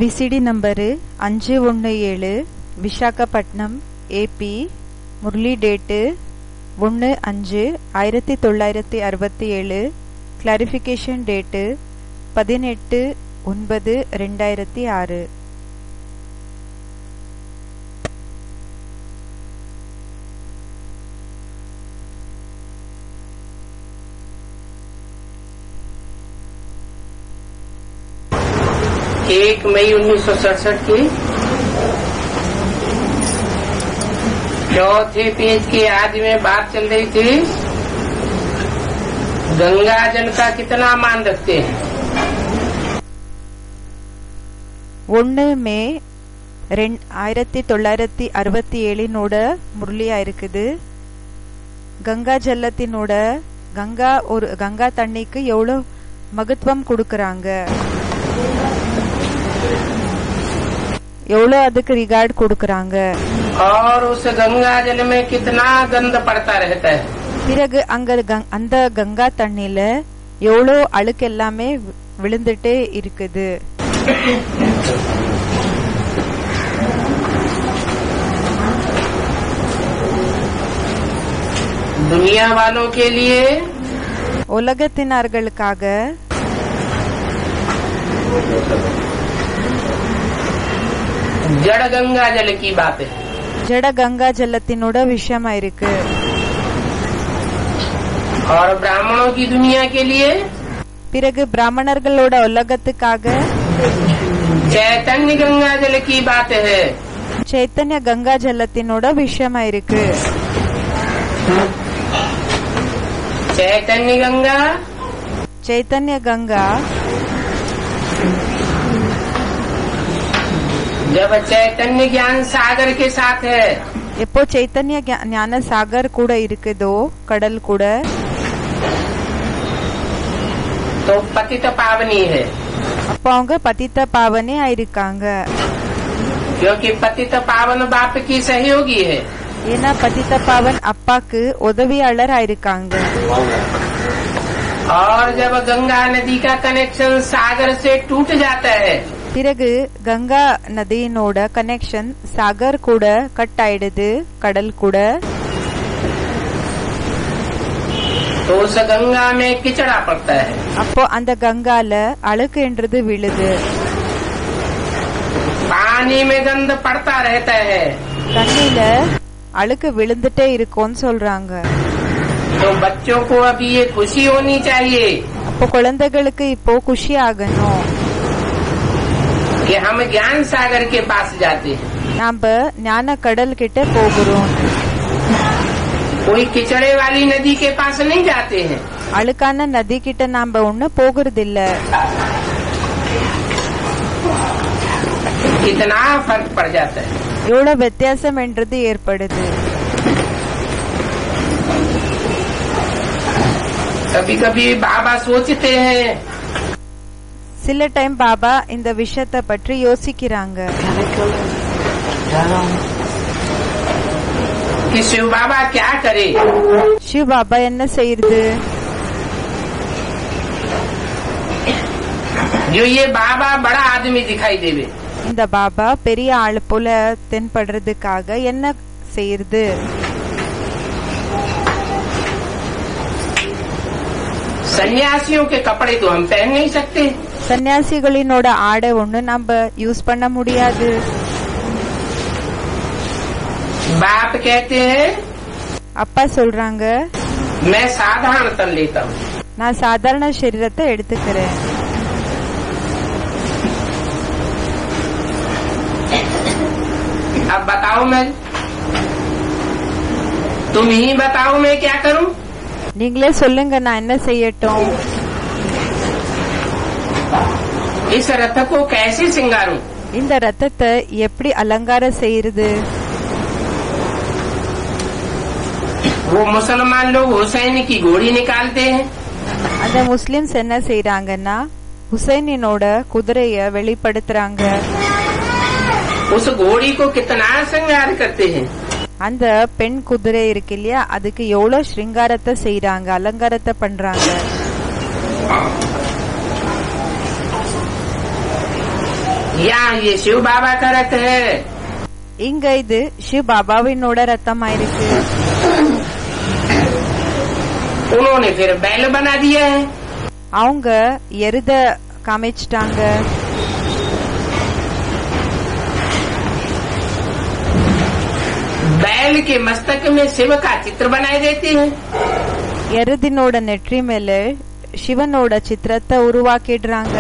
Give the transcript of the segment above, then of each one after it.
VCD number 517 Visakhapatnam AP. Murali date 1/5/1967. Clarification date 18/9/2006. एक मई 1967 की चौथे पेज के आदि में बात चल रही थी, गंगा जल का कितना मान रखते हैं। 1 மே 1967 முரளியா இருக்குது. கங்கா ஜல்லத்தினோட கங்கா தண்ணிக்கு எவ்வளவு மகத்துவம் கொடுக்கறாங்க, எவ்வளவு அதுக்கு ரிகார்ட் கொடுக்கறாங்க. और उस गंगा जल में कितना गंद पड़ता रहता है. பிறகு அந்த கங்கா தண்ணில எவ்வளவு அழுக்கு எல்லாமே விழுந்துட்டே இருக்குது. दुनिया वालों के लिए, உலகத்தினர்களுக்காக जड़ गंगा जल की बात है. ஜட கங்கா ஜலத்தினோட விஷயமா இருக்கு. और ब्राह्मणों की दुनिया के लिए பிறகு பிராமணர்களோட உலகத்துக்காக चैतन्य गंगा जल की बात है. சைத்தன்ய கங்கா ஜலத்தினோட விஷயமா இருக்கு. चैतन्य गंगा, சைத்தன்ய கங்கா जब चैतन्य ज्ञान सागर के साथ है, எப்போ சைத்தன்ய ஞான சாகர் கூட இருக்குதோ, கடல் கூட, तो पतित पावनी है. அப்போ அவங்க பதித்த பாவனே ஆயிருக்காங்க. क्योंकि पतित पावन बाप की सहयोगी है. ஏன்னா பதித்த பாவன் அப்பாக்கு உதவியாளர் ஆயிருக்காங்க. और जब गंगा नदी का कनेक्शन सागर से टूट जाता है, பிறகு கங்கா நதியினோட கனெக்ஷன் சாகர் கூட கட் ஆயிடுது, கடல் கூட, तो उस गंगा में किचड़ा पड़ता है. அப்போ அந்த கங்கால அழுக்கு என்றது விழுது. पानी में गंद पड़ता रहता है. தண்ணில அழுக்கு விழுந்துட்டே இருக்கும்னு சொல்றாங்க. तो बच्चों को अभी ये खुशी होनी चाहिए அப்போ குழந்தைகளுக்கு இப்போ குஷி ஆகணும், कि हम ज्ञान सागर के पास जाते हैं. நாம ஞான கடல் கிட்ட போகிறோம். कोई किचड़े वाली नदी के पास नहीं जाते हैं. அழுக்கான நதி கிட்ட நாம ஒண்ணு போகிறது இல்ல. कितना फर्क पड़ जाता है. எவ்வளவு வித்தியாசம் என்றது ஏற்படுது. कभी कभी बाबा सोचते हैं சில டைம் பாபா இந்த விஷயத்தை பற்றி யோசிக்கிறாங்க. कि शिव बाबा क्या करे. சிவ பாபா என்ன செய்யுது, जो ये बाबा बड़ा आदमी दिखाई देवे. இந்த பாபா பெரிய ஆள் போல தென்படுறதுக்காக என்ன செய்யுது. सन्यासियों के कपड़े तो हम पहन नहीं सकते. சன்னியாசிகளினோட ஆடை ஒண்ணு நம்ம யூஸ் பண்ண முடியாது. बाप कहते हैं அப்பா சொல்றாங்க, मैं साधारण तन लेता हूँ. நான் சாதாரண சரீரத்தை எடுத்துக்கிறேன். अब बताओ तुम ही बताओ मैं क्या करूँ. நீங்களே சொல்லுங்க, நான் என்ன செய்யட்டும். इस रथ को कैसे सिंगारूं. இந்த ரத்தத்தை எப்படி அலங்காரம் செய்யறது. वो मुसलमान लोग हुसैन की घोड़ी निकालते हैं. அந்த முஸ்லிம்ஸ் என்ன செய்யறாங்கன்னா ஹுசைனினோட குதிரைய வெளிப்படுத்துறாங்க. उस घोड़ी को कितना श्रृंगार करते हैं. அந்த பெண் குதிரை இருக்கு இல்லையா, அதுக்கு எவ்வளவு ஸ்ருங்காரத்தை செய்யறாங்க, அலங்காரத்தை பண்றாங்க. यहाँ ये शिव बाबा का रथ है। இங்க இது சிவ பாபாவினோட ரத்தம் ஆயிருக்கு. उन्होंने फिर बैल बना दिया है। அவங்க எருத காமிச்சிட்டாங்க. बैल के मस्तक में शिव का चित्र बनाए देते हैं। எருதினோட நெற்றி மேல சிவனோட சித்திரத்தை உருவாக்கிடுறாங்க.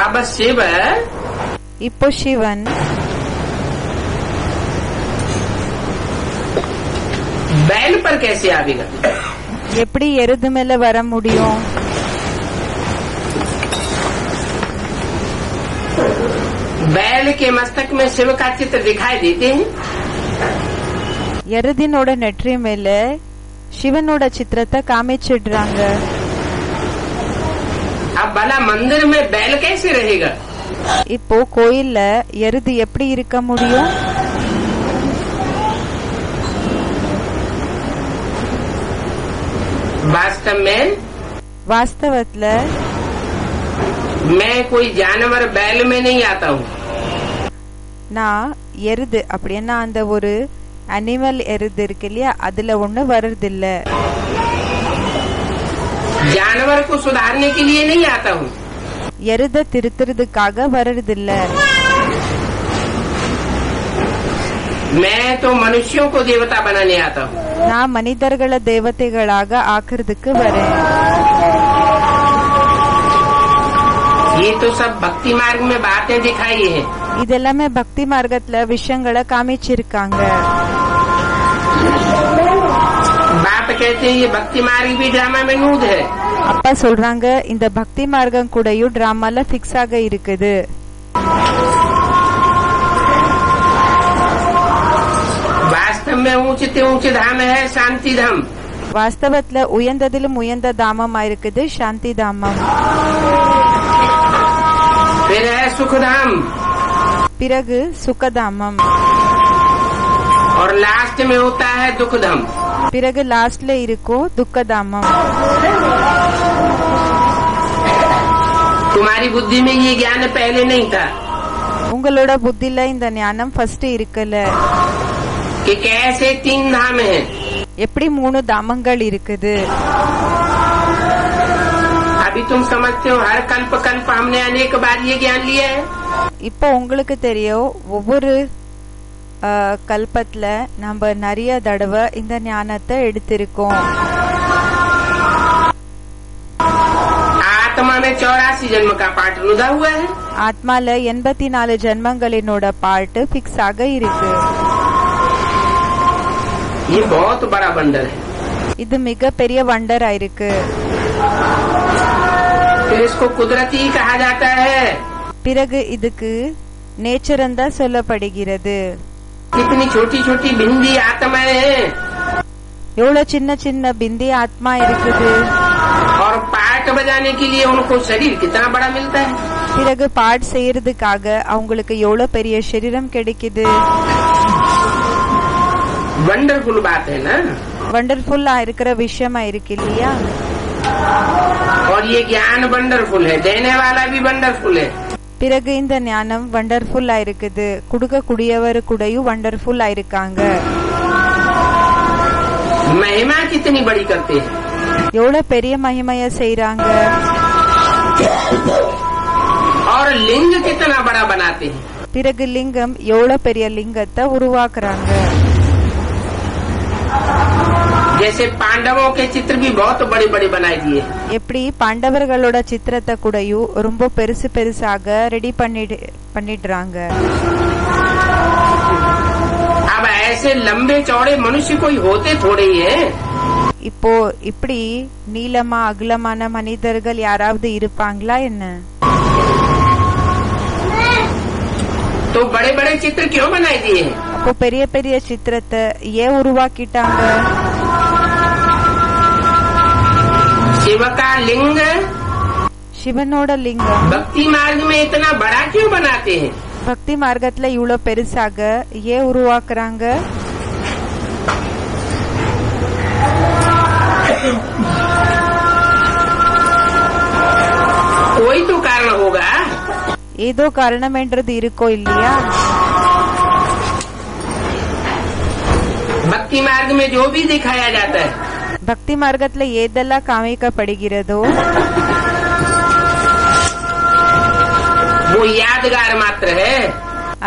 अब शिव இப்போ சிவன் बैल पर कैसे आवेगा? எப்படி எருது மேல வர முடியும்? बैल के मस्तक में शिव का चित्र दिखाई देते हैं। எருதினோட நெற்றி மேல சிவனோட சித்திரத்தை காமிச்சிடுறாங்க. अब भला मंदिर में बैल कैसे रहेगा? இப்போ கோயில்ல எருது எப்படி இருக்க முடியும்? वास्तव में வாஸ்தவத்துல मैं कोई जानवर बैल में नहीं आता हूँ। நான் எருது அப்படின்னா அந்த ஒரு அனிமல் எருது இருக்கு இல்லையா, அதுல ஒண்ணு வருதில்ல. जानवर को सुधारने के लिए नहीं आता हूँ। எருத திருத்துறதுக்காக வருதில்ல. मैं तो मनुष्यों को देवता बनाने आता हूँ। நான் மனிதர்களை தேவதைகளாக ஆக்குறதுக்கு வரேன். ये तो सब भक्ति मार्ग में बातें दिखाई है। இதெல்லாமே பக்தி மார்க்கத்துல விஷயங்களை காமிச்சிருக்காங்க. बाप कहते हैं ये भक्ति मार्ग भी ड्रामा में नूद है। அப்பா சொல்றாங்க இந்த பக்தி மார்க்கம் கூடயும் டிராமால பிக்ஸ் ஆக இருக்குது. वास्तव में ऊंचे ऊंचे धाम है शांति धाम। வாஸ்தவத்துல உயர்ந்ததிலும் உயர்ந்த தாமமா இருக்குது சாந்தி தாமம். फिर है सुख धाम பிறகு சுகதாமம். और लास्ट में होता है दुख धाम। பிறகு லாஸ்ட்ல இருக்கும் துக்கதாமம். तुम्हारी बुद्धि में ये ज्ञान पहले नहीं था உங்களோட புத்தில இந்த ஞானம் ஃபர்ஸ்ட் இருக்கல. कि कैसे 3 धाम है। எப்படி 3 தாமங்கள் இருக்குது. अभी तुम समझते हो हर कल्प कल्प हमने अनेक बार ये ज्ञान लिया है। இப்போ உங்களுக்கு தெரியும் ஒவ்வொரு கல்பத்துல நம்ம நிறைய தடவை இந்த ஞானத்தை எடுத்திருக்கோம். आत्मा में 84 जन्म का पाठ रुदा हुआ है। ஆத்மால 84 ஜென்மங்களினோட பாட்டு பிக்ஸ் ஆக இருக்கு. ये बहुत बड़ा बंडल है। இது மிக பெரிய வண்டர் ஆயிருக்கு. फिर इसको कुदरती कहा जाता है। பிறகு இதுக்கு நேச்சரன் தான் சொல்லப்படுகிறது. कितनी छोटी छोटी भिंडी आत्माएं हैं எவ்வளவு சின்ன சின்ன பிந்தி ஆத்மா இருக்குது. और पाठ बजाने के लिए उनको शरीर कितना बड़ा मिलता है। பிறகு பாட் செய்யறதுக்காக அவங்களுக்கு எவ்வளவு பெரிய சரீரம் கிடைக்குது. वंडरफुल बात है ना। வண்டர்ஃபுல்லா இருக்கிற விஷயமா இருக்கு இல்லையா. और ये ज्ञान वंडरफुल है, देने वाला भी वंडरफुल है। பிறகு இந்த ஞானம் வண்டர்ஃபுல்லா இருக்குது. கொடுக்கக்கூடியவர் கூடயும் வண்டர்ஃபுல்லா இருக்காங்க. महिमा कितनी बड़ी करते हैं। எவ்வளவு பெரிய மகிமைய செய்யறாங்க. और लिंग कितना बड़ा बनाते हैं। பிறகு லிங்கம் எவ்வளவு பெரிய லிங்கத்தை உருவாக்குறாங்க. जैसे पांडवों के चित्र भी बहुत बड़े बड़े बनाए दिए। எப்படி பாண்டவர்களோட சித்திரத்தை கூடயும் ரொம்ப பெருசு பெருசாக ரெடி பண்ணிடுறாங்க. अब ऐसे लंबे चौड़े मनुष्य कोई होते थोड़े ही है। இப்போ இப்படி நீளமா அகலமான மனிதர்கள் யாராவது இருப்பாங்களா என்ன? तो बड़े बड़े चित्र क्यों बनाए दिए। அப்போ பெரிய பெரிய சித்திரத்தை ஏன் உருவாக்கிட்டாங்க? शिव का लिंग சிவனோட லிங்கம் भक्ति मार्ग में इतना बड़ा क्यों बनाते हैं। பக்தி மார்க்கத்துல இவ்வளவு பெருசாக ஏன் உருவாக்குறாங்க? कोई तो कारण होगा। ஏதோ காரணம் என்றது இருக்கோ இல்லையா? भक्ति मार्ग में जो भी दिखाया जाता है, பக்தி மார்க்கத்துல ஏதெல்லாம் காமிக்கப்படுகிறதோ वो यादगार मात्र है।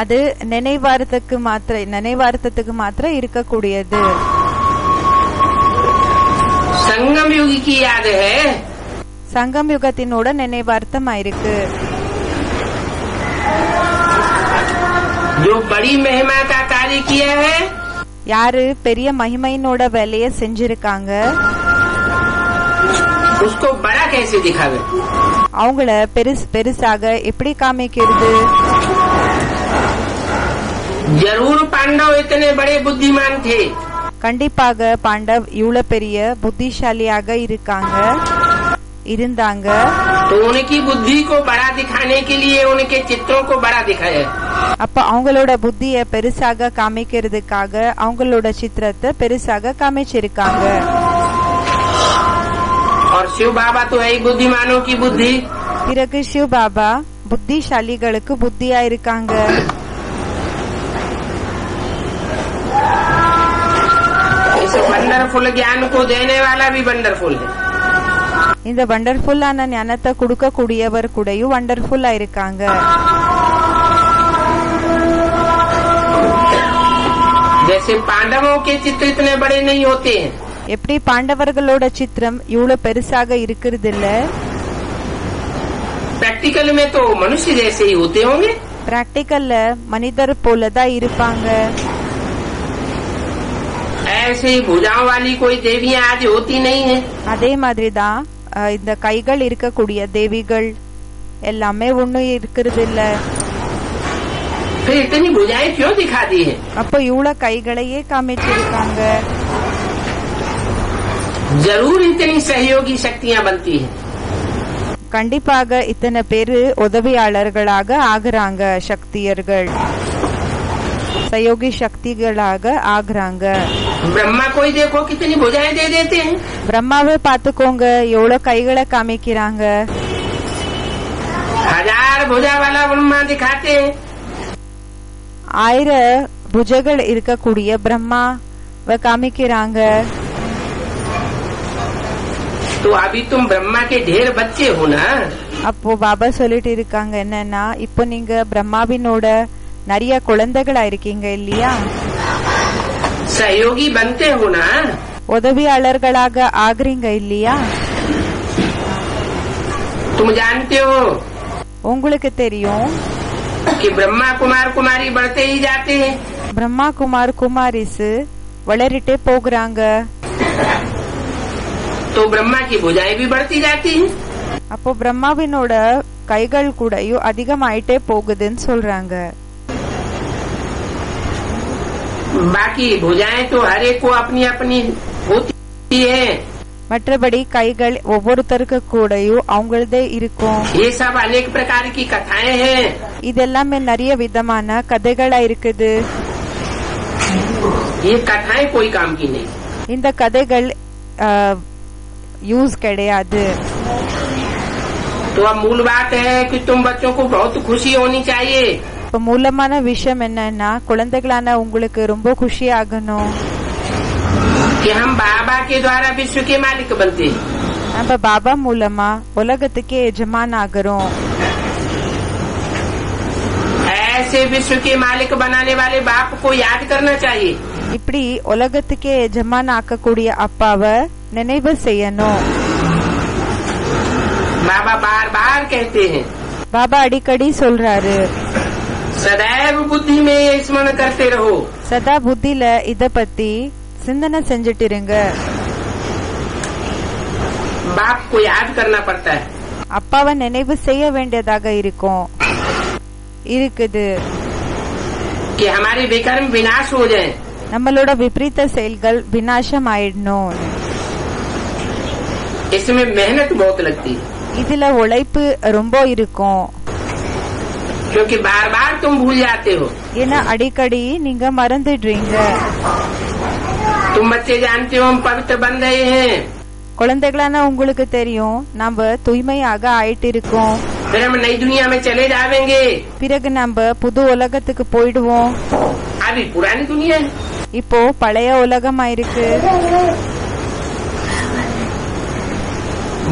அது நினைவார்த்தத்துக்கு மாத்திர இருக்கக்கூடியது. संगम युग की याद है। சங்கம் யுகத்தினோட நினைவார்த்தம் ஆயிருக்கு. जो बड़ी महिमा का कार्य किया है, யாரு பெரிய மகிமையினோட வேலைய செஞ்சிருக்காங்க, उसको बड़ा कैसे दिखावे? அவங்கள பெருசாக எப்படி காமிக்கிறது? जरूर पांडव इतने बड़े बुद्धिमान थे। கண்டிப்பாக பாண்டவ் இவ்வளவு பெரிய புத்திசாலியாக இருந்தாங்க. तो उनकी बुद्धि को बड़ा दिखाने के लिए उनके चित्रों को बड़ा दिखाया। அப்ப அவங்களோட புத்திய பெருசாக காமிக்கிறதுக்காக அவங்களோட சித்திரத்தை பெருசாக காமிச்சிருக்காங்க. और शिव बाबा तो है ही बुद्धिमानों की बुद्धि। பிறகு சிவ பாபா புத்திசாலிகளுக்கு புத்தியா இருக்காங்க. इस वंडरफुल ज्ञान को देने वाला भी वंडरफुल है। இந்த வண்டர்ஃபுல்லான ஞானத்தை கொடுக்க கூடியவர் கூடயும் வண்டர்ஃபுல்லா இருக்காங்க. जैसे पांडवों के चित्र इतने बड़े नहीं होते हैं, எப்படி பாண்டவர்களோட சித்திரம் இவ்வளவு பெருசாக இருக்கிறது இல்ல, प्रैक्टिकल में तो मनुष्य जैसे ही होते होंगे। பிராக்டிக்கல்ல மனிதர் போலதான் இருப்பாங்க. ऐसे ही भुजाओं वाली कोई देवियां आज होती नहीं है। அதே மாதிரிதான் இந்த கைகள் இருக்கக்கூடிய தேவிகள் எல்லாமே ஒண்ணும் இருக்கிறது இல்ல. फिर इतनी भुजाएं क्यों दिखा दी है? அப்போ இவ்வளவு கைகளையே காமிச்சிருக்காங்க. जरूर इतनी सहयोगी शक्तियां बनती हैं। கண்டிப்பாக இத்தனை பேரு உதவியாளர்களாக ஆகுறாங்க. சக்தியர்கள் சயோகி சக்திகளாக ஆகுறாங்க. ब्रह्मा को ही देखो कितनी भुजाएं दे देते हैं। பிரம்மாவை பாத்துக்கோங்க எவ்வளவு கைகளை காமிக்கிறாங்க. 1000 भुजा वाला ब्रह्मा दिखाते हैं। 1000 புஜங்கள் இருக்கக்கூடிய பிரம்மாவை காமிக்கிறாங்க. तो अभी तुम ब्रह्मा के ढेर बच्चे हो ना। அப்போ பாபா சொல்லிட்டு இருக்காங்க என்னன்னா, இப்போ நீங்க பிரம்மாவினோட நிறைய குழந்தைகளா இருக்கீங்க இல்லையா, सहयोगी बनते हो ना। உதவியாளர்களாக ஆகுறீங்க இல்லையா. तुम जानते हो உங்களுக்கு தெரியும் कि ब्रह्मा कुमार कुमारी बढ़ते ही जाते हैं। பிரம்மா குமார் குமாரிஸ் வளரிட்டே போகிறாங்க. तो ब्रह्मा की भुजाएं भी बढ़ती जाती हैं। அப்போ பிரம்மாவினோட கைகள் கூடயும் அதிகமாயிட்டே போகுதுன்னு சொல்றாங்க. बाकी भुजाएं तो हर एक को अपनी अपनी होती है। மற்றபடி கைகள் ஒவ்வொருத்தருக்கு கூடயும் அவங்களதே இருக்கும். ये सब अनेक प्रकार की कथाएं हैं। இதெல்லாமே நிறைய விதமான கதைகளா இருக்குது. ये कथाएं कोई काम की नहीं। இந்த கதைகள் யூஸ் கிடையாது. तो अब मूल बात है कि तुम बच्चों को बहुत खुशी होनी चाहिए। இப்ப மூலமான விஷயம் என்னன்னா, குழந்தைகளான உங்களுக்கு ரொம்ப खुशी ஆகணும் कि हम बाबा के द्वारा विश्व के मालिक बनते हैं। நம்ம பாபா மூலமா உலகத்துக்கே எஜமான் ஆகிறோம். ऐसे विश्व के मालिक बनाने वाले बाप को याद करना चाहिए। இப்படி உலகத்துக்கே எஜமான் ஆக்கக்கூடிய அப்பாவை நினைவு செய்யணும். बाबा बार बार कहते हैं, பாபா அடிக்கடி சொல்றாரு, सदैव बुद्धि में ये स्मरण करते रहो। சதா புத்தில இத பத்தி சிந்தனை செஞ்சுட்டு இருங்க. बाप को याद करना पड़ता है। அப்பாவை நினைவு செய்ய வேண்டியதாக இருக்குது. कि हमारे विकर्म विनाश हो जाए। நம்மளோட விபரீத செயல்கள் விநாசம் ஆயிடணும். इसमें मेहनत बहुत लगती है। இதுல உழைப்பு ரொம்ப இருக்கும். क्योंकि बार बार तुम भूल जाते हो। ஏன்னா அடிக்கடி நீங்க மறந்துடுறீங்க. तुम बच्चे जानते हो हम पवित्र बन रहे हैं। குழந்தைகளான உங்களுக்கு தெரியும் நம்ம தூய்மையாக ஆயிட்டு இருக்கோம். फिर हम नई दुनिया में चले जाएंगे. பிறகு நம்ம புது உலகத்துக்கு போயிடுவோம். अभी पुरानी दुनिया है. இப்போ பழைய உலகம் ஆயிருக்கு.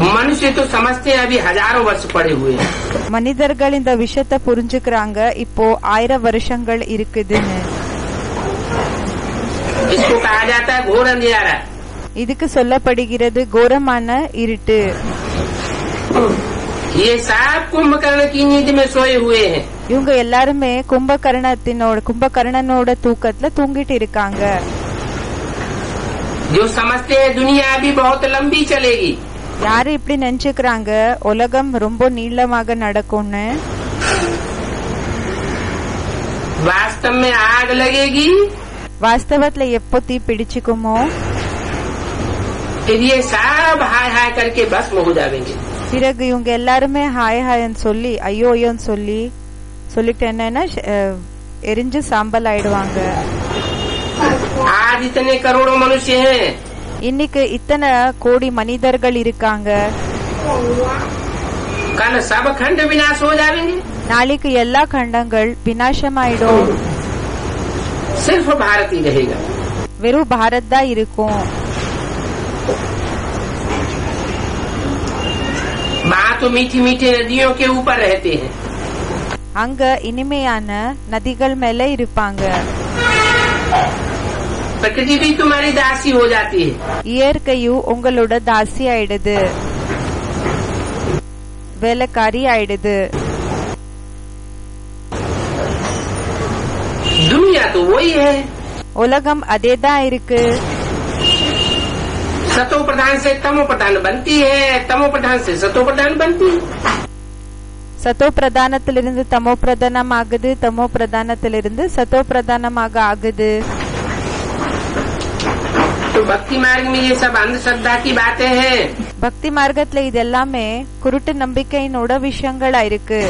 मनुष्य तो समझते हैं अभी हजारों वर्ष पड़े हुए हैं. மனிதர்கள் இந்த விஷயத்தை புரிஞ்சுக்கிறாங்க இப்போ 1000 வருஷங்கள் இருக்குதுன்னு. इसको कहा जाता है घोर अंधियारा. இதுக்கு சொல்லப்படுகிறது கோரமான இருட்டு. ये सब कुंभकर्ण की नींद में सोए हुए हैं. இவங்க எல்லாருமே கும்பகர்ணனோட தூக்கத்துல தூங்கிட்டு இருக்காங்க. जो समझते हैं दुनिया अभी बहुत लंबी चलेगी. யாரு இப்படி நினைச்சுக்கிறாங்க உலகம் ரொம்ப நீளமாக நடக்கும்னு. वास्तव में आग लगेगी. வாஸ்தவத்துல எப்போ தீ பிடிச்சுக்குமோ फिर ये सब हाय हाय करके भस्म हो जाएंगे. பிறகு இவங்க எல்லாருமே ஹாய் ஹாய்ன்னு சொல்லி ஐயோ ஐயோன்னு சொல்லிட்டு என்னன்னா எரிஞ்சு சாம்பல் ஆயிடுவாங்க. आज इतने करोड़ों मनुष्य हैं. இன்னைக்கு இத்தனை கோடி மனிதர்கள் இருக்காங்க. कल सब खंड विनाश हो जाएंगे. நாளைக்கு எல்லா खंडங்கள் விநாசமாயிடும். सिर्फ भारत ही रहेगा. வெறும் பாரத் தான் இருக்கும். वहाँ तो मीठी मीठी नदियों के ऊपर रहते हैं. அங்க இனிமையான நதிகள் மேல இருப்பாங்க. प्रकृति भी तुम्हारी दासी हो जाती है. இயற்கையும் உங்களோட தாசி ஆயிடுது, வேலைக்காரி ஆயிடுது. दुनिया तो वही है. உலகம் அதேதான் இருக்கு. सतो प्रधान से तमो प्रधान बनती है, तमो प्रधान से सतो प्रधान बनती है. சத்தோ பிரதானத்திலிருந்து தமோ பிரதானம் ஆகுது, தமோ பிரதானத்திலிருந்து சத்தோ பிரதானமாக ஆகுது. तो भक्ति मार्ग में ये सब अंधश्रद्धा की बातें हैं. பக்தி மார்க்கத்துல இது எல்லாமே குருட்டு நம்பிக்கையினோட விஷயங்களா இருக்கு.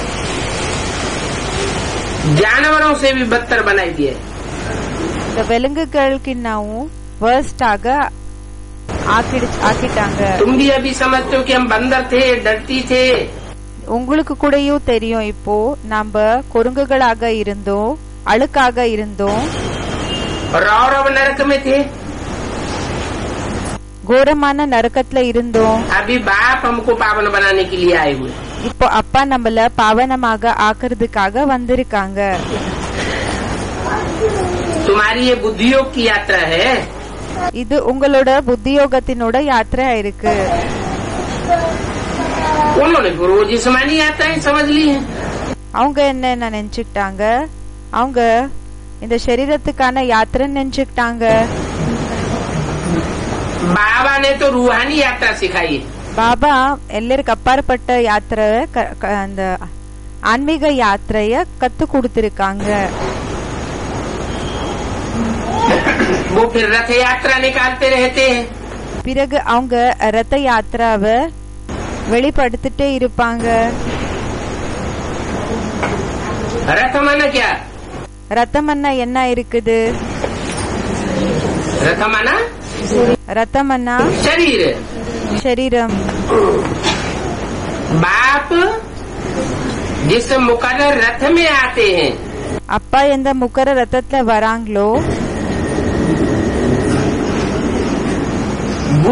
जानवरों से भी बदतर बनाई दिए. இந்த விலங்குகளுக்கு ನಾವು ವರ್ಸ್ಟ್ ஆக ஆக்கிட்டாங்க. तुम भी अभी समझते हो कि हम बंदर थे, डरती थे. உங்களுக்கு கூடயும் தெரியும் இப்போ நாம குரங்குகளாக இருந்தோம், அழுக்காக இருந்தோம், रौरव नरक में थे. கோரமான நரக்கத்துல இருந்தோம். अभी बाप हमको पावन बनाने के लिए आए हुए. இப்போ அப்பா நம்மள பாவனமாக ஆக்குறதுக்காக வந்திருக்காங்க. तुम्हारी ये बुद्धियोग की यात्रा है. இது உங்களோட புத்தியோகத்தினோட யாத்திரை இருக்கு. उन्होंने गुरु जिस्मानी यात्राएं समझ ली है. அவங்க என்ன நினைச்சுக்கிட்டாங்க, அவங்க இந்த சரீரத்துக்கான யாத்திரை நினைச்சுக்கிட்டாங்க. बाबा ने तो रूहानी यात्रा सिखाई. பாபா எல்லாருக்கு அப்பாற்பட்ட யாத்திரை, அந்த ஆன்மீக யாத்திரைய கத்து கொடுத்திருக்காங்க. वो फिर रथ यात्रा निकालते रहते हैं. பிறகு அவங்க ரத யாத்திராவை வெளிப்படுத்திட்டே இருப்பாங்க. रथ माना क्या? ரத்தமன்னா என்ன இருக்குது? रथ माना ரத்தமன்னா शरीर. சரீரம். बाप जिस मुकर्रर रथ में आते हैं, அப்பா எந்த முக்கர ரத்தத்துல வராங்களோ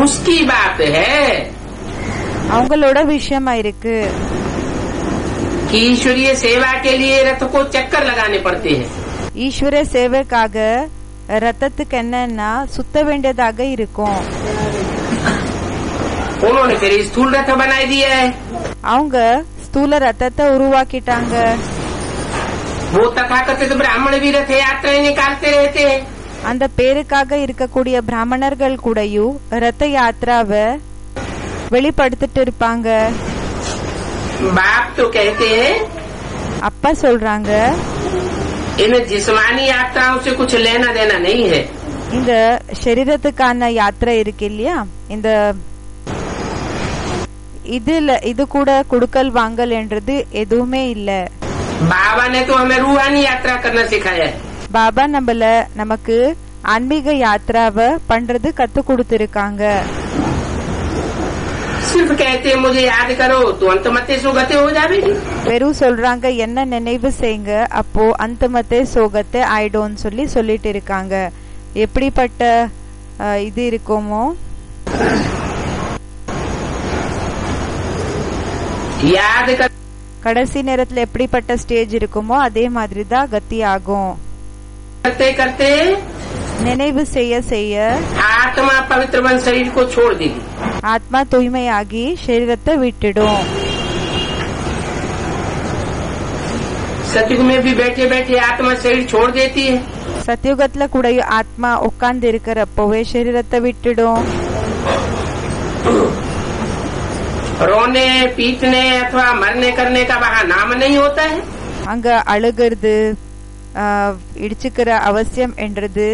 उसकी बात है அவங்களோட விஷயமா இருக்கு. कि ईश्वरीय सेवा के लिए रथ को चक्कर लगाने पड़ते हैं. ஈஸ்வர சேவைக்காக ரத்தத்துக்கு என்னன்னா சுத்த வேண்டியதாக இருக்கும். उन्होंने फिर स्थूल रथ बनाई दिया है. அவங்க ஸ்தூல ரத்தத்தை உருவாக்கிட்டாங்க. वो तथाकथित ब्राह्मण भी रथ यात्राएं निकालते रहते हैं. அந்த பேருக்காக இருக்கக்கூடிய பிராமணர்கள் கூடயும் ரத்த யாத்திராவை வெளிப்படுத்திட்டு இருப்பாங்க. बाप तो कहते हैं அப்பா சொல்றாங்க, इन जिस्मानी यात्राओं से कुछ लेना देना नहीं है. இந்த சரீரத்துக்கான யாத்திரை இருக்கு இல்லையா, இந்த இது கூட குடுக்கல் வாங்கல் என்றது எதுவுமே இல்ல. बाबा ने तो हमें रूहानी यात्रा करना सिखाया है. பாபா நமக்கு ஆன்மீக யாத்திராவை பண்றது கத்து கொடுத்திருக்காங்க. सिर्फ कहते मुझे याद करो तो अंतमते सुगते हो जाएगी। வெறும் சொல்றாங்க என்ன நினைவு செய்யுங்க அப்போ அந்தமத்தே சோகத்தை ஆயிடும்னு சொல்லிட்டு இருக்காங்க. எப்படிப்பட்ட இது இருக்குமோ याद कर கடைசி நேரத்துல எப்படிப்பட்ட ஸ்டேஜ் இருக்குமோ அதே மாதிரி தான் கத்தி ஆகும். करते करते நினைவு செய்ய செய்ய आत्मा पवित्र बन शरीर को छोड़ देगी। ஆத்மா தூய்மையாகி சரீரத்தை விட்டுடும். सतयुग में भी बैठे बैठे आत्मा शरीर छोड़ देती है। சத்தியுகத்துல கூட ஆத்மா உட்கார்ந்து இருக்கிறப்பவே சரீரத்தை விட்டுடும். रोने पीटने अथवा मरने करने का वहाँ नाम नहीं होता है। அங்க அழுகிறது இடிச்சுக்கிற அவசியம் என்றது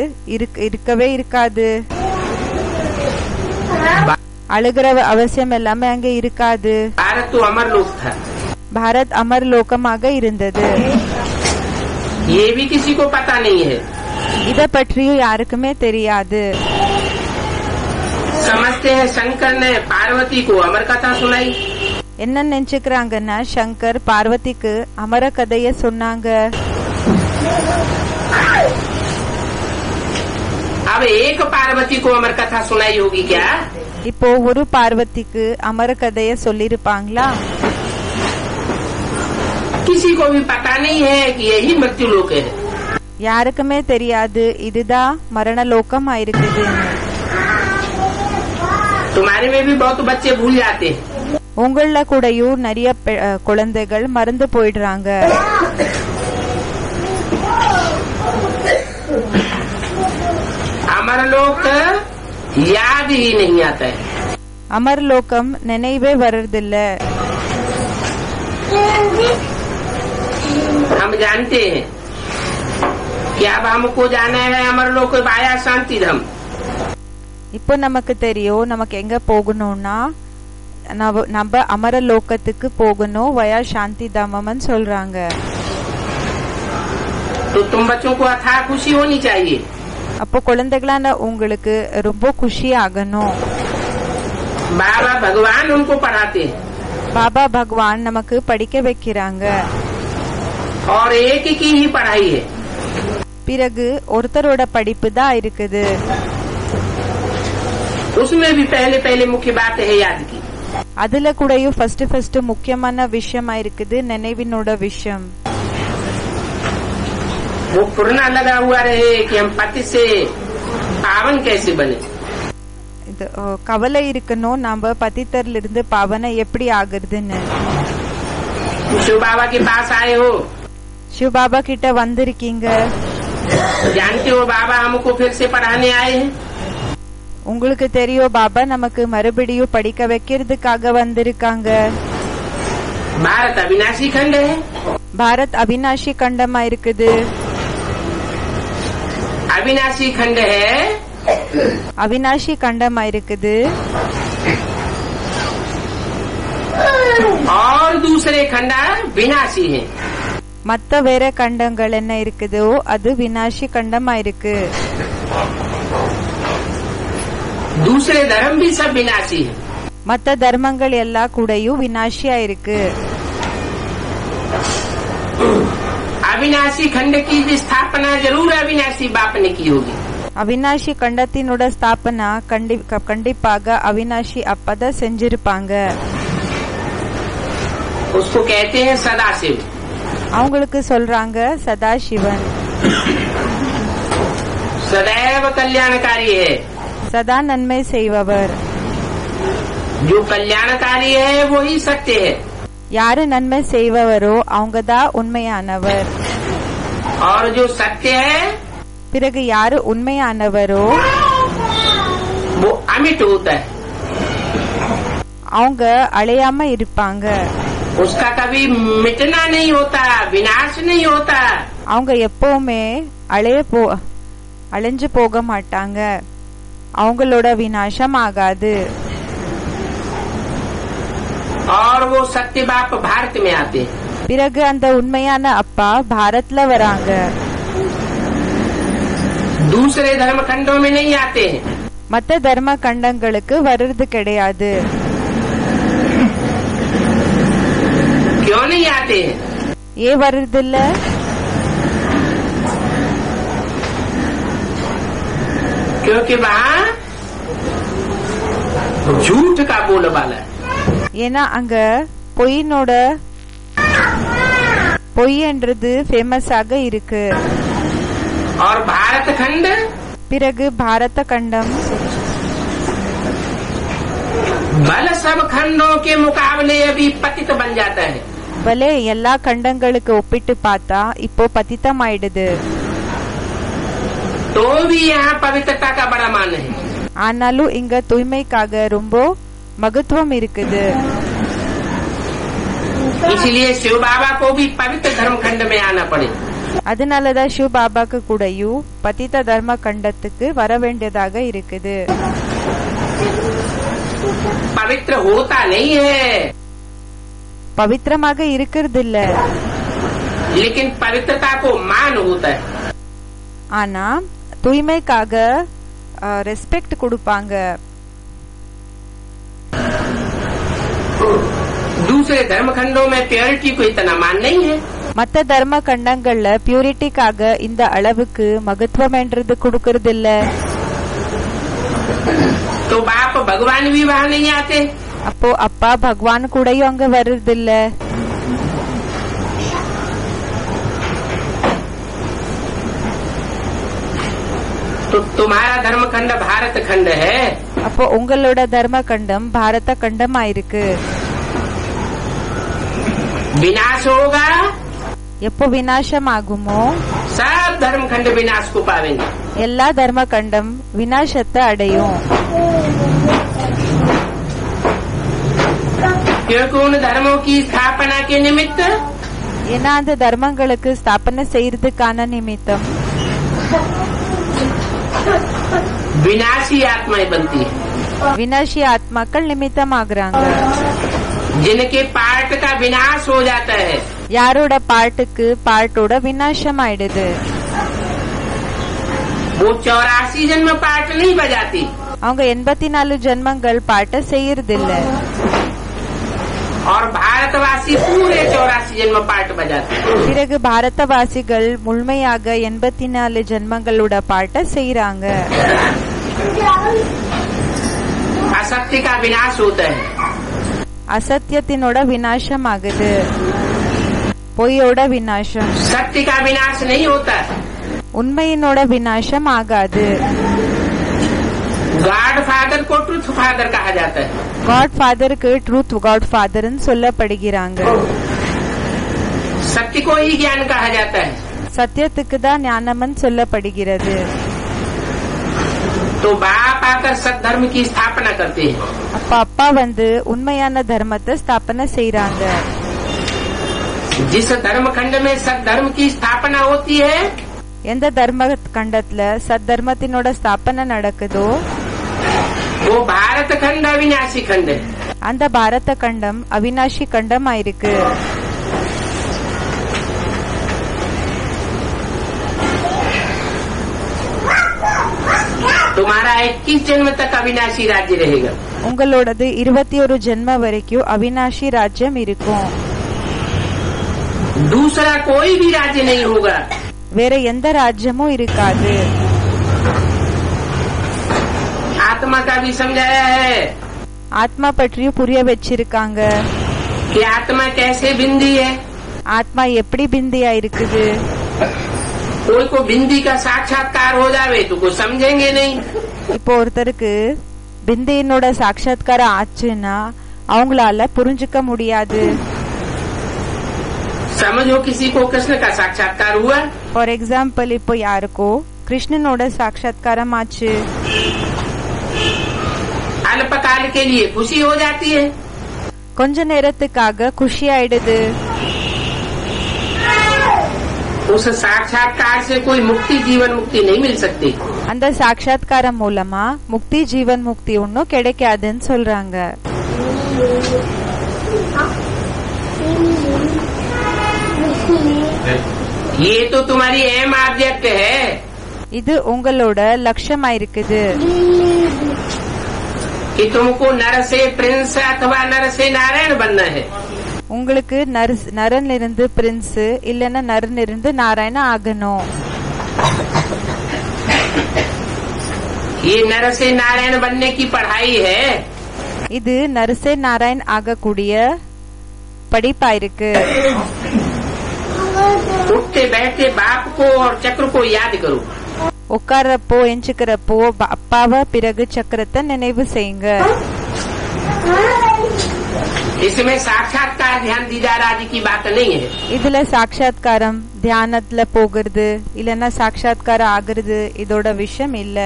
இருக்கவே இருக்காது. அழுகிற அவசியம் எல்லாமே அங்க இருக்காது. भारत तो अमर लोक था। பாரத் அமர் லோகமாக இருந்தது. ये भी किसी को पता नहीं है। இத பற்றியும் யாருக்குமே தெரியாது. समझते हैं शंकर ने पार्वती को अमर कथा सुनाई। என்ன நினைச்சுக்கிறாங்கன்னா சங்கர் பார்வதிக்கு அமர கதைய சொன்னாங்க. अब एक पार्वती को अमर कथा सुनाई होगी क्या? இப்போ ஒரு பார்வதிக்கு அமர கதைய சொல்லிருப்பாங்களா? किसी को भी पता नहीं है कि यही मृत्यु लोक है। யாருக்குமே தெரியாது இதுதான் மரண லோகம் ஆயிருக்குது. तुम्हारे में भी बहुत बच्चे भूल जाते हैं। உங்கள கூடயும் நிறைய குழந்தைகள் மறந்து போயிடுறாங்க. अमर लोक याद ही नहीं आता है। அமர் லோகம் நினைவே வர்றதில்ல. हम जानते हैं कि अब हमको जाना है अमर लोक वाया शांति धाम। இப்போ நமக்கு தெரியும் நமக்கு எங்க போகணும்னா நம்ம அமர லோகத்துக்கு போகணும் வயா சாந்தி தாமம்னு சொல்றாங்க. तो तुम बच्चों को अथाह खुशी होनी चाहिए। அப்போ குழந்தைகளான உங்களுக்கு ரொம்ப खुशी ஆகணும். बाबा भगवान उनको पढ़ाते हैं। பாபா பகவான் நமக்கு படிக்க வைக்கிறாங்க. और एक की ही पढ़ाई है। பிறகு ஒருத்தரோட படிப்பு தான் இருக்குது. उसमें भी पहले पहले मुख्य बात है याद की। அதுல கூடயும் ஃபர்ஸ்ட் முக்கியமான விஷயமா இருக்குது நினைவினோட விஷயம். वो पुरना लगा हुआ रहे कि हम पति से पावन कैसे बने। கவலை இருக்கணும் நாம பதித்தர்ல இருந்து பாவனை எப்படி ஆகுறதுன்னு. शिव बाबा के पास आए हो। शिव बाबा கிட்ட வந்திருக்கீங்க. जानते हो बाबा हमको फिर से पढ़ाने आए हैं। உங்களுக்கு தெரியும் பாபா நமக்கு மறுபடியும் படிக்க வைக்கிறதுக்காக வந்திருக்காங்க. भारत अविनाशी खंड है। பாரத் அவினாஷி கண்டமா இருக்குது. अविनाशी खंड है। அவினாஷி கண்டமா இருக்குது. और दूसरे खंड विनाशी है। மத்த வேற கண்டங்கள் என்ன இருக்குதோ அது வினாஷி கண்டமா இருக்கு. दूसरे धर्म भी सब विनाशी है। மத்த தர்மங்கள் எல்லா கூடயும் வினாஷியா இருக்கு. अविनाशी खंड की स्थापना जरूर अविनाशी बाप ने की होगी। அவினாஷி கண்டத்தினோட ஸ்தாபனா கண்டிப்பாக அவினாஷி அப்பதான் செஞ்சிருப்பாங்க. उसको कहते हैं सदाशिव। அவங்களுக்கு சொல்றாங்க சதாசிவன். सदैव कल्याणकारी है। சதா நன்மை செய்பவர். जो कल्याणकारी है वही सत्य है। யாரு நன்மை செய்பவரோ அவங்கதான் உண்மையானவர். और जो सत्य है பிறகு யாரு உண்மையானவரோ वो अमिट होता है। அவங்க அழியாம இருப்பாங்க. उसका कभी मिटना नहीं होता, विनाश नहीं होता। அவங்க எப்பவுமே அழிஞ்சு போக மாட்டாங்க. அவங்களோட விநாசம் ஆகாது. और वो सत्य बाप भारत में आते। பிறகு அந்த உண்மையான அப்பா பாரத்ல வராங்க. दूसरे धर्म खंडों में नहीं आते हैं। மத்த தர்ம கண்டங்களுக்கு வர்றது கிடையாது. क्यों नहीं आते हैं? ஏ வருதில்ல? क्योंकि वहाँ झूठ का बोलबाला है। ஏன்னா அங்க பொய் என்றது ஃபேமஸாக இருக்கு. और भारत खंड, பிறகு பாரத கண்டம் भल सब खंडों के मुकाबले अभी पतित बन जाता है। பலே எல்லா கண்டங்களுக்கு ஒப்பிட்டு பார்த்தா இப்போ பतितம் ஆயிடுது. तो भी यहाँ पवित्रता का बड़ा मान है। ஆனாலும் இங்க தூய்மைக்காக ரொம்ப மகத்துவம் இருக்குது. इसलिए शिव बाबा को भी पवित्र धर्म खंड में आना पड़े। அதனாலதான் சிவ பாபாக்கு கூடயும் பதித்த தர்ம கண்டத்துக்கு வர வேண்டியதாக இருக்குது. पवित्र होता नहीं है, பவித்திரமாக இருக்கிறது இல்ல, लेकिन पवित्रता को मान होता है। ஆனா தூய்மைக்காக ரெஸ்பெக்ட் கொடுப்பாங்க. दूसरे धर्म खंडों में प्योरिटी को इतना मान नहीं है। மத்த தர்ம கண்டங்கள்ல பியூரிட்டிக்காக இந்த அளவுக்கு மகத்துவம் என்றது கொடுக்கறது இல்ல. तो बाप भगवान भी वहाँ नहीं आते। அப்போ அப்பா பகவான் கூடயும் அங்க வர்றது இல்ல. तो तुम्हारा धर्म खंड भारत खंड है। அப்போ உங்களோட தர்ம கண்டம் பாரத கண்டமா இருக்கு. विनाश होगा, எப்போ விநாசம் ஆகுமோ सब धर्म खंड विनाश को पावेंगे। எல்லா தர்ம கண்டம் விநாசத்தை அடையும். क्योंकि उन धर्मों की स्थापना के निमित्त ஏன்னா அந்த தர்மங்களுக்கு ஸ்தாபனை செய்யறதுக்கான நிமித்தம் विनाशी आत्माएं बनती है, விநாசி ஆத்மாக்கள் நிமித்தம் ஆகுறாங்க. जिनके पार्ट का विनाश हो जाता है। யாரோட பார்ட்டோட விநாசம் ஆயிடுது. वो 84 जन्म पार्ट नहीं बजाती, அவங்க 84 ஜென்மங்கள் பாட்ட செய்யறது இல்ல. और भारतवासी पूरे 84 जन्म पार्ट बजाते हैं। பிறகு பாரதவாசிகள் முழுமையாக 84 ஜென்மங்களோட பாட்ட செய்யறாங்க. असत्य का विनाश होता है, அசத்தியத்தினோட விநாசம் ஆகுது, பொய்யோட விநாசம். सत्य का विनाश नहीं होता। உண்மையினோட விநாசம் ஆகாது. गॉड फादर को ट्रूथ फादर कहा जाता है। காட் ஃபாதருக்கு ட்ரூத் காட் ஃபாதர்னு சொல்லப்படுகிறாங்க. सत्य को ही ज्ञान कहा जाता है। சத்தியத்துக்கு தான் ஞானம்னு சொல்லப்படுகிறது. तो बाप आकर सद्धर्म की स्थापना करते हैं। அப்ப அப்பா உண்மையான தர்மத்தை ஸ்தாபனை செய்யறாங்க. जिस धर्म खंड में सद्धर्म की स्थापना होती है, எந்த தர்ம கண்டத்துல சத்தர்மத்தினோட ஸ்தாபனை நடக்குதோ वो भारत खंड अविनाशी खंड है। அந்த பாரத கண்டம் அவிநாசி கண்டமா இருக்கு. तुम्हारा 21 जन्म तक अविनाशी राज्य रहेगा। உங்களோடது 21 ஜென்ம வரைக்கும் அவிநாசி ராஜ்யம் இருக்கும். दूसरा कोई भी राज्य नहीं होगा। வேற எந்த ராஜ்யமும் இருக்காது. आत्मा का भी समझाया है ஆத்மா பற்றியும் புரிய வச்சிருக்காங்க. कि आत्मा कैसे बिंदी है। ஆத்மா எப்படி பிந்தியா இருக்குது. कोई को बिंदी का साक्षात्कार हो जावे तो कुछ समझेंगे नहीं। இப்போ ஒருத்தருக்கு பிந்தியினோட சாட்சாத்காரம் ஆச்சுன்னா அவங்களால புரிஞ்சுக்க முடியாது. समझो किसी को कृष्ण का साक्षात्कार हुआ। ஃபார் எக்ஸாம்பிள் இப்போ யாருக்கோ கிருஷ்ணனோட சாட்சாத்காரம் ஆச்சு. अल्पकाल के लिए खुशी हो जाती है, கொஞ்ச நேரத்துக்காக குஷி ஆயிடுது. उस साक्षात्कार से कोई मुक्ति जीवन मुक्ति नहीं मिल सकती। அந்த சாட்சாத்காரம் மூலமா முக்தி ஜீவன் முக்தி ஒன்னும் கிடைக்காதுன்னு சொல்றாங்க. ये तो तुम्हारी एम ऑब्जेक्ट है। இது உங்களோட லட்சியமா இருக்குது. कि तुमको नर से प्रिंस अथवा नर से नारायण बनना है। உங்களுக்கு நரன் இருந்து பிரின்ஸ் இல்லன்னா நரன் இருந்து நாராயண ஆகணும். ये नर से नारायण बनने की पढ़ाई है. இது நரசே நாராயண் ஆகக்கூடிய படிப்பா இருக்கு. उठते बैठते बाप को और चक्र को याद करो. உட்கார்றப்போ எஞ்சுக்கிறப்போ அப்பாவை பிறகு சக்கரத்தை நினைவு செய்யுங்க. इसमें साक्षात्कार ध्यान दीदार आदि की बात नहीं है. இதுல சாட்சாத்காரம் தியானத்துல போகிறது இல்லன்னா சாட்சாத்காரம் ஆகிறது இதோட விஷயம் இல்ல.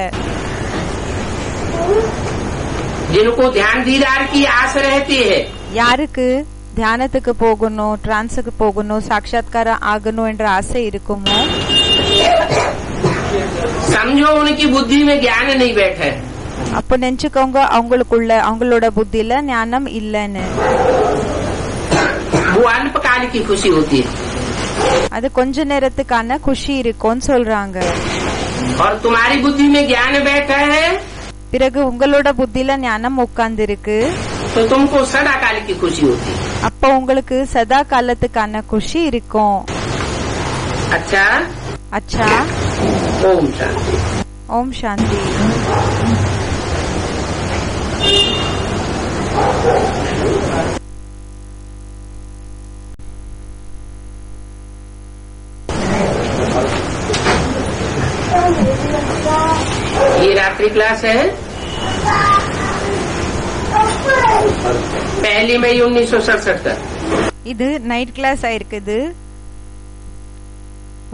जिनको ध्यान दीदार की आस रहती है, யாருக்கு தியானத்துக்கு போகணும் டிரான்ஸுக்கு போகணும் சாட்சாத்காரம் ஆகணும் என்ற ஆசை இருக்குமோ समझो उनकी बुद्धि में ज्ञान नहीं बैठा है. அப்ப நினைச்சுக்கோங்க அவங்களோட புத்தியில ஞானம் இல்லன்னு. वो अल्पकाल की खुशी होती है. அது கொஞ்ச நேரத்துக்கான குஷி இருக்கும்னு சொல்றாங்க. और तुम्हारी बुद्धि में ज्ञान बैठा है, பிறகு உங்களோட புத்தியில ஞானம் உட்கார்ந்து இருக்கு, तो तुमको सदा काल की खुशी होती है. அப்ப உங்களுக்கு சதா காலத்துக்கான குஷி இருக்கும். अच्छा அச்சா. ओम शांति. ஓம் சாந்தி. ये रात्रि क्लास है. 1 मई 1967 तक. இது நைட் கிளாஸ் ஆயிருக்குது.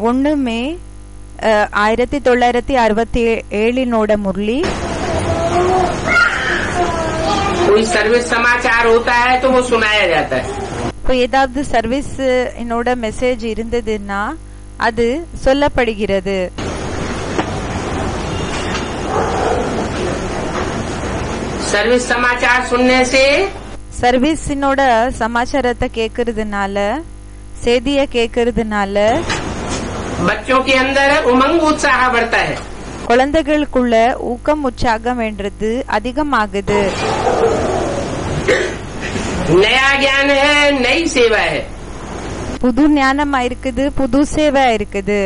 1 மே 1967 முரளி. कोई सर्विस समाचार होता है तो वो सुनाया जाता है. இப்போ ஏதாவது சர்வீஸ் என்னோட மெசேஜ் இருந்ததுன்னா அது சொல்லப்படுகிறது. सर्विस समाचार सुनने से சர்வீஸினோட சமாச்சாரத்தை கேட்கறதுனால செய்திய கேட்கறதுனால बच्चों के अंदर उमंग उत्साह बढ़ता है. குழந்தைகளுக்குள்ள ஊக்கம் உற்சாகம் என்றது அதிகமாகுது. नया ज्ञान है, नई सेवा है. புது ஞானமா இருக்குது, புது சேவை இருக்குது.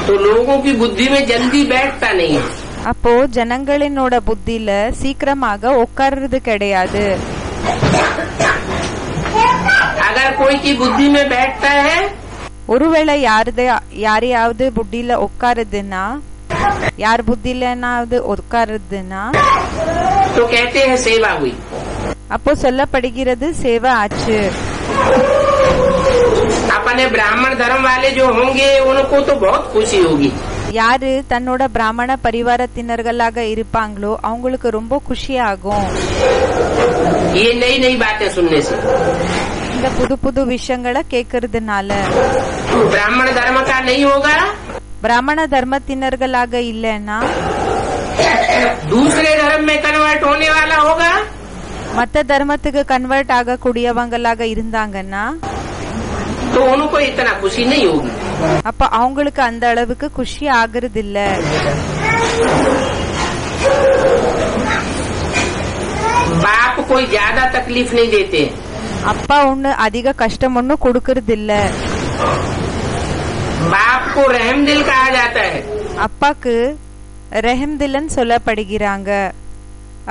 तो लोगों की बुद्धि में जल्दी बैठता नहीं है. அப்போ ஜனங்களினோட புத்தியில சீக்கிரமாக உட்கார்றது கிடையாது. अगर कोई की बुद्धि में बैठता है, ஒருவேளை யாரையாவது புத்தியில உட்காருதுன்னா யார் புத்தியிலனாவது உட்காருதுன்னா तो कहते हैं सेवा हुई. அப்போ சொல்லப்படுகிறது சேவை ஆச்சு. अपने ब्राह्मण धर्म वाले जो होंगे उनको तो बहुत खुशी होगी. யாரு தன்னோட பிராமண பரிவாரத்தினர்களாக இருப்பாங்களோ அவங்களுக்கு ரொம்ப குஷியாகும். ये नई नई बातें सुनने से. இந்த புது புது விஷயங்களை கேட்கறதுனால. ब्राह्मण धर्म का नहीं होगा, பிராமண தர்மத்தினர்களாக இல்லன்னா दूसरे धर्म में कन्वर्ट होने वाला होगा, மத்த தர்மத்துக்கு கன்வெர்ட் ஆகக்கூடியவங்களாக இருந்தாங்கன்னா तो उनको इतना खुशी नहीं होगी. அப்ப அவங்களுக்கு அந்த அளவுக்கு குஷி ஆகுறது இல்ல. बाप कोई ज्यादा तकलीफ नहीं देते. அப்பா ஒண்ணு அதிக கஷ்டம் ஒண்ணு கொடுக்கறது இல்ல. बाप को रहम दिल कहा जाता है. அப்பாக்கு ரஹம்திலன் சொல்லப்படுகிறாங்க.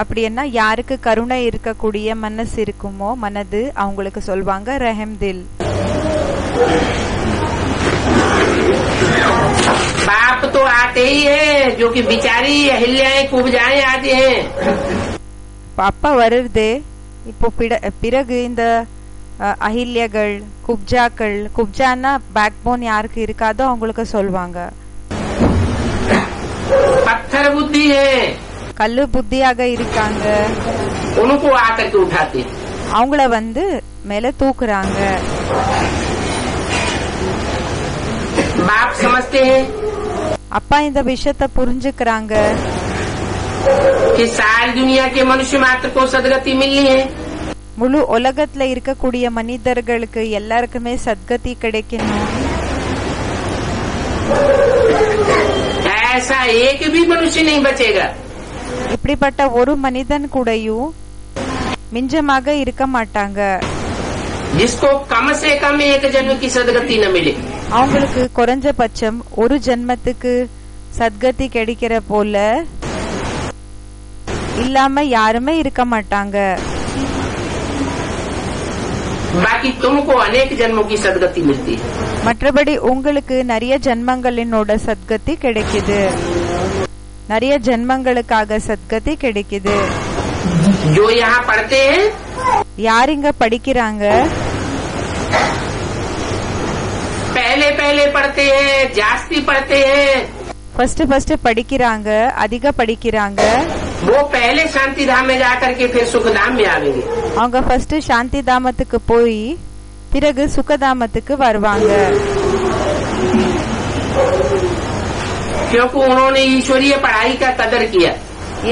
அப்படின்னா யாருக்கு கருணை இருக்கக்கூடிய மனசு இருக்குமோ மனது அவங்களுக்கு சொல்வாங்க ரஹம்தில். बाप तो आते ही हैं जो कि बिचारी अहिल्याएं कुब्जाएं आती हैं. அப்பா வருதே. இப்போ பிறகு இந்த அஹில்யகள் குப்ஜாக்கள், குப்ஜானா பேக் போன் யாருக்கு இருக்காதோ அவங்களுக்கு சொல்வாங்க. पत्थर बुद्धि है, கல்லு புத்தியாக இருக்காங்க, उनको आकर के उठाते. அவங்கள வந்து மேல தூக்குறாங்க. बाप समझते हैं அப்பா இந்த விஷயத்த புரிஞ்சுக்கிறாங்க. कि सारी दुनिया के मनुष्य मात्र को सदगति मिलनी है. முழு உலகத்துல இருக்கக்கூடிய மனிதர்களுக்கு எல்லாருக்குமே சத்கதி கிடைக்கணும். ऐसा एक भी मनुष्य नहीं बचेगा இப்படிப்பட்ட ஒரு மனிதன் கூடயும் மிஞ்சமாக இருக்க மாட்டாங்க. जिसको कम से कम एक जन्म की सदगति न मिले, அவங்களுக்கு குறைஞ்சபட்சம் ஒரு ஜென்மத்துக்கு சத்கதி கிடைக்கிற போல இல்லாம யாருமே இருக்க மாட்டாங்க. बाकी तुमको अनेक जन्मों की सदगति मिलती है. மற்றபடி உங்களுக்கு நிறைய ஜென்மங்களினோட சத்கதி கிடைக்குது, நிறைய ஜென்மங்களுக்காக சத்கதி கிடைக்குது. जो यहाँ पढ़ते हैं, யார் இங்க படிக்கிறாங்க? पहले पहले पढ़ते हैं, जास्ती पढ़ते हैं, ஃபர்ஸ்ட் படிக்கிறாங்க, அதிக படிக்கிறாங்க. वो पहले शांति धाम में जाकर के फिर सुख धाम में आवेंगे. அவங்க ஃபர்ஸ்ட் சாந்தி தாமத்துக்கு போய் பிறகு சுகதாமத்துக்கு வருவாங்க. क्योंकि उन्होंने ईश्वरीय पढ़ाई का कदर किया.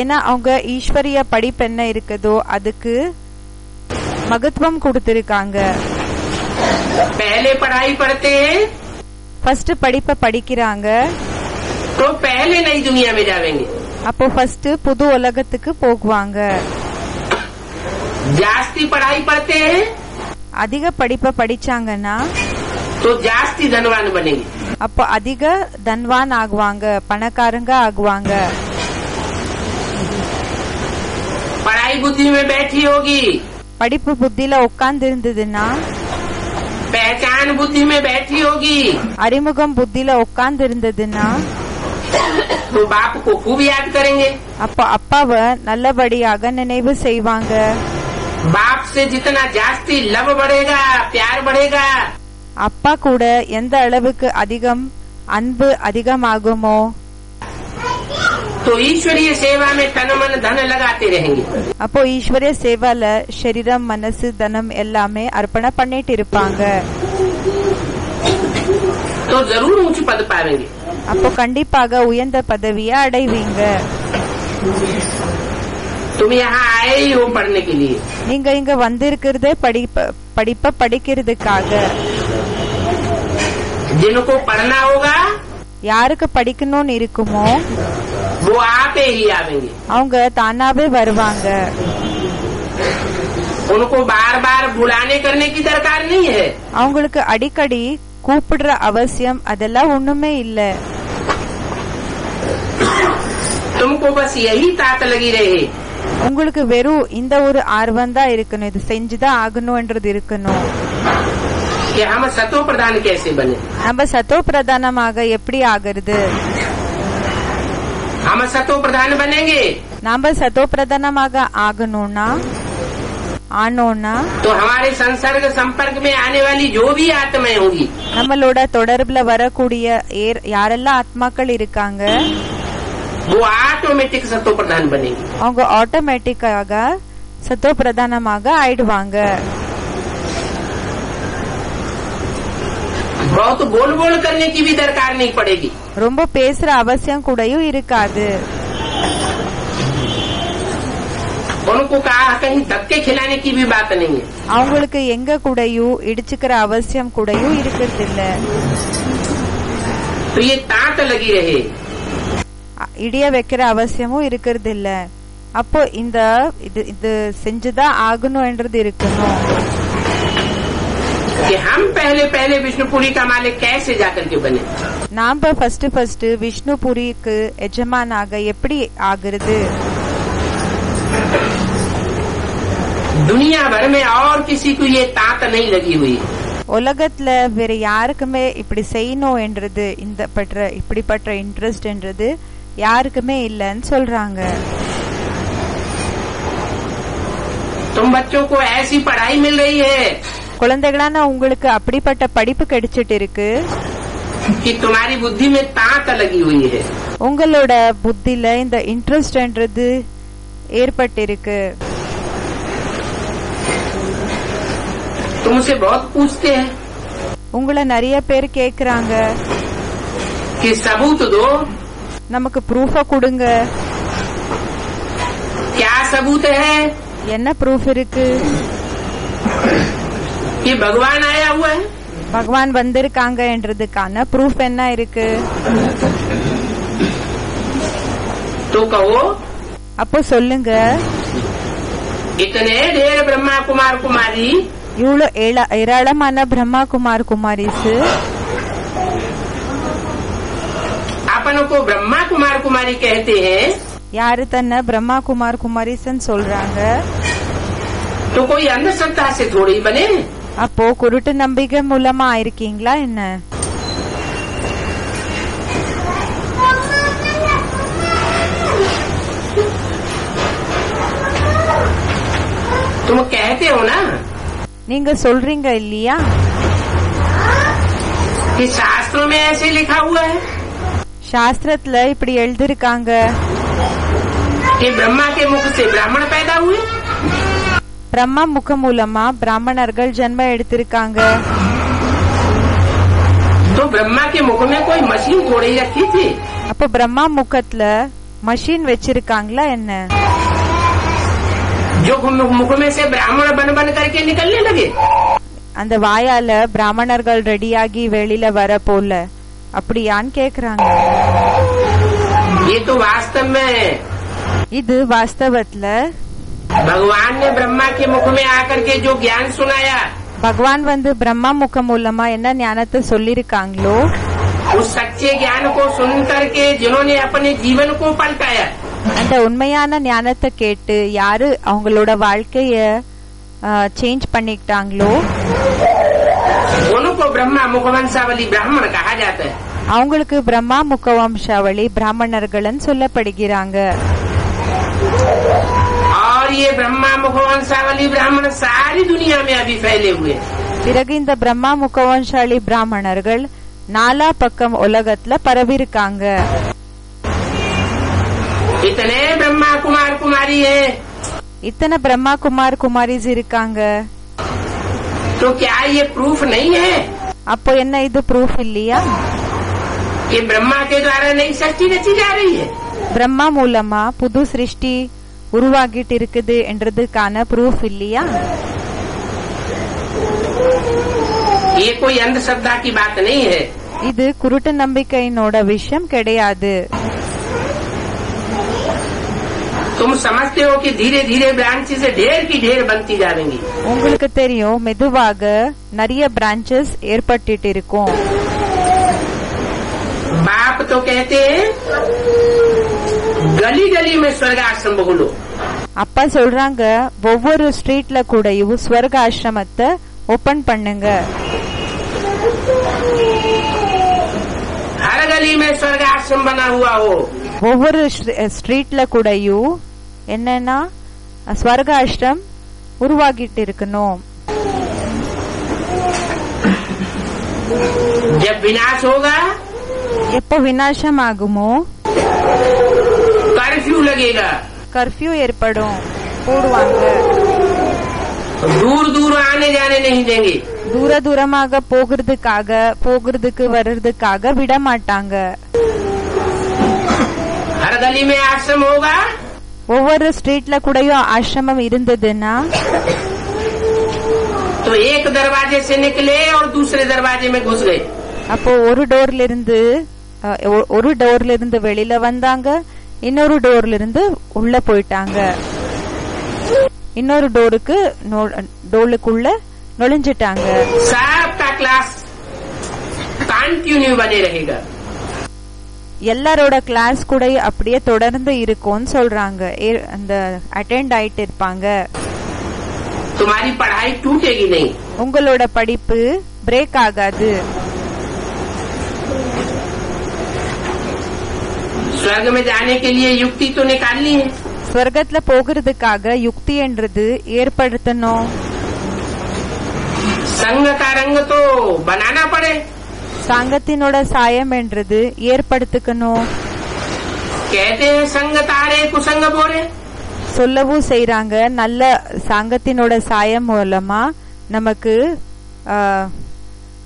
ஏன்னா அவங்க ஈஸ்வரிய படிப்பு என்ன இருக்குதோ அதுக்கு மகத்துவம் கொடுத்திருக்காங்க. पहले पढ़ाई पढ़ते हैं ஃபர்ஸ்ட் படிப்பை படிக்கிறாங்க, तो पहले नई दुनिया में जावेंगे. அப்போ ஃபர்ஸ்ட் புது உலகத்துக்கு போகுவாங்க. जास्ती पढ़ाई पढ़ते हैं அதிக படிப்பை படிச்சாங்கன்னா तो जास्ती धनवान बनेंगे. அப்போ அதிக தன்வான் ஆகுவாங்க, பணக்காரங்க ஆகுவாங்க. पढ़ाई बुद्धि में बैठी होगी, படிப்பு புத்தியில உட்கார்ந்து இருந்ததுன்னா, पहचान बुद्धि में बैठी होगी, அறிமுகம் புத்தியில உட்கார்ந்து இருந்ததுன்னா तो बाप को खूब याद करेंगे. அப்போ அப்பாவை நல்லபடியாக நினைவு செய்வாங்க. बाप से जितना जास्ती लव बढ़ेगा, प्यार बढ़ेगा, அப்பா கூட எந்த அளவுக்கு அதிகம் அன்பு அதிகமாகுமோ तो ईश्वरीय सेवा में तन मन धन लगाते रहेंगे. அப்போ ஈஸ்வரிய சேவால சரீரம் மனசு தனம் எல்லாமே அர்ப்பணம் பண்ணிட்டு இருப்பாங்க. तो जरूर ऊंच पद पाएंगे. அப்போ கண்டிப்பாக உயர்ந்த பதவியை அடைவீங்க. तुम यहाँ आए ही हो पढ़ने के लिए. நீங்க இங்க வந்திருக்கிறதே படிப்ப படிக்கிறதுக்காக. जिनको पढ़ना होगा யாருக்கு படிக்கணும்னு இருக்குமோ वो आपे ही आवेंगे. அவங்க தானாவே வருவாங்க. उनको बार बार बुलाने करने की दरकार नहीं है. அவங்களுக்கு அடிக்கடி கூப்பிடுற அவசியம் அதெல்லாம் ஒண்ணுமே இல்ல. तुमको बस यही तात लगी रहे உங்களுக்கு வெறும் இந்த ஒரு ஆர்வம் தான் இருக்கணும், இது செஞ்சுதான் ஆகணும்ன்றது இருக்கணும். कि हम सतो प्रधान कैसे बने. நம்ம சத்தோ பிரதானமாக எப்படி ஆகிறது? हम सतो प्रधान बनेंगे நாம சத்தோ பிரதானமாக ஆகணும்னா तो हमारे संसर्ग संपर्क में आने वाली जो भी आत्माएं होंगी, நம்மளோட தொடர்புல வரக்கூடிய யாரெல்லாம் ஆத்மாக்கள் இருக்காங்க वो ऑटोमेटिक सतो प्रधान बनेंगे. அவங்க ஆட்டோமேட்டிக்காக சத்தோ பிரதானமாக ஆயிடுவாங்க. बहुत बोल बोल करने की भी दरकार नहीं पड़ेगी. ரொம்ப பேசுற அவசியம் கூடயும் இருக்காது. उनको कहा कहीं धक्के खिलाने की भी बात नहीं है. அவங்களுக்கு எங்க கூடயும் இடிச்சுக்கிற அவசியம் கூடயும் இருக்கிறது இல்ல. तो ये तात लगी रहे. இடிய வைக்கிற அவசியமும் இருக்கிறது இல்ல. அப்போ இந்த இது செஞ்சுதான் ஆகணும்ன்றது இருக்கணும். कि हम पहले पहले विष्णुपुरी का मालिक कैसे जाकर के बने. நாம ஃபர்ஸ்ட் விஷ்ணுபுரிக்கு எஜமானாக எப்படி ஆகிறது? दुनिया भर में और किसी को ये तात नहीं लगी हुई. உலகத்துல வேற யாருக்குமே இப்படி செய்யணும் என்றது இப்படிப்பட்ட இன்ட்ரெஸ்ட் என்றது யாருக்குமே இல்லன்னு சொல்றாங்க. तुम बच्चों को ऐसी पढ़ाई मिल रही है குழந்தைகளான உங்களுக்கு அப்படிப்பட்ட படிப்பு கிடைச்சிட்டு இருக்கு कि तुम्हारी बुद्धि में तात लगी हुई है. உங்களோட புத்தில இந்த இன்ட்ரெஸ்ட்ன்றது ஏற்பட்டிருக்கு. तुमसे बहुत पूछते हैं உங்களை நிறைய பேர் கேக்குறாங்க, कि सबूत दो. நமக்கு ப்ரூஃப கொடுங்க. क्या सबूत है என்ன ப்ரூஃப் இருக்கு? कि भगवान आया हुआ है. பகவான் வந்திருக்காங்க என்றதுக்கான ப்ரூஃப் என்ன இருக்கு? तो कहो அப்போ சொல்லுங்க. इतने ढेर ब्रह्मा कुमार कुमारी இவ்வளோ ஏராளமான பிரம்மா குமார் குமாரிஸ் अपन को ब्रह्मा कुमार कुमारी कहते हैं, யாரு தன்னை பிரம்மா குமார் குமாரிஸ்ன்னு சொல்றாங்க. तो कोई अंधश्रद्धा से थोड़ी बने. அப்போ குருட்டு நம்பிக்கை மூலமா ஆயிருக்கீங்களா என்ன? तुम कहते हो ना நீங்க சொல்றீங்க இல்லையா कि शास्त्रों में ऐसे लिखा हुआ है சாஸ்திரத்துல இப்படி எழுதிருக்காங்க कि ब्रह्मा के मुख से ब्राह्मण पैदा हुए. பிரம்மா முக மூலமா பிராமணர்கள் ஜென்மம் எடுத்திருக்காங்க. तो ब्रह्मा के मुख में कोई मशीन थोड़ी रखी थी. அப்ப பிரம்மா முகத்துல மஷின் வச்சிருக்காங்களா என்ன? जो मुख में से ब्राह्मण बन बन करके निकलने लगे. அந்த வாயால பிராமணர்கள் ரெடியாகி வெளியில வர போல அப்படியான்னு கேக்குறாங்க. ये तो वास्तव में இது வாஸ்தவத்துல भगवान ने ब्रह्मा के मुख में आकर के जो ज्ञान सुनाया, பகவான் வந்து பிரம்மா முகம் மூலமா என்ன ஞானத்தை சொல்லிருக்காங்களோ उस सच्चे ज्ञान को सुन करके जिन्होंने अपने जीवन को पलटाया, அந்த உண்மையான ஞானத்தை கேட்டு யாரு அவங்களோட வாழ்க்கைய சேஞ்ச் பண்ணிக்கிட்டாங்களோ उनको ब्रह्मा मुखवंशावली ब्राह्मण कहा जाता है. அவங்களுக்கு பிரம்மா முகவம்சாவளி பிராமணர்கள்னு சொல்லப்படுகிறாங்க. और ये ब्रह्मा मुखवंशावली ब्राह्मण सारी दुनिया में अभी फैले हुए. பிறகு இந்த பிரம்மா முகவம்சாவளி பிராமணர்கள் நாலா பக்கம் உலகத்துல பரவிருக்காங்க. इतने ब्रह्मा कुमार कुमारी है. இத்தனை பிரம்மா குமார் குமாரிஸ் இருக்காங்க. तो क्या ये प्रूफ नहीं है அப்போ என்ன இது ப்ரூஃப் இல்லையா? कि ब्रह्मा के द्वारा नई सृष्टि रची जा रही है? பிரம்மா மூலமா புது சிருஷ்டி உருவாகிட்டு இருக்குது என்றதுக்கான ப்ரூஃப் இல்லையா? ये कोई अंधश्रद्धा की बात नहीं है. இது குருட்டு நம்பிக்கையினோட விஷயம் கிடையாது. तुम समझते हो कि धीरे धीरे ब्रांच से ढेर की ढेर बनती जाएंगी. உங்களுக்கு தெரியும் மெதுவாக நிறைய பிரான்ச்சஸ் ஏற்பட்டு இருக்கும். बाप तो कहते हैं गली गली में स्वर्ग आश्रम बोलो. அப்பா சொல்றாங்க ஒவ்வொரு ஸ்ட்ரீட்ல கூடயும் ஸ்வர்க ஆசிரமத்தை ஓபன் பண்ணுங்க. हर गली में स्वर्ग आश्रम बना हुआ हो. ஒவ்வொரு ஸ்ட்ரீட்ல கூடயும் என்னன்னா ஸ்வர்க ஆசிரம் உருவாகிட்டு இருக்கணும். जब विनाश होगा எப்போ விநாசம் ஆகுமோ कर्फ्यू लगेगा. கர்ஃபியூ ஏற்படும் போடுவாங்க. दूर दूर आने जाने नहीं देंगे. தூர தூரமாக போகிறதுக்கு வர்றதுக்காக விட மாட்டாங்க. हर गली में आश्रम होगा. ஒவ்வொரு ஸ்ட்ரீட்ல கூடயும் ஆசிரமம் இருந்ததுன்னா तो एक दरवाजे से निकले और दूसरे दरवाजे में घुस गए. அப்போ ஒரு டோர்ல இருந்து வெளியில வந்தாங்க, இன்னொரு டோர்ல இருந்து உள்ள போயிட்டாங்க, இன்னொரு டோருக்குள்ள நுழைஞ்சிட்டாங்க. सबका क्लास कंटिन्यू बने रहेगा. எல்லாரோட கிளாஸ் கூட அப்படியே தொடர்ந்து இருக்கும்னு சொல்றாங்க. அந்த அட்டெண்ட் ஆயிட்டு இருப்பாங்க. तुम्हारी पढ़ाई टूटेगी नहीं. உங்களோட படிப்பு பிரேக் ஆகாது. स्वर्ग में जाने के लिए युक्ति तो निकालनी है. ஸ்வர்கத்துல போகிறதுக்காக யுக்தி என்றது ஏற்படுத்தணும். संग का रंग तो बनाना पड़े. சாங்கத்தினோட சாயம் என்றது ஏற்படுத்திக்கணும். कहते हैं संग तारे कुसंग बोरे. சொல்லவும் செய்யறாங்க நல்ல சாங்கத்தினோட சாயம் மூலமா நமக்கு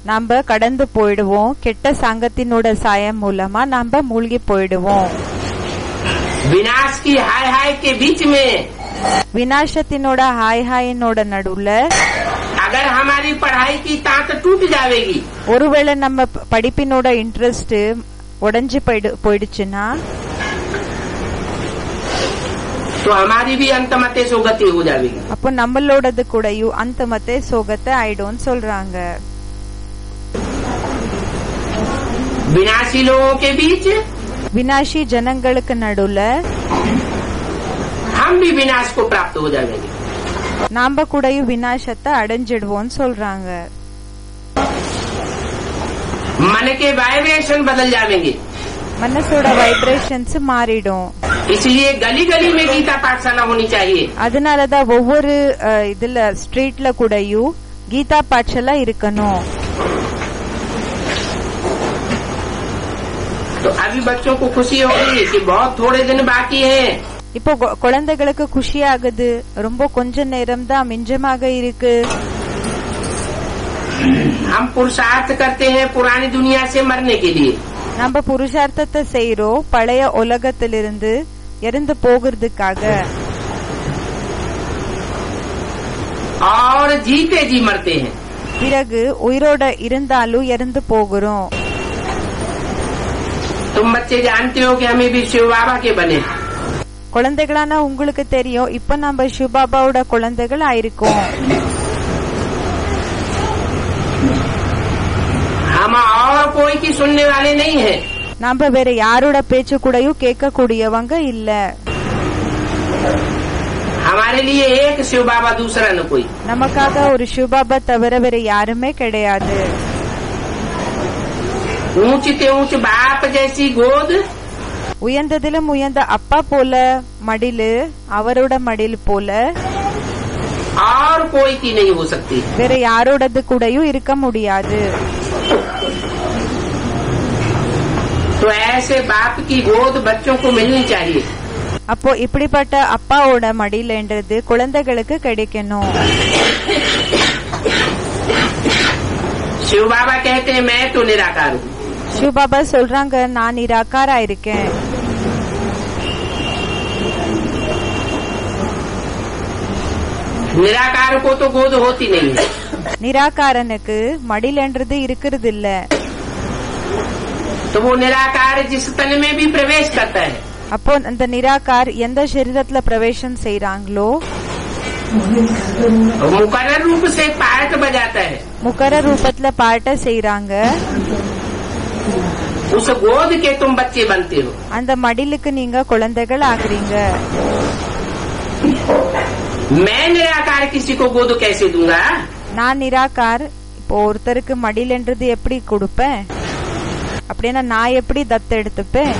நாம கடந்து போயிடுவோம், கெட்ட சாங்கத்தினோட சாயம் மூலமா நாம மூழ்கி போயிடுவோம். विनाश की हाय हाय के बीच में விநாசத்தினோட ஹாய் ஹாயினோட நடுவுல अगर हमारी पढ़ाई की तांत टूट जाएगी, ஒருவேளை நம்ம படிப்பினோட இன்ட்ரெஸ்ட் உடைஞ்சு போயிடுச்சுன்னா तो हमारी भी अंतमते सुगति हो जाएगी। அப்போ நம்மளோடது கூடயும் அந்தமத்தே சோகத்தை ஆயிடும் சொல்றாங்க. विनाशी लोगों के बीच வினாஷி ஜனங்களுக்கு நடுவுல हम भी विनाश को प्राप्त हो जाएंगे। நாம கூடயும் வினாசத்தை அடைஞ்சிடுவோம் சொல்றாங்க. मन के वाइब्रेशन बदल जाएंगे, மனசோட வைப்ரேஷன்ஸ் மாறிடும். इसलिए गली गली में गीता पाठशाला होनी चाहिए। அதனாலதான் ஒவ்வொரு இதுல ஸ்ட்ரீட்ல கூடயும் கீதா பாட்சாலா இருக்கணும். तो अभी बच्चों को खुशी होगी कि बहुत थोड़े दिन बाकी हैं। இப்போ குழந்தைகளுக்கு குஷி ஆகுது, ரொம்ப கொஞ்ச நேரம் தான் மிஞ்சமாக இருக்கு. हम पुरुषार्थ करते हैं पुरानी दुनिया से मरने के लिए। நம்ம புருஷார்த்தத்தை செய்யறோம் பழைய உலகத்திலிருந்து இறந்து போகிறதுக்காக. और जीते जी मरते हैं। பிறகு உயிரோட இருந்தாலும் இறந்து போகிறோம். तुम बच्चे जानते हो कि हमें भी शिव बाबा के बने। குழந்தைகளான உங்களுக்கு தெரியும் இப்ப நம்ம சிவபாபாவோட குழந்தைகள் ஆயிருக்கோம். हम और कोई की सुनने वाले नहीं है। நாம வேற யாரோட பேச்சு கூடயும் கேட்க கூடியவங்க இல்ல. हमारे लिए एक शिव बाबा दूसरा न कोई। நமக்காக ஒரு சிவபாபா தவிர வேற யாருமே கிடையாது. ऊंचते ऊंच बाप जैसी गोद, உயர்ந்ததிலும் உயர்ந்த அப்பா போல மடிலு, அவரோட மடில் போல और कोई की नहीं हो सकती। வேற யாரோடது கூடயும் இருக்க முடியாது. तो ऐसे बाप की गोद बच्चों को मिलनी चाहिए। அப்போ இப்படிப்பட்ட அப்பாவோட மடியிலன்றது குழந்தைகளுக்கு கிடைக்கணும். शिव बाबा कहते हैं मैं तो निराकार हूँ। சிவபாபா சொல்றாங்க நான் நிராகாரா இருக்கேன். निराकार को तो गोद होती नहीं है। நிராகாரனுக்கு மடிலன்றது இருக்கிறது இல்ல. तो वो निराकार जिस तन में भी प्रवेश करता है, அப்போ அந்த நிராகார் எந்த சரீரத்துல பிரவேசம் செய்யறாங்களோ मुकर्रर रूप से पार्ट बजाता है। முக்கர ரூபத்துல பாட்ட செய்யறாங்க. उस गोद के तुम बच्चे बनते हो। அந்த மடிலுக்கு நீங்க குழந்தைகள் ஆகுறீங்க. मैं निराकार किसी को गोद कैसे दूंगा? நான் நிராகார் இப்போ ஒருத்தருக்கு மடிலன்றது எப்படி கொடுப்பேன்? அப்படின்னா நான் எப்படி தத்தெடுத்துப்பேன்?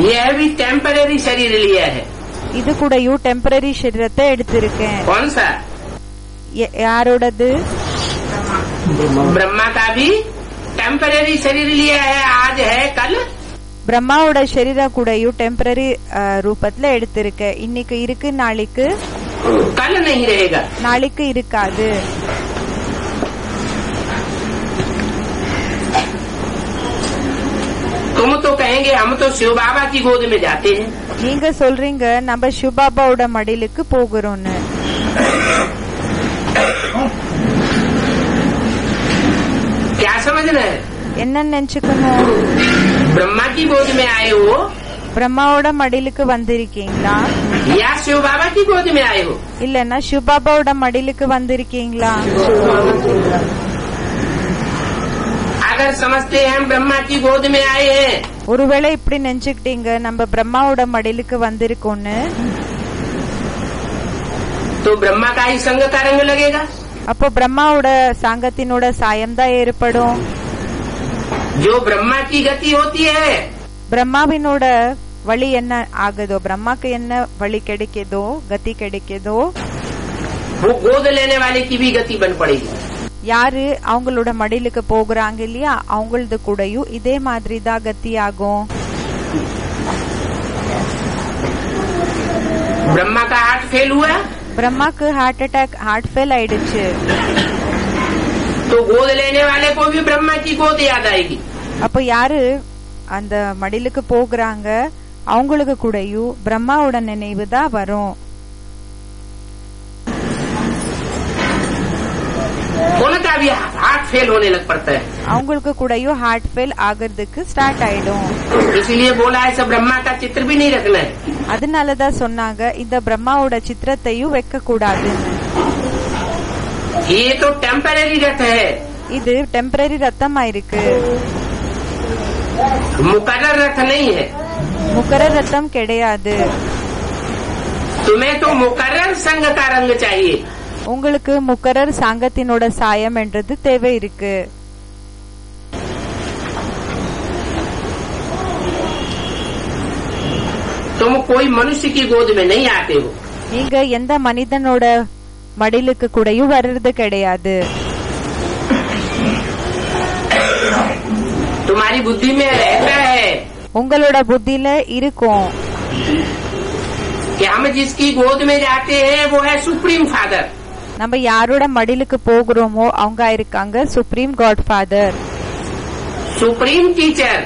यह भी टेम्पररी शरीर लिया है। இது கூடயும் டெம்பரரி சரீரத்தை எடுத்திருக்கேன். कौन सा? யாரோடது? ब्रह्मा का भी टेम्पररी शरीर लिया है, आज है कल। பிரம்மாவோட சரீரம் கூடயும் டெம்பரரி ரூபத்துல எடுத்திருக்கேன். இன்னைக்கு இருக்கு, நாளைக்கு कल नहीं रहेगा। நாளைக்கு இருக்காது. तुम तो कहेंगे हम तो शिव बाबा की गोद में जाते हैं। நீங்க சொல்றீங்க நம்ம சிவபாபாவோட மடிலுக்கு போகிறோம்னு. क्या समझना है? என்ன நினைச்சுக்கணும்? ब्रह्मा की गोद में आए हो பிரம்மாவோட மடிலுக்கு வந்திருக்கீங்களா या शिव बाबा की गोद में आए हो? இல்லன்னா சிவபாபாவோட மடிலுக்கு வந்திருக்கீங்களா? अगर समझते हैं हम ब्रह्मा की गोद में आए हैं, ஒருவேளை இப்படி நினைச்சுக்கிட்டீங்க நம்ம பிரம்மாவோட மடிலுக்கு வந்திருக்கோம்னு, तो ब्रह्मा का ही संग का रंग लगेगा। அப்போ பிரம்மாவோட சாங்கத்தினோட சாயம் தான் ஏற்படும். जो ब्रह्मा की गति होती है, பிரம்மாவினோட வழி என்ன ஆகுதோ, பிரம்மாக்கு என்ன வழி கிடைக்குதோ, கதி கிடைக்குதோ, वो गोद लेने वाले की भी गति बन पड़ेगी। யாரு அவங்களோட மடிலுக்கு போகிறாங்க இல்லையா அவங்களது கூடயும் இதே மாதிரி தான் கத்தி ஆகும். ब्रह्मा का हार्ट फेल हुआ பிரம்மாக்கு ஹார்ட் அட்டாக், ஹார்ட் ஃபெயில் ஆயிடுச்சு. तो गोद लेने वाले को भी ब्रह्मा की गोद याद आएगी। அப்ப யாரு அந்த மடிலுக்கு போகிறாங்க அவங்களுக்கு கூடயும் பிரம்மாவோட நினைவு தான் வரும். उनका भी हार्ट फेल होने लग पड़ता है। அவங்களுக்கு கூடயும் ஹார்ட் ஃபெயில் ஆகிறதுக்கு ஸ்டார்ட் ஆயிடும். इसलिए बोला है सब ब्रह्मा का चित्र भी नहीं रखना है। அதனாலதான் சொன்னாங்க இந்த பிரம்மாவோட சித்திரத்தையும் வைக்க கூடாதுன்னு. ये तो टेम्पररी रथ है, இது டெம்பரரி ரத்தமா இருக்கு, मुकर्रर रथ नहीं है। முக்கர ரத்தம் கிடையாது. तुम्हें तो मुकर्रर संघ का रंग चाहिए। உங்களுக்கு முக்கரர் சாங்கத்தினோட சாயம் என்றது தேவை இருக்கு. तुम कोई मनुष्य की गोद में नहीं आते हो। நீங்க எந்த மனிதனோட மடிலுக்கு கூடயும் வர்றது கிடையாது. तुम्हारी बुद्धि में रहता है உங்களோட புத்தியில இருக்கும் कि हम जिसकी गोद में जाते हैं वो है सुप्रीम फादर। நம்ம யாரோட மடிலுக்கு போகிறோமோ அவங்க இருக்காங்க supreme god father, supreme teacher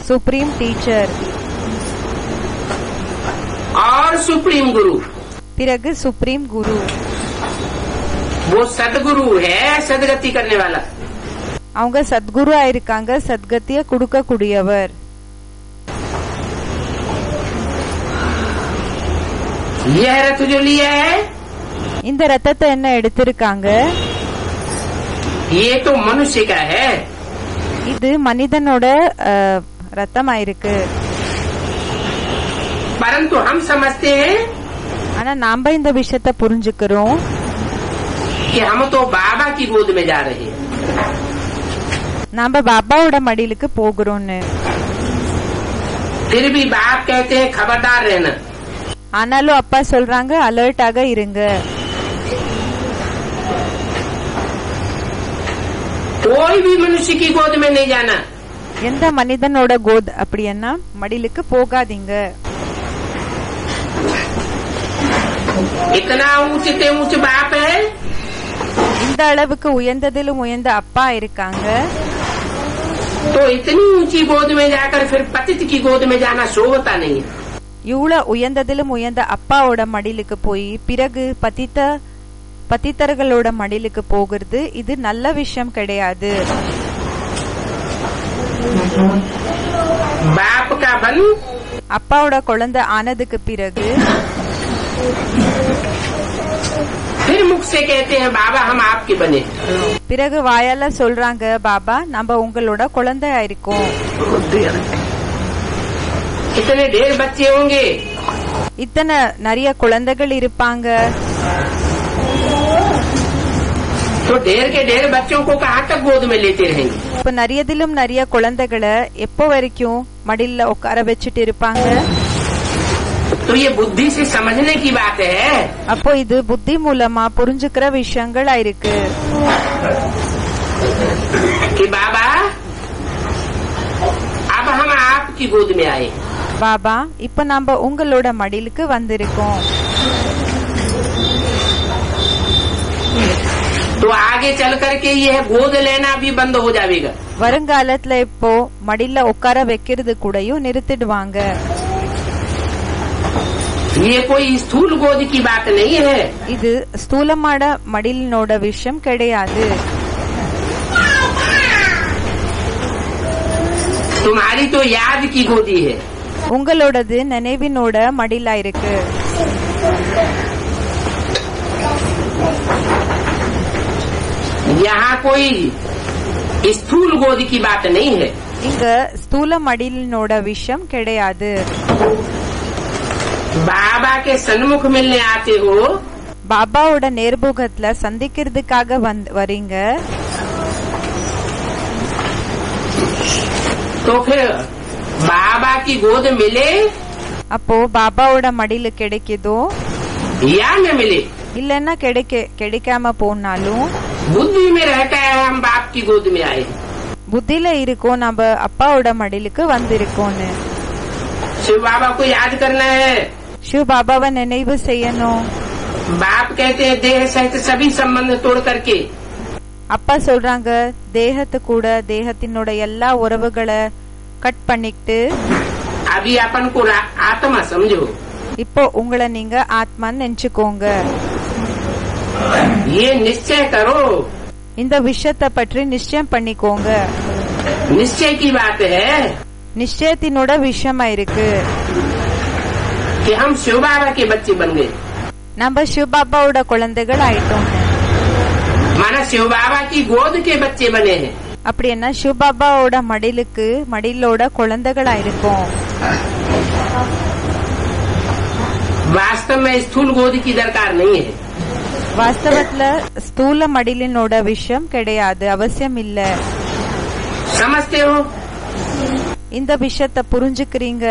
supreme teacher, और सुप्रीम गुरु। பிறகு சுப்ரீம் குரு. वो सदगुरु है, सदगति करने वाला। அவங்க சத்குரு ஆயிருக்காங்க, சத்கத்திய கொடுக்க கூடியவர். यह रथ जो लिया है இந்த ரத்தத்தை என்ன எடுத்திருக்காங்க, ये तो मनुष्य का है। இது மனிதனோட ரத்தம் ஆயிருக்கு. परंतु हम समझते हैं ஆனா நாம இந்த விஷயத்த புரிஞ்சுக்கிறோம் कि हम तो बाबा की गोद में जा रहे हैं। நாம பாபாவோட மடிலுக்கு போகிறோம்னு. फिर भी बाप कहते हैं खबरदार रहना। ஆனாலும் அப்பா சொல்றாங்க அலர்ட்டாக இருங்க. कोई भी मनुष्य की गोद में नहीं जाना। எந்த மனிதனோட கோத் அப்படின்னா மடிலுக்கு போகாதீங்க. इतना ऊंचे ऊंचे बाप है, இந்த அளவுக்கு உயர்ந்ததிலும் உயர்ந்த அப்பா இருக்காங்க. तो इतनी ऊंची गोद में जाकर फिर पतित की गोद में जाना शोभता नहीं है। இவ்வளவு உயர்ந்ததிலும் உயர்ந்த அப்பாவோட மடிலுக்கு போய் பிறகு பத்தித்தர்களோட மடிலுக்கு போகிறது இது நல்ல விஷயம் கிடையாது. बाप का बन அப்பாவோட குழந்தை ஆனதுக்கு பிறகு फिर मुख से कहते हैं बाबा हम आपके बने। பிறகு வாயால சொல்றாங்க பாபா நம்ம உங்களோட குழந்தையா இருக்கோம். इतने ढेर बच्चे होंगे, இத்தனை நிறைய குழந்தைகள் இருப்பாங்க. तो ढेर के ढेर बच्चों को कहाँ तक गोद में लेते रहेंगे। இப்ப நிறையதிலும் நிறைய குழந்தைகளை எப்போ வரைக்கும் மடியில உட்கார வச்சுட்டு இருப்பாங்க. तो ये बुद्धि से समझने की बात है। அப்போ இது புத்தி மூலமா புரிஞ்சுக்கிற விஷயங்களா இருக்கு. कि बाबा अब हम आपकी गोद में आए। பாபா இப்ப நாம உங்களோட மடிலுக்கு வந்திருக்கோம். तो आगे चल करके यह गोद लेना भी बंद हो जाएगा। வருங்காலத்துல இப்போ மடியில உட்கார வைக்கிறது கூடயும் நிறுத்திடுவாங்க. ये कोई स्थूल गोद की बात नहीं है। இது ஸ்தூலமான மடிலினோட விஷயம் கிடையாது. तुम्हारी तो याद की गोदी है। உங்களோடது நினைவினோட மடிலா இருக்கு. यहाँ कोई स्थूल गोद की बात नहीं है। இங்க ஸ்தூல மடிலினோட விஷயம் கிடையாது. बाबा के सन्मुख मिलने आते हो, பாபாவோட நேர்முகத்துல சந்திக்கிறதுக்காக வரீங்க. तो फिर बाबा की गोद मिले அப்போ பாபாவோட மடியில கிடைக்குதோ या न मिले, இல்லன்னா கிடைக்காம போனாலும் बुद्धि में रहता है हम बाप की गोद में आए। புத்தியில இருக்கோம் நம்ம அப்பாவோட மடிலுக்கு வந்திருக்கோன்னு. शिव बाबा को याद करना है। சிவ பாபாவை நினைவு செய்யணும். बाप कहते हैं देह सहित सभी संबंध तोड़ करके அப்பா சொல்றாங்க தேகத்து கூட தேகத்தினோட எல்லா உறவுகளை கட் பண்ணிட்டு अभी अपन को आत्मा समझो। இப்போ உங்களை நீங்க ஆத்மான்னு நினைச்சுக்கோங்க. ये निश्चय करो। இந்த விஷயத்தை பற்றி நிச்சயம் பண்ணிக்கோங்க. निश्चय की बात है நிச்சயத்தினோட விஷயமா இருக்கு. कि हम शिव बाबा के बच्चे बन गए। நம்ம சிவபாபாவோட குழந்தைகள் ஆயிட்டோம். माना शिव बाबा की गोद के बच्चे बने हैं। அப்படி என்ன சிவபாபாவோட மடியிலோட குழந்தைகள் ஆயிருக்கோம். वास्तव में स्थूल गोद की दरकार नहीं है। வாஸ்தவத்துல ஸ்தூல மடிலினோட விஷயம் கிடையாது, அவசியம் இல்ல. समझते हो? இந்த விஷயத்தை புரிஞ்சுக்கிறீங்க.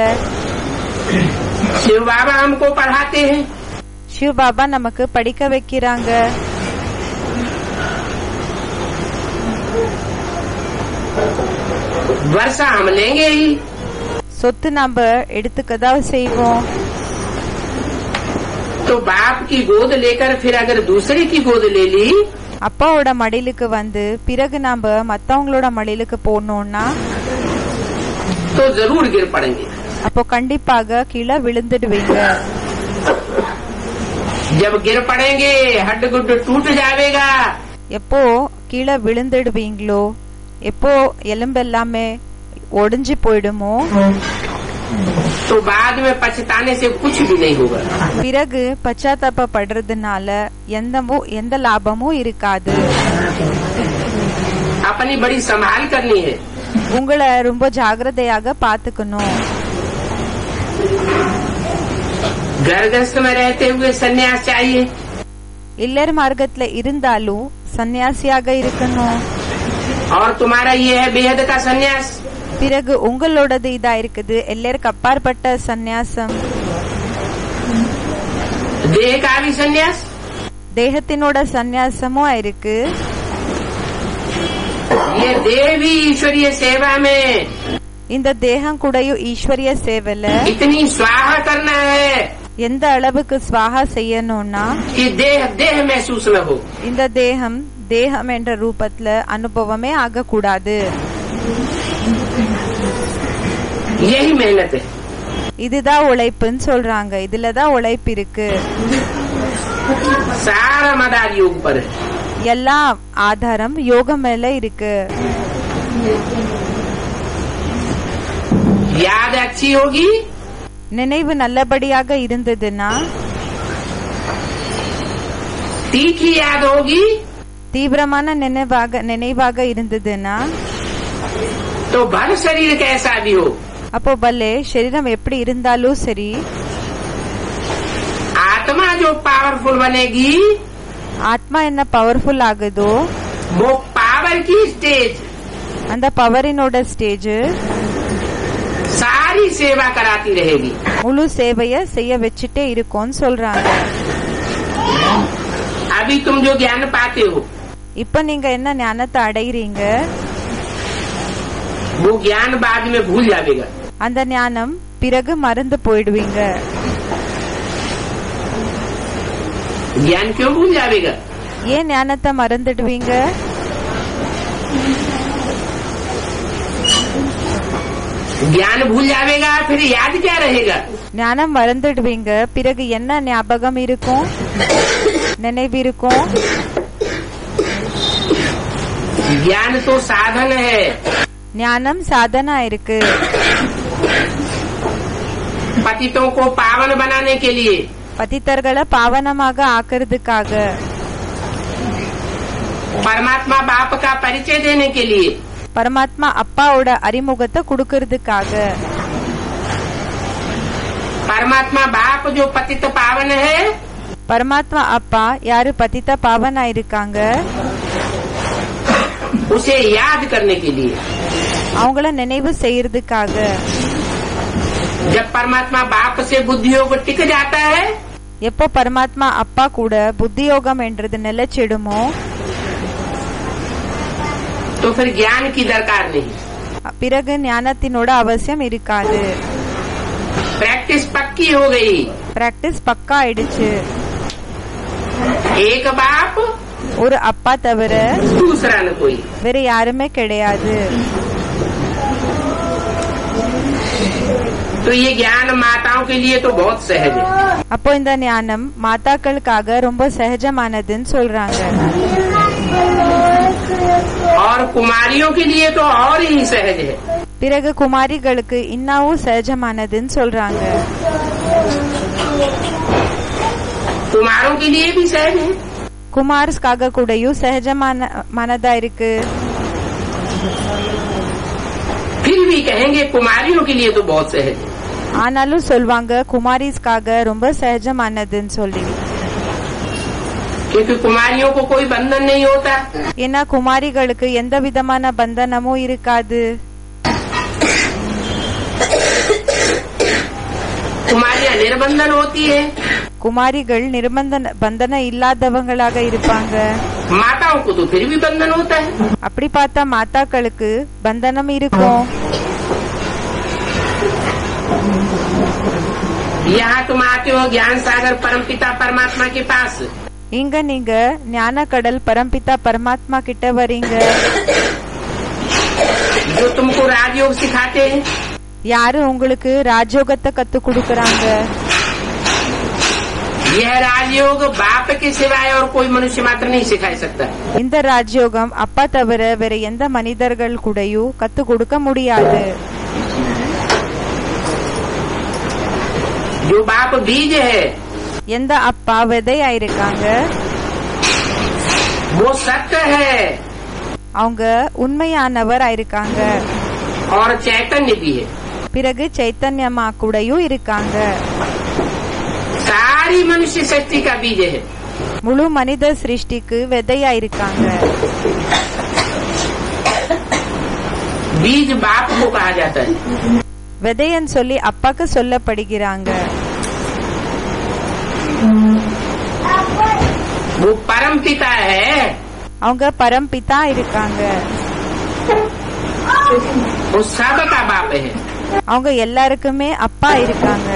शिव बाबा हमको पढ़ाते हैं। शिव बाबा நமக்கு படிக்க வைக்கிறாங்க. वर्षा हम लेंगे ही। சொத்து நம்ம எடுத்துக்கதான் செய்வோம். तो बाप की गोद लेकर फिर अगर दूसरे की गोद ले ली, அப்பாவோட மடிலுக்கு வந்து பிறகு நாம மத்தவங்களோட மடிலுக்கு போனோம்னா तो जरूर गिर पड़ेंगे। அப்போ கண்டிப்பாக கீழே விழுந்துடுவீங்க. जब गिर पड़ेंगे हड्ड गुड्ड टूट जाएगा। எப்போ கீழே விழுந்துடுவீங்களோ, எப்போ எலும்பெல்லாமே ஒடிஞ்சு போயிடுமோ, तो बाद में पछताने से कुछ भी नहीं होगा। பிறகு பச்சாத்தாபப்படுறதுனால எந்த லாபமும் இருக்காது. अपनी बड़ी संभाल करनी है। உங்களை ரொம்ப ஜாகிரதையாக பாத்துக்கணும். गर्भस्थ में रहते हुए सन्यास चाहिए। இல்லர் மார்க்கத்துல இருந்தாலும் சன்னியாசியாக இருக்கணும். और तुम्हारा ये है बेहद का सन्यास। பிறகு உங்களோடது இதா இருக்குது எல்லாருக்கு அப்பாற்பட்ட சந்நியாசம். देह का भी सन्यास। தேகத்தினோட சந்நியாசமும் இருக்கு. ये देह भी ईश्वरीय सेवा में, இந்த தேகம் கூடயும் ஈஸ்வரிய சேவைல इतनी स्वाहा करना है எந்த அளவுக்கு ஸ்வாகா செய்யணும்னா कि देह देह महसूस न हो। இந்த தேகம் தேகம் என்ற ரூபத்துல அனுபவமே ஆகக்கூடாது. यही मेहनत है। இதுதான் உழைப்புன்னு சொல்றாங்க. இதுலதான் உழைப்பு இருக்கு. सारा मदार योग पर है। எல்லா ஆதாரம் யோகம் மேல இருக்கு. याद अच्छी होगी, நினைவு நல்லபடியாக இருந்ததுன்னா, तीखी याद होगी, தீவிரமான நினைவாக இருந்ததுன்னா, तो भर शरीर कैसा भी हो, அப்போ பல்லே சரீரம் எப்படி இருந்தாலும் சரி, आत्मा जो पावरफुल बनेगी, ஆத்மா என்ன பவர்ஃபுல் ஆகுதோ वो पावर की स्टेज, அந்த பவரினோட ஸ்டேஜ் सारी सेवा कराती रहेगी। முழு சேவைய செய்ய வச்சுட்டே இருக்கும்னு சொல்றாங்க. अभी तुम जो ज्ञान पाते हो, இப்ப நீங்க என்ன ஞானத்தை அடைகிறீங்க, वो ज्ञान बाद में भूल जाएगा। அந்த ஞானம் பிறகு மறந்து போயிடுவீங்க. ज्ञान क्यों भूल जाएगा? ஏன் ஞானத்தை மறந்துடுவீங்க? ज्ञान भूल जाएगा, फिर याद क्या रहेगा? ஞானம் மறந்துடுவீங்க, பிறகு என்ன ஞாபகம் இருக்கும், நினைவு இருக்கும்? ज्ञान तो साधन है। ஞானம் சாதனா இருக்கு. पतितों को पावन बनाने के लिए, பதித்தர்களை பாவனமாக ஆக்கிறதுக்காக, परमात्मा बाप का परिचय देने के लिए, பரமாத்மா அப்பாவோட அறிமுகத்தை கொடுக்கறதுக்காக, परमात्मा बाप जो पतित पावन है, பரமாத்மா அப்பா யாரு பதித்த பாவனா இருக்காங்க उसे याद करने के लिए, அவங்கள நினைவு செய்யறதுக்காக. जब परमात्मा बाप से बुद्धि योग टिक जाता है, எப்போ பரமாத்மா அப்பா கூட புத்தியோகம் என்றது நிலைச்சிடுமோ, तो फिर ज्ञान की दरकार नहीं। பிறகு ஞானத்தினோட அவசியம் இருக்காது. प्रैक्टिस पक्की हो गई। பிராக்டிஸ் பக்கா ஆயிடுச்சு. एक बाप, ஒரு அப்பா தவிர दूसरा न कोई। வேற யாருமே கிடையாது. तो ये ज्ञान माताओं के लिए तो बहुत सहज है। அப்போ இந்த ஞானம் மாதாக்களுக்காக ரொம்ப சகஜமானதுன்னு சொல்றாங்க. और कुमारियों के लिए तो और ही सहज है। பிறகு குமாரிகளுக்கு இன்னமும் சகஜமானதுன்னு சொல்றாங்க. कुमारों के लिए भी सहज है। குமார்ஸ்காக கூடயும் சகஜமானதா இருக்கு. फिर भी कहेंगे कुमारियों के लिए तो बहुत सहज है। ஆனாலும் சொல்வாங்க குமாரிஸ்காக ரொம்ப சகஜமானதுன்னு சொல்லி. क्योंकि कुमारियों को कोई बंधन नहीं होता। ஏன்னா குமாரிகளுக்கு எந்த விதமான பந்தனமும் இருக்காது. कुमारियां निर्बंधन होती है। குமாரிகள் பந்தன இல்லாதவங்களாக இருப்பாங்க. माताओं को तो फिर भी बंधन होता है। அப்படி பார்த்தா மாதாக்களுக்கு பந்தனம் இருக்கும். यहाँ तुम आते हो ज्ञान सागर परमपिता परमात्मा के पास। இங்க நீங்க ஞான கடல் பரம்பிதா பரமாத்மா கிட்ட வரீங்க. जो तुमको राजयोग सिखाते हैं। யாரு உங்களுக்கு ராஜயோகத்தை கத்து கொடுக்கறாங்க? यह राजयोग बाप के सिवाय और कोई मनुष्य मात्र नहीं सिखा सकता। இந்த ராஜயோகம் அப்பா தவிர வேற எந்த மனிதர்கள் கூடயும் கத்து கொடுக்க முடியாது. जो बाप बीज है, எந்த அப்பா விதையா இருக்காங்க वो सत्य है அவங்க உண்மையானவர் ஆயிருக்காங்க. और चैतन्य भी है। பிறகு சைத்தன்யமா கூடயும் இருக்காங்க. सारी मनुष्य सृष्टि का बीज है। முழு மனித சிருஷ்டிக்கு விதையா இருக்காங்க. बीज बाप को कहा जाता है। விதையன்னு சொல்லி அப்பாக்கு சொல்லப்படுகிறாங்க. वो परम पिता है। அவங்க பரம்பிதா இருக்காங்க. वो सबका बाप है। அவங்க எல்லாருக்குமே அப்பா இருக்காங்க.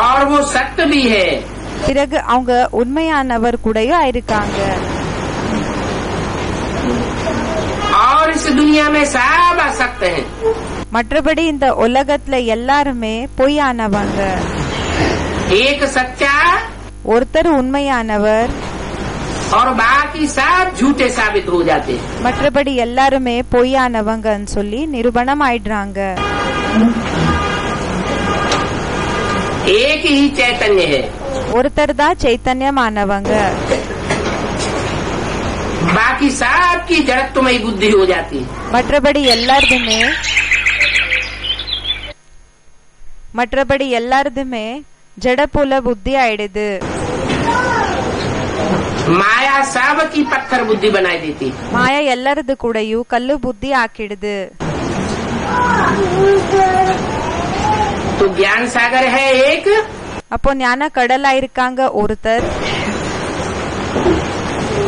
और वो सत्य भी है। பிறகு அவங்க உண்மையானவர் கூடயும் இருக்காங்க. और इस दुनिया में सब असत्य है। மற்றபடி இந்த உலகத்துல எல்லாருமே பொய்யானவங்க. एक सच्चा ஒருத்தர் உண்மையானவர் और बाकी सब झूठे साबित हो जाते हैं। மற்றபடி எல்லாருமே பொய்யானவங்கன்னு சொல்லி நிரூபணம் ஆயிடுறாங்க. एक ही चैतन्य है। ஒருத்தர் தான் சைத்தன்யமானவங்க. बाकी सब की जड़त्वमयी बुद्धि हो जाती है। மற்றபடி எல்லாருதுமே ஜடபுல புத்தி ஆயிடுது. माया सब की पत्थर बुद्धि बनाई देती। மாயா எல்லாரது கூடயும் கல்லு புத்தி ஆக்கிடுது. तो ज्ञान सागर है एक। அப்போ ஞான கடலா இருக்காங்க ஒருத்தர்.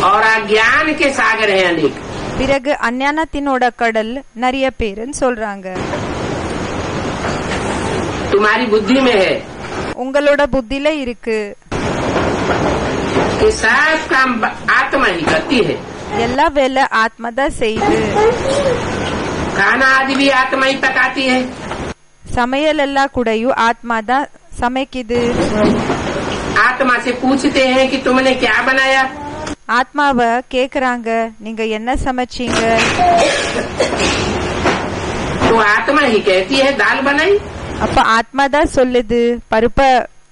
और अज्ञान के सागर है अनेक। பிறகு அஞ்ஞானத்தினோட கடல் நிறைய பேருன்னு சொல்றாங்க. तुम्हारी बुद्धि में है। உங்களோட புத்தில இருக்கு. ये सब काम आत्मा ही करती है। எல்லா வேலை ஆத்மா தான் செய்யுது. खाना आदि भी आत्मा ही पकाती है। சமையல் எல்லாம் கூடயும் ஆத்மா தான் சமைக்குது. आत्मा से पूछते हैं कि तुमने क्या बनाया। ஆத்மாவ கேக்குறாங்க நீங்க என்ன சமைச்சீங்க. तो आत्मा ही कहती है दाल बनाई। அப்ப ஆத்மா தான் சொல்லுது பருப்ப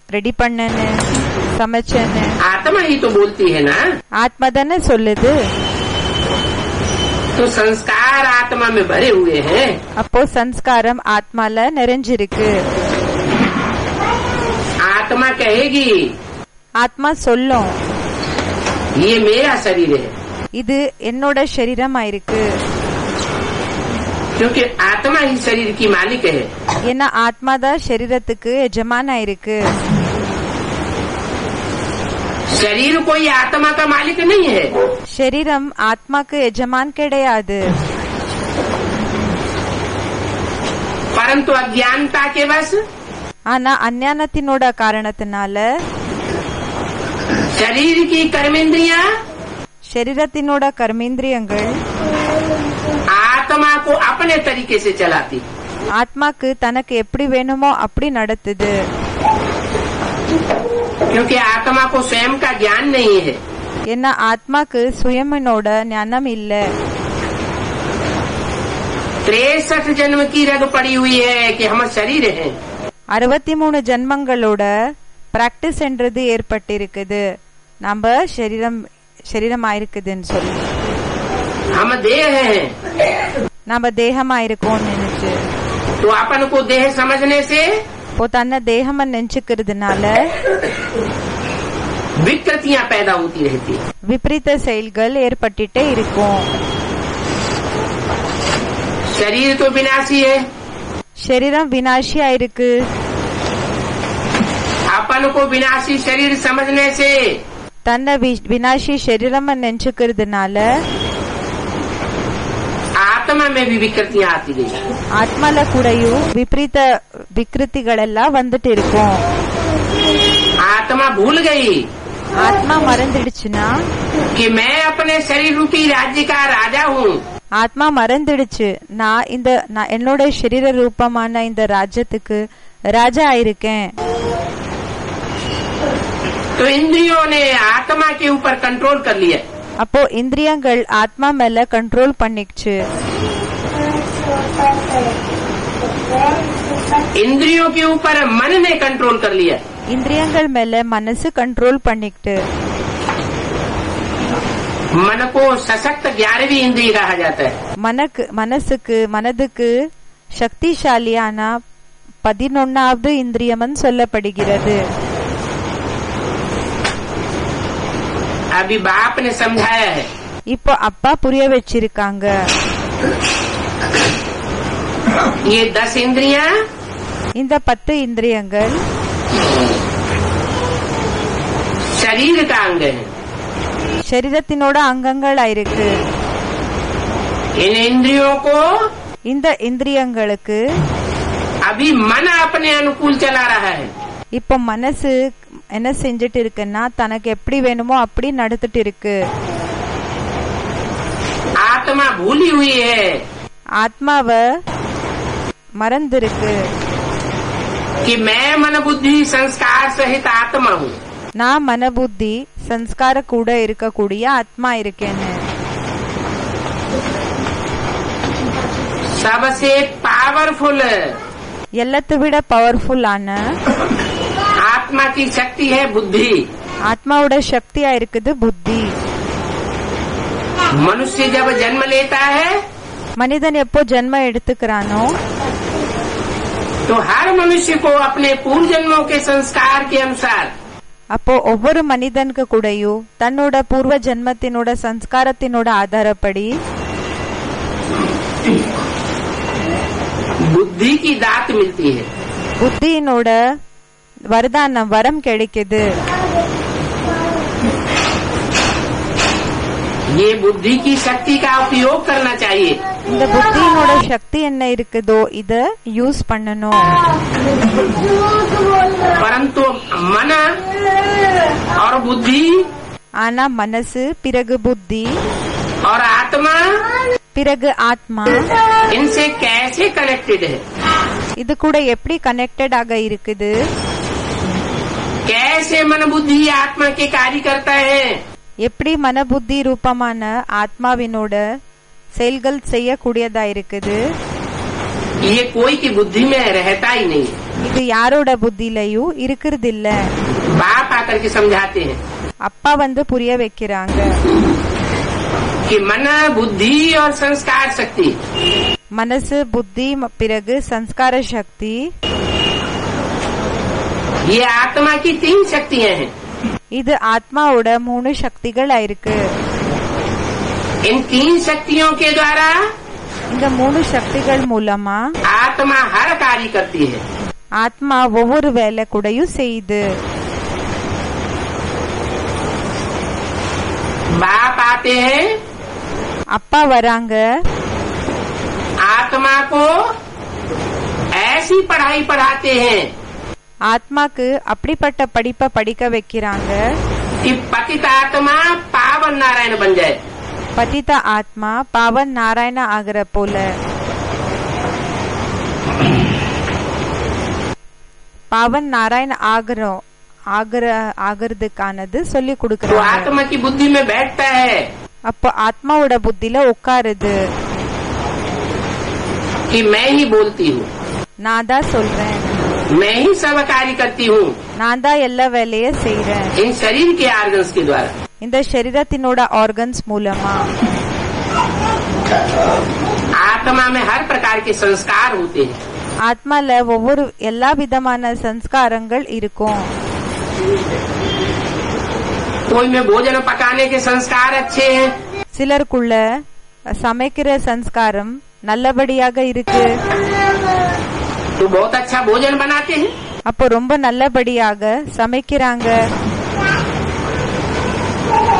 ரெடி பண்ணனு சமைச்சேன்னு. आत्मा ही तो बोलती है ना। ஆத்மா தானே சொல்லுது. तो संस्कार आत्मा में भरे हुए हैं। அப்போ சம்ஸ்காரம் ஆத்மால நிறைஞ்சிருக்கு. आत्मा कहेगी, ஆத்மா சொல்லும் ये मेरा शरीर है। இது என்னோட சரீரமா இருக்கு. क्योंकि आत्मा ही शरीर की मालिक है। ஏன்னா ஆத்மா தான் சரீரத்துக்கு எஜமானா இருக்கு. शरीर कोई आत्मा का मालिक नहीं है। சரீரம் ஆத்மாக்கு எஜமான் கிடையாது. परंतु अज्ञानता के वश ஆனா அஞ்ஞானத்தினோட காரணத்தினால शरीर की कर्मेंद्रियां சரீரத்தினோட கர்மேந்திரியங்கள் आत्मा को अपने तरीके से चलाती। ஆத்மாக்கு தனக்கு எப்படி வேணுமோ அப்படி நடத்துது. क्योंकि आत्मा को स्वयं का ज्ञान नहीं है। ஏன்னா ஆத்மாக்கு சுயமனோட ஞானம் இல்ல. 63 जन्म की रग पड़ी हुई है कि हम शरीर हैं। 63 ஜென்மங்களோட பிராக்டிஸ் என்றது ஏற்பட்டிருக்குது. நம்ம சரீரமாயிருக்குதுன்னு சொல்லி हम देह हैं, நம்ம தேகமாயிருக்கோம்னு நினைச்சு तो अपन को देह समझने से இப்போ தன்னை தேகமா நினைச்சுக்கிறதுனால विकृतियां पैदा होती रहती है. விபரீத செயல்கள் ஏற்பட்டுட்டே இருக்கும். शरीर तो विनाशी है, சரீரம் வினாசியா இருக்கு. अपन को विनाशी शरीर समझने से தன்னை வினாசி சரீரம் நினைச்சுக்கிறதுனால आत्मा में भी विकृतियां आती गई. ஆத்மால கூடயும் விபரீத விக்ருதிகளெல்லாம் வந்துட்டு இருக்கும். आत्मा भूल गई ஆத்மா மறந்துடுச்சுன்னா कि मैं अपने शरीर रूपी राज्य का राजा हूँ. ஆத்மா மறந்துடுச்சு நான் என்னோட சரீர ரூபமான இந்த ராஜ்யத்துக்கு ராஜா ஆயிருக்கேன். तो इंद्रियों ने आत्मा के ऊपर कंट्रोल कर लिया. அப்போ இந்திரியங்கள் ஆத்மா மேல கண்ட்ரோல் பண்ணிடுச்சு. इंद्रियों के ऊपर मन ने कंट्रोल कर लिया. இந்திரியங்கள் மேல மனசு கண்ட்ரோல் பண்ணிட்டு मन को सशक्त 11वीं इंद्रिय कहा जाता है. மனதுக்கு சக்திசாலியான 11வது இந்திரியம்னு சொல்லப்படுகிறது. अभी बाप ने समझाया है. இப்போ அப்பா புரிய வச்சிருக்காங்க. ये 10 इंद्रियां இந்த 10 இந்திரியங்கள் शरीर का अंग है. சரீரத்தினோட அங்கங்கள் ஆயிருக்கு. इन इंद्रियों को இந்த இந்திரியங்களுக்கு अभी मन अपने अनुकूल चला रहा है. இப்போ மனசு என்ன செஞ்சுட்டு இருக்குன்னா தனக்கு எப்படி வேணுமோ அப்படி நடத்திட்டு இருக்கு. आत्मा भूली हुई है. ஆத்மாவ மறந்திருக்கு कि मैं मन बुद्धि संस्कार सहित आत्मा हूँ. நான் மனபுத்தி சன்ஸ்கார கூட இருக்கக்கூடிய ஆத்மா இருக்கேன்னு. सबसे पावरफुल எல்லாத்தை விட பவர்ஃபுல்லான आत्मा की शक्ति है बुद्धि. ஆத்மாவோட சக்தியா இருக்குது புத்தி. मनुष्य जब जन्म लेता है மனிதன் எப்போ ஜென்ம எடுத்துக்கிறானோ तो हर मनुष्य को अपने पूर्व जन्मों के संस्कार के अनुसार அப்போ ஒவ்வொரு மனிதனுக்கு கூடயும் தன்னோட பூர்வ ஜென்மத்தினோட சன்ஸ்காரத்தினோட ஆதாரப்படி बुद्धि की दात मिलती है. புத்தியினோட வரதானம் வரம் கிடைக்குது. ये बुद्धि की शक्ति का उपयोग करना चाहिए. இந்த புத்தியினோட சக்தி என்ன இருக்குதோ இத யூஸ் பண்ணணும். परंतु मन और बुद्धि ஆனா மனசு பிறகு புத்தி और आत्मा பிறகு ஆத்மா इनसे कैसे कनेक्टेड है. இது கூட எப்படி கனெக்டட் ஆக இருக்குது. कैसे मन बुद्धि आत्मा के कार्य करता है. எப்படி மனபுத்தி ரூபமான ஆத்மாவினோட செயல்கள் செய்யக்கூடியதா இருக்குது. ये कोई की बुद्धि में रहता ही नहीं. இது யாரோட புத்திலையும் இருக்கிறது இல்ல. बाप आकर के समझाते हैं அப்பா புரிய வைக்கிறாங்க. कि मन बुद्धि और संस्कार शक्ति மனசு புத்தி பிறகு சன்ஸ்கார சக்தி ये आत्मा की 3 शक्तियां हैं. இது ஆத்மாவோட 3 சக்திகள் ஆயிருக்கு. इन 3 शक्तियों के द्वारा இந்த 3 சக்திகள் மூலமா आत्मा हर कार्य करती है. ஆத்மா ஒவ்வொரு வேலை கூடயும் செய்யுது. बाप आते हैं, அப்பா வராங்க, आत्मा को ऐसी पढ़ाई पढ़ाते हैं ஆத்மாக்கு அப்படிப்பட்ட படிப்பை படிக்க வைக்கிறாங்க कि पतित आत्मा पावन नारायण बन जाए. பதித ஆத்மா பாவன் நாராயண ஆகிற போல. பாவன் நாராயண ஆகிறதுக்கானது சொல்லி तो கொடுக்கறாங்க. आत्मा की बुद्धि में बैठता है அப்போ ஆத்மாவோட புத்தியில உட்காருது. कि मैं ही बोलती हूँ. நான் தான் சொல்றேன். मैं ही सब कार्य करती हूँ நான் தான் எல்லா வேலையை செய்றேன் इन शरीर के ऑर्गन्स के द्वारा। இந்த शरीரத்தினோட ஆர்கன்ஸ் மூலமா। आत्मा में हर प्रकार के संस्कार होते हैं। ஆத்மால ஒவ்வொரு எல்லா விதமான சம்ஸ்காரங்கள் இருக்கும்। कोई में भोजन पकाने के संस्कार अच्छे हैं, சிலருக்குள்ள சமைக்கிற சம்ஸ்காரம் நல்லபடியாக இருக்கு, तो बहुत अच्छा भोजन बनाते हैं। அப்போ ரொம்ப நல்லபடியாக சமைக்கிறாங்க।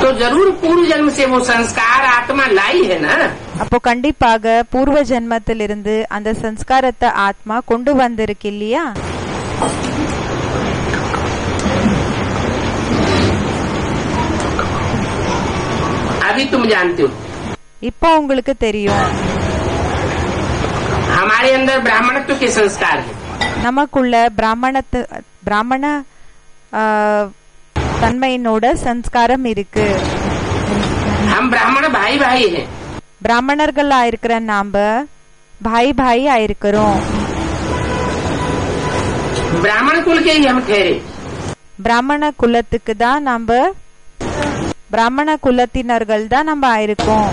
तो जरूर पूर्व जन्म से वो संस्कार आत्मा लाई है ना। அப்போ கண்டிப்பாக பூர்வ ஜென்மத்திலிருந்து அந்த சம்ஸ்காரத்தை ஆத்மா கொண்டு வந்திருக்கு இல்லையா? अभी तुम जानते हो, இப்போ உங்களுக்கு தெரியும் हमारे अंदर ब्राह्मणत्व के संस्कार है। நமக்குள்ள பிராமண தன்மையினோட சம்ஸ்காரம் இருக்கு। हम ब्राह्मण भाई भाई हैं। பிராமணர்கள் ஆயிருக்கிற நாம भाई भाई ஆயிருக்கிறோம்। ब्राह्मण कुल के ही हम ठहरे। பிராமண குலத்துக்கு தான் நாம பிராமண குலத்தினர்கள் தான் நம்ம ஆயிருக்கோம்।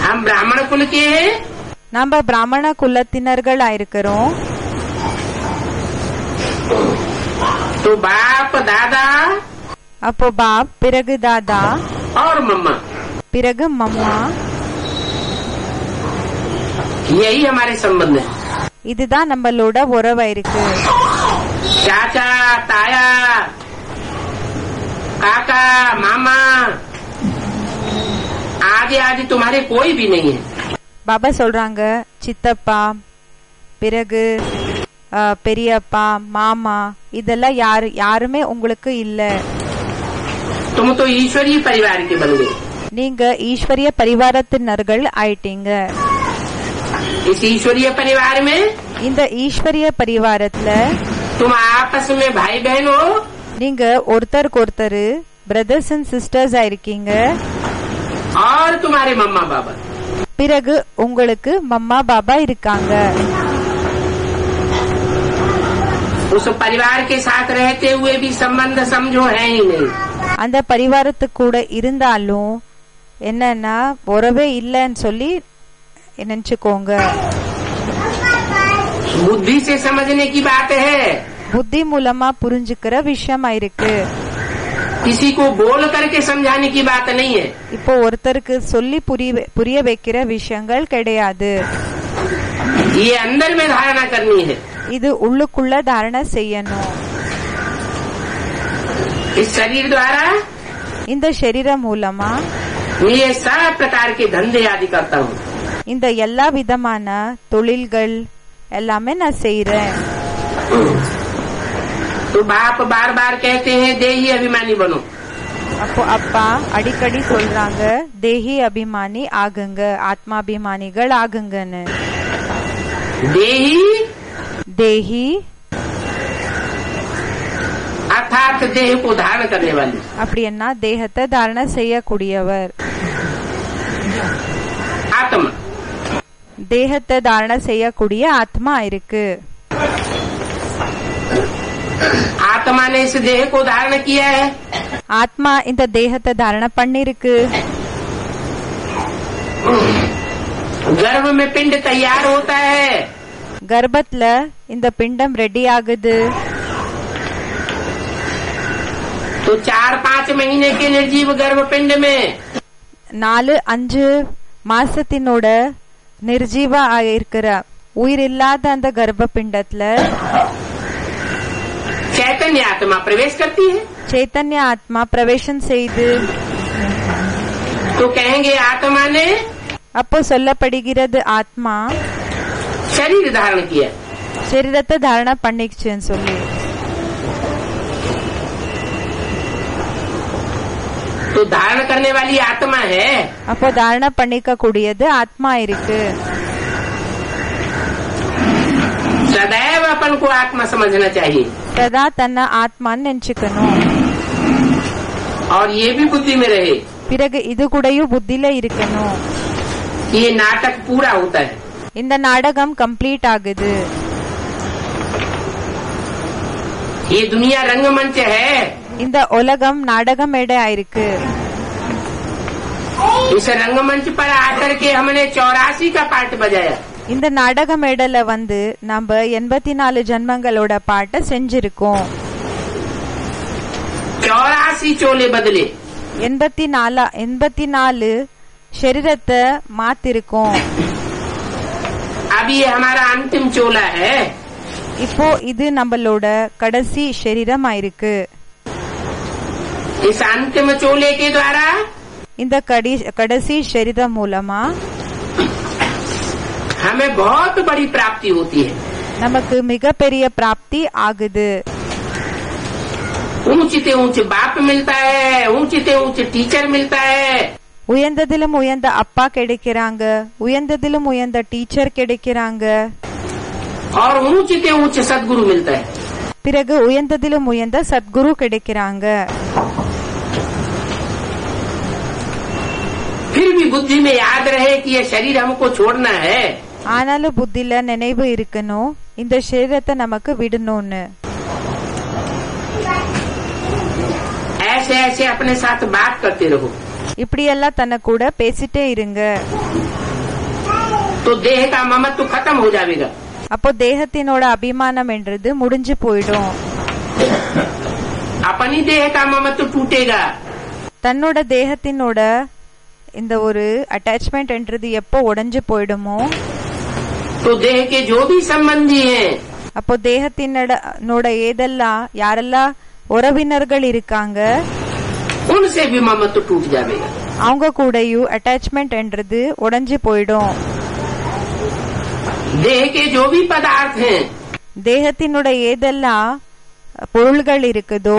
हम ब्राह्मण कुल के हैं। நாம பிராமண குலத்தினர்கள் ஆயிருக்கிறோம்। तो बाप दादा அப்போ பாப், பிறகு தாதா, और मम्मा, பிறகு மம்மா, यही हमारे संबंध है। இதுதான் நம்மளோட உறவா இருக்கு। चाचा ताया काका मामा आदि आदि तुम्हारे कोई भी नहीं है। பாபா சொல்றாங்க சித்தப்பா, பிறகு பெரியப்பா, மாமா, இதெல்லாம் யாருமே உங்களுக்கு இல்ல। तुम तो ईश्वरीय परिवार के बन गए। நீங்க ஈஸ்வரிய பரிவாரத்தினர்கள் ஆயிட்டீங்க। इस ईश्वरीय परिवार में இந்த ஈஸ்வரிய பரிவாரத்துல तुम आपस में भाई बहन हो நீங்க ஒருத்தருக்கு ஒருத்தர் பிரதர்ஸ் அண்ட் சிஸ்டர்ஸ் ஆயிருக்கீங்க। और तुम्हारे मम्मा बाबा, பிறகு உங்களுக்கு மம்மா பாபா இருக்காங்க। उस परिवार के साथ रहते हुए भी संबंध समझो है ही नहीं। அந்த பரிவாரத்துக்கு கூட இருந்தாலும் என்னன்னா உறவே இல்லன்னு சொல்லி நினைச்சுக்கோங்க। बुद्धि से समझने की बात है। புத்தி மூலமா புரிஞ்சுக்கிற விஷயமா இருக்கு। किसी को बोल करके समझाने की बात नहीं है। இப்போ ஒருத்தருக்கு சொல்லி புரிய வைக்கிற விஷயங்கள் கிடையாது। ये अंदर में धारणा करनी है। இது உள்ளுக்குள்ள தாரணை செய்யணும்। इस शरीर द्वारा இந்த शरीரம் மூலமா ये सब प्रकार के धंधे आदि करता हूँ। இந்த எல்லா விதமான தொழில்கள் எல்லாமே நான் செய்றேன்। तो बाप बार बार कहते हैं देही अभिमानी बनो। அப்போ அப்பா அடிக்கடி சொல்றாங்க தேஹி அபிமானி ஆகுங்க, ஆத்மாபிமானிகள் ஆகுங்கன்னு। देही தேஹி अर्थात देह को धारण करने वाली। அப்படின்னா தேகத்தை தாரணை செய்யக்கூடியவர்। आत्मा தேகத்தை தாரணை செய்யக்கூடிய ஆத்மா இருக்கு। आत्मा ने इस देह को धारण किया है। ஆத்மா இந்த தேகத்தை தாரணை பண்ணிருக்கு। गर्भ में पिंड तैयार होता है। கர்ப்பத்துல இந்த பிண்டம் ரெடி ஆகுது। तो 4-5 महीने के निर्जीव गर्भ पिंड में 4-5 மாசத்தினோட நிர்ஜீவா இருக்கிற உயிர் இல்லாத அந்த கர்ப்ப பிண்டத்துல चैतन्य आत्मा प्रवेश करती है। चैतन्य आत्मा प्रवेशन செய்து तो कहेंगे आत्मा ने அப்போ சொல்லப்படுகிறது ஆத்மா शरीर धारण किया। சரீரத்தை தாரணை பண்ணிச்சுன்னு சொல்லி। तो धारण करने वाली आत्मा है। அப்போ தாரணை பண்ணிக்க கூடியது ஆத்மா இருக்கு। सदैव अपन को आत्मा समझना चाहिए। சதா தன்னை ஆத்மான்னு நினைச்சுக்கணும்। और ये भी बुद्धि में रहे பிறகு இது கூடயும் புத்தில இருக்கணும்। ये नाटक पूरा होता है। இந்த நாடகம் கம்ப்ளீட் ஆகுது। ये दुनिया रंगमंच है। இந்த உலகம் நாடக மேடை ஆயிருக்கு. इस रंगमंच पर आकर के हमने 84 का पार्ट बजाया। இந்த நாடக மேடையில வந்து நம்ம 84 ஜன்மங்களோட பாட்டை செஞ்சிருக்கோம். 84 चोले बदले, 84 शरीरத்தை மாத்திருக்கோம். अभी ये हमारा अंतिम चोला है। இப்போ இது நம்மளோட கடைசி शरीரம் ஆயிருக்கு. इस अंतिम चोले के द्वारा இந்த கடைசி शरीரம் மூலமா हमें बहुत बड़ी प्राप्ति होती है। நமக்கு மிகப்பெரிய பிராப்தி ஆகுது. ऊंचे ऊंचे बाप मिलता है, ऊंचे ऊंचे टीचर मिलता है, உயர்ந்ததிலும் உயர்ந்த அப்பா கிடைக்கிறாங்க, உயர்ந்ததிலும் உயர்ந்த டீச்சர் கிடைக்கிறாங்க, और ऊंचे ऊंचे सदगुरु मिलता है। பிறகு உயர்ந்ததிலும் உயர்ந்த சத்குரு கிடைக்கிறாங்க. फिर भी बुद्धि में याद रहे कि ये शरीर हमको छोड़ना है। ஆனாலும் புத்தில நினைவு இருக்கணும், இந்த சரீரத்தை நமக்கு விடணும்னு. ऐसे ऐसे अपने साथ बात करते रहो। இப்படியெல்லாம் தன்னை கூட பேசிட்டே இருங்க. तो देह का ममत्व खत्म हो जाएगा। அப்போ தேகத்தினோட அபிமானம் என்றது முடிஞ்சு போயிடும். अपनी देह का ममत्व टूटेगा। தன்னோட தேகத்தினோட இந்த ஒரு அட்டாச்மெண்ட் என்றது எப்போ உடைஞ்சு போயிடுமோ, तो देह के जो भी संबंधी हैं, அப்போ தேகத்தினோட ஏதெல்லாம் யாரெல்லாம் உறவினர்கள் இருக்காங்க उनसे भी ममत्व टूट जाएगा। அவங்க கூடயும் அட்டாச்மெண்ட் என்றது உடைஞ்சு போயிடும். देह के जो भी पदार्थ हैं, தேகத்தினோட ஏதெல்லாம் பொருள்கள் இருக்குதோ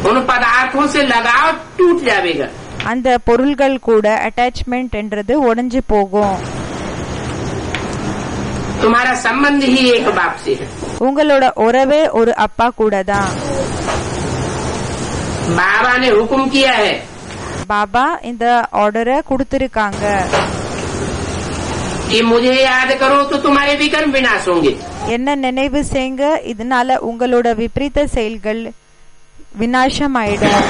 उन पदार्थों से लगाव टूट जाएगा। அந்த பொருள்கள் கூட அட்டாச்மெண்ட் என்றது உடைஞ்சு போகும். तुम्हारा संबंध ही एक बाप से है। உங்களோட உறவே ஒரு அப்பா கூட தான். बाबा ने हुक्म किया है, பாபா இந்த ஆர்டரை கொடுத்திருக்காங்க, कि मुझे याद करो तो तुम्हारे विकर्म विनाश होंगे। என்ன நினைவு செய்யுங்க, இதனால உங்களோட விபரீத செயல்கள் விநாசம் ஆயிடும்.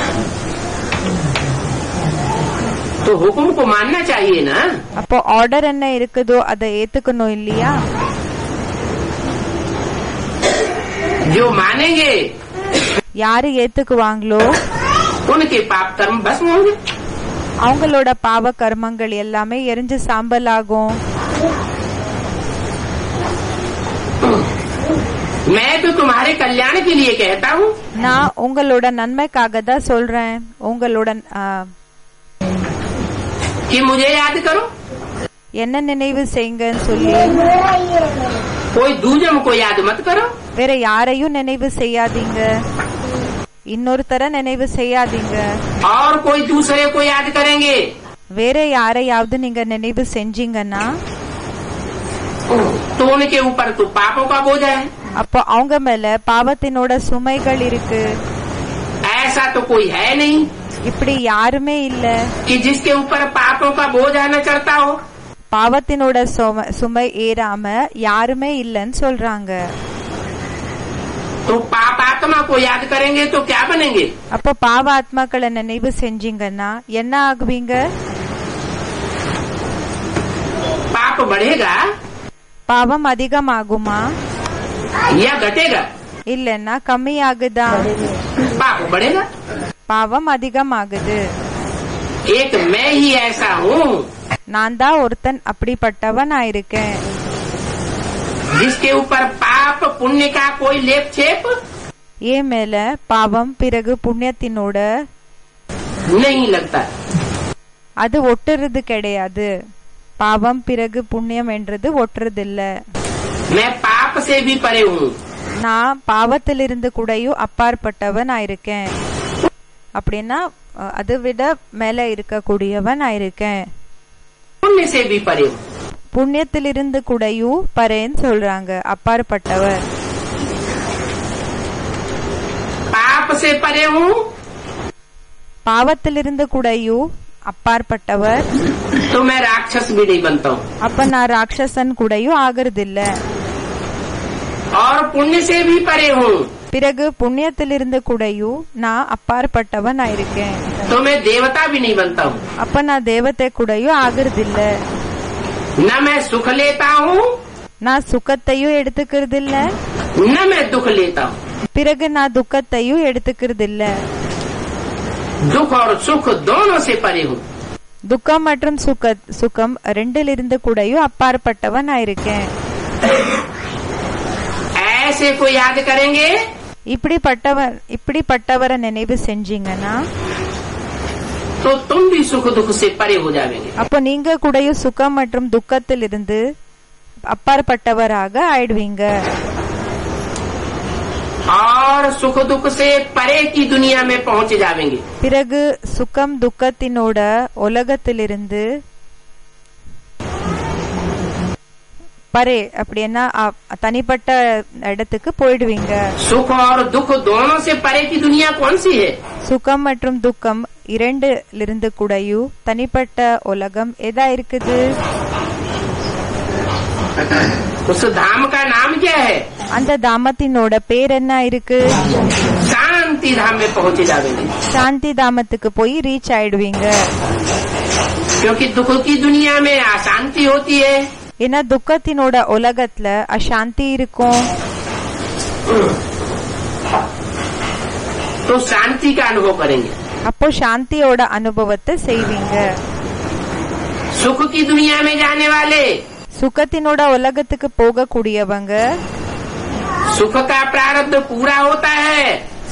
तो हुक्म को मानना चाहिए ना। அப்போ ஆர்டர் என்ன இருக்குதோ அதை ஏத்துக்கணும் இல்லையா? जो मानेंगे யாரு ஏத்துக்குவாங்களோ उनके पाप कर्म भस्म होंगे। அவங்களோட பாவ கர்மங்கள் எல்லாமே எரிஞ்சு சாம்பல் ஆகும். मैं तो तुम्हारे कल्याण के लिए कहता हूँ நான் உங்களோட நன்மைக்காக தான் சொல்றேன். உங்களோட कि मुझे याद करो। என்ன நினைவு செய்யுங்கன்னு சொல்லி कोई दूजम को याद मत करो। வேற யாரையும் நினைவு செய்யாதீங்க, இன்னொருத்தர நினைவு செய்யாதீங்க. और कोई दूसरे को याद करेंगे வேற யாரையாவது நீங்க நினைவு செஞ்சீங்கன்னா तो उनके ऊपर तो पापों का बोझ है। அப்போ அவங்க மேல பாவத்தினோட சுமைகள் இருக்கு. ऐसा तो कोई है नहीं இப்படி யாருமே இல்ல कि जिसके ऊपर पापों का बोझ न चढ़ता हो। பாவத்தினோட சுமை ஏறாம யாருமே இல்லன்னு சொல்றாங்க. तो पाप आत्मा को याद करेंगे तो क्या बनेंगे? அப்போ பாவ ஆத்மாக்களை நினைவு செஞ்சீங்கன்னா என்ன ஆகுவீங்க? पाप बढ़ेगा பாவம் அதிகமாகுமா या घटेगा? இல்லன்னா கம்மி ஆகுதா? पाप बढ़ेगा। பாவம் அதிகமாகுது. एक मैं ही ऐसा हूँ நான் தான் ஒருத்தன் அப்படிப்பட்டவன் ஆயிருக்கேன். जिसके ऊपर पाप पुण्य का कोई लेप छेप ஏன் மேல பாவம் பிறகு புண்ணியத்தினோட नहीं लगता। அது ஒட்டுறது கிடையாது. பாவம் பிறகு புண்ணியம் என்றது ஒட்டுறது இல்ல. मैं पाप से भी परे हूँ। நான் பாவத்திலிருந்து கூடயும் அப்பாற்பட்டவன் ஆயிருக்கேன். அப்படின்னா அதை விட மேல இருக்கக்கூடியவன் ஆயிருக்கேன். पुण्य से भी परे हूँ। புண்ணியத்திலிருந்து கூடயும் பரேன்னு சொல்றாங்க, அப்பாற்பட்டவர். पाप से परे हूँ பாவத்திலிருந்து கூடயும் அப்பாற்பட்டவர். तो मैं राक्षस भी नहीं बनता हूँ। அப்ப நான் ராட்சசன் கூடயும் ஆகிறது இல்ல. और पुण्य से भी परे हूँ பிறகு புண்ணியத்திலிருந்து கூடயும் நான் அப்பாற்பட்டவன் ஆயிருக்கேன். तो मैं देवता भी नहीं बनता हूँ. அப்ப நான் தேவத்தை கூடயும் ஆகுறதில்ல. न मैं सुख लेता हूँ, நான் சுகத்தையும் எடுத்துக்கிறதில்ல. न मैं दुख लेता हूँ. பிறகு நான் துக்கத்தையும் எடுத்துக்கிறதில்ல. दुख और सुख दोनों से परे हूँ. துக்கம் மற்றும் சுகம் ரெண்டிலிருந்து கூடயும் அப்பாற்பட்டவன் ஆயிருக்கேன். ऐसे को याद करेंगे, இப்படிப்பட்டவரை நினைவு செஞ்சீங்கன்னா तो तुम भी सुख दुख से परे हो जाएंगे. அப்போ நீங்க கூடயும் சுகம் மற்றும் துக்கத்திலிருந்து அப்பாற்பட்டவராக ஆயிடுவீங்க. और सुख दुख से परे की दुनिया में पहुंच जाएंगे. பிறகு சுகம் துக்கத்தினோட உலகத்திலிருந்து பரே அப்படின்னா தனிப்பட்ட இடத்துக்கு போயிடுவீங்க. सुख और दुख दोनों से परे की दुनिया कौन सी है? சுகம் மற்றும் துக்கம் இரண்டிலிருந்து கூடயும் தனிப்பட்ட உலகம் எதா இருக்குது? उस धाम का नाम क्या है? அந்த தாமத்தினோட பேர் என்ன இருக்கு? शांति धाम में पहुंचे जाएंगे. சாந்தி தாமத்துக்கு போய் ரீச் ஆயிடுவீங்க. क्योंकि दुख की दुनिया में अशांति होती है. ஏன்னா துக்கத்தினோட உலகத்துல அசாந்தி இருக்கும். तो शांति का अनुभव करेंगे. அப்போ சாந்தியோட அனுபவத்தை செய்வீங்க. सुख की दुनिया में जाने वाले சுகத்தினோட உலகத்துக்கு போகக்கூடியவங்க सुख का प्रारब्ध पूरा होता है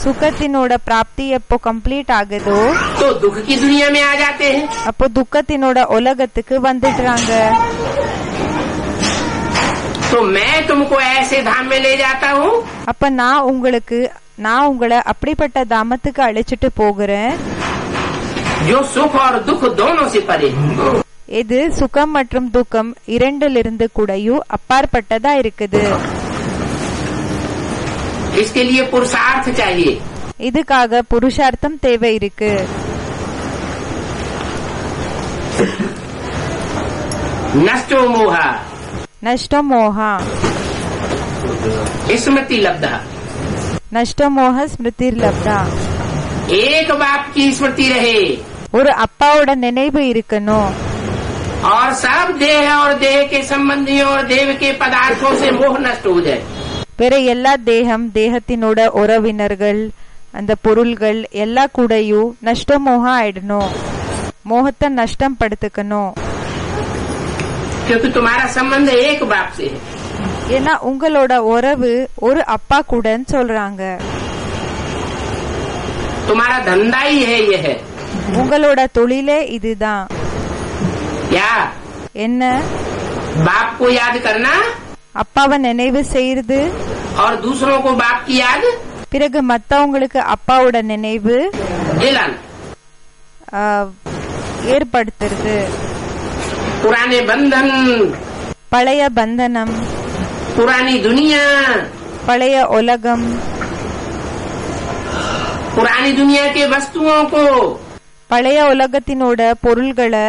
சுகத்தினோட பிராப்தி எப்போ கம்ப்ளீட் ஆகுதோ तो दुख की दुनिया में आ जाते हैं. அப்போ துக்கத்தினோட உலகத்துக்கு வந்துடுறாங்க. तो मैं तुमको ऐसे धाम में ले जाता हूँ அப்ப நான் உங்களை அப்படிப்பட்ட தாமத்துக்கு அழைச்சிட்டு போகிறேன். जो सुख और दुख दोनों से परे. இது சுகம் மற்றும் துக்கம் இரண்டிலிருந்து கூடயும் அப்பாற்பட்டதா இருக்குது. इसके लिए पुरुषार्थ चाहिए. இதுக்காக புருஷார்த்தம் தேவை இருக்கு. नष्टो मोहा நஷ்ட மோகா स्मृति लब्धा. நஷ்ட மோக ஸ்மிருதிர் லப்தா. एक बाप की स्मृति रहे ஒரு அப்பாவோட நினைவு இருக்கணும். और सब देह और देह के संबंधियों और देव के पदार्थों से मोह नष्ट हो जाए. வேற எல்லா தேகத்தினோட உறவினர்கள் அந்த பொருள்கள் எல்லா கூடயும் நஷ்ட மோகம் ஆயிடணும். மோகத்தை நஷ்டம் படுத்துக்கணும். क्योंकि तुम्हारा संबंध एक बाप से है. ஏன்னா உங்களோட உறவு ஒரு அப்பா கூடன்னு சொல்றாங்க. तुम्हारा धंधा ही है ये है. உங்களோட தொழிலே இதுதான். क्या? என்ன? बाप को याद करना அப்பாவை நினைவு செய்யறது, और दूसरों को बाप की याद பிறகு மத்தவங்களுக்கு அப்பாவோட நினைவு दिलाना. ஏற்படுத்துறது. पुराने बंधन, பழைய பந்தனம், पुरानी दुनिया, பழைய உலகம், पुरानी दुनिया के वस्तुओं को பழைய உலகத்தினோட பொருள்களை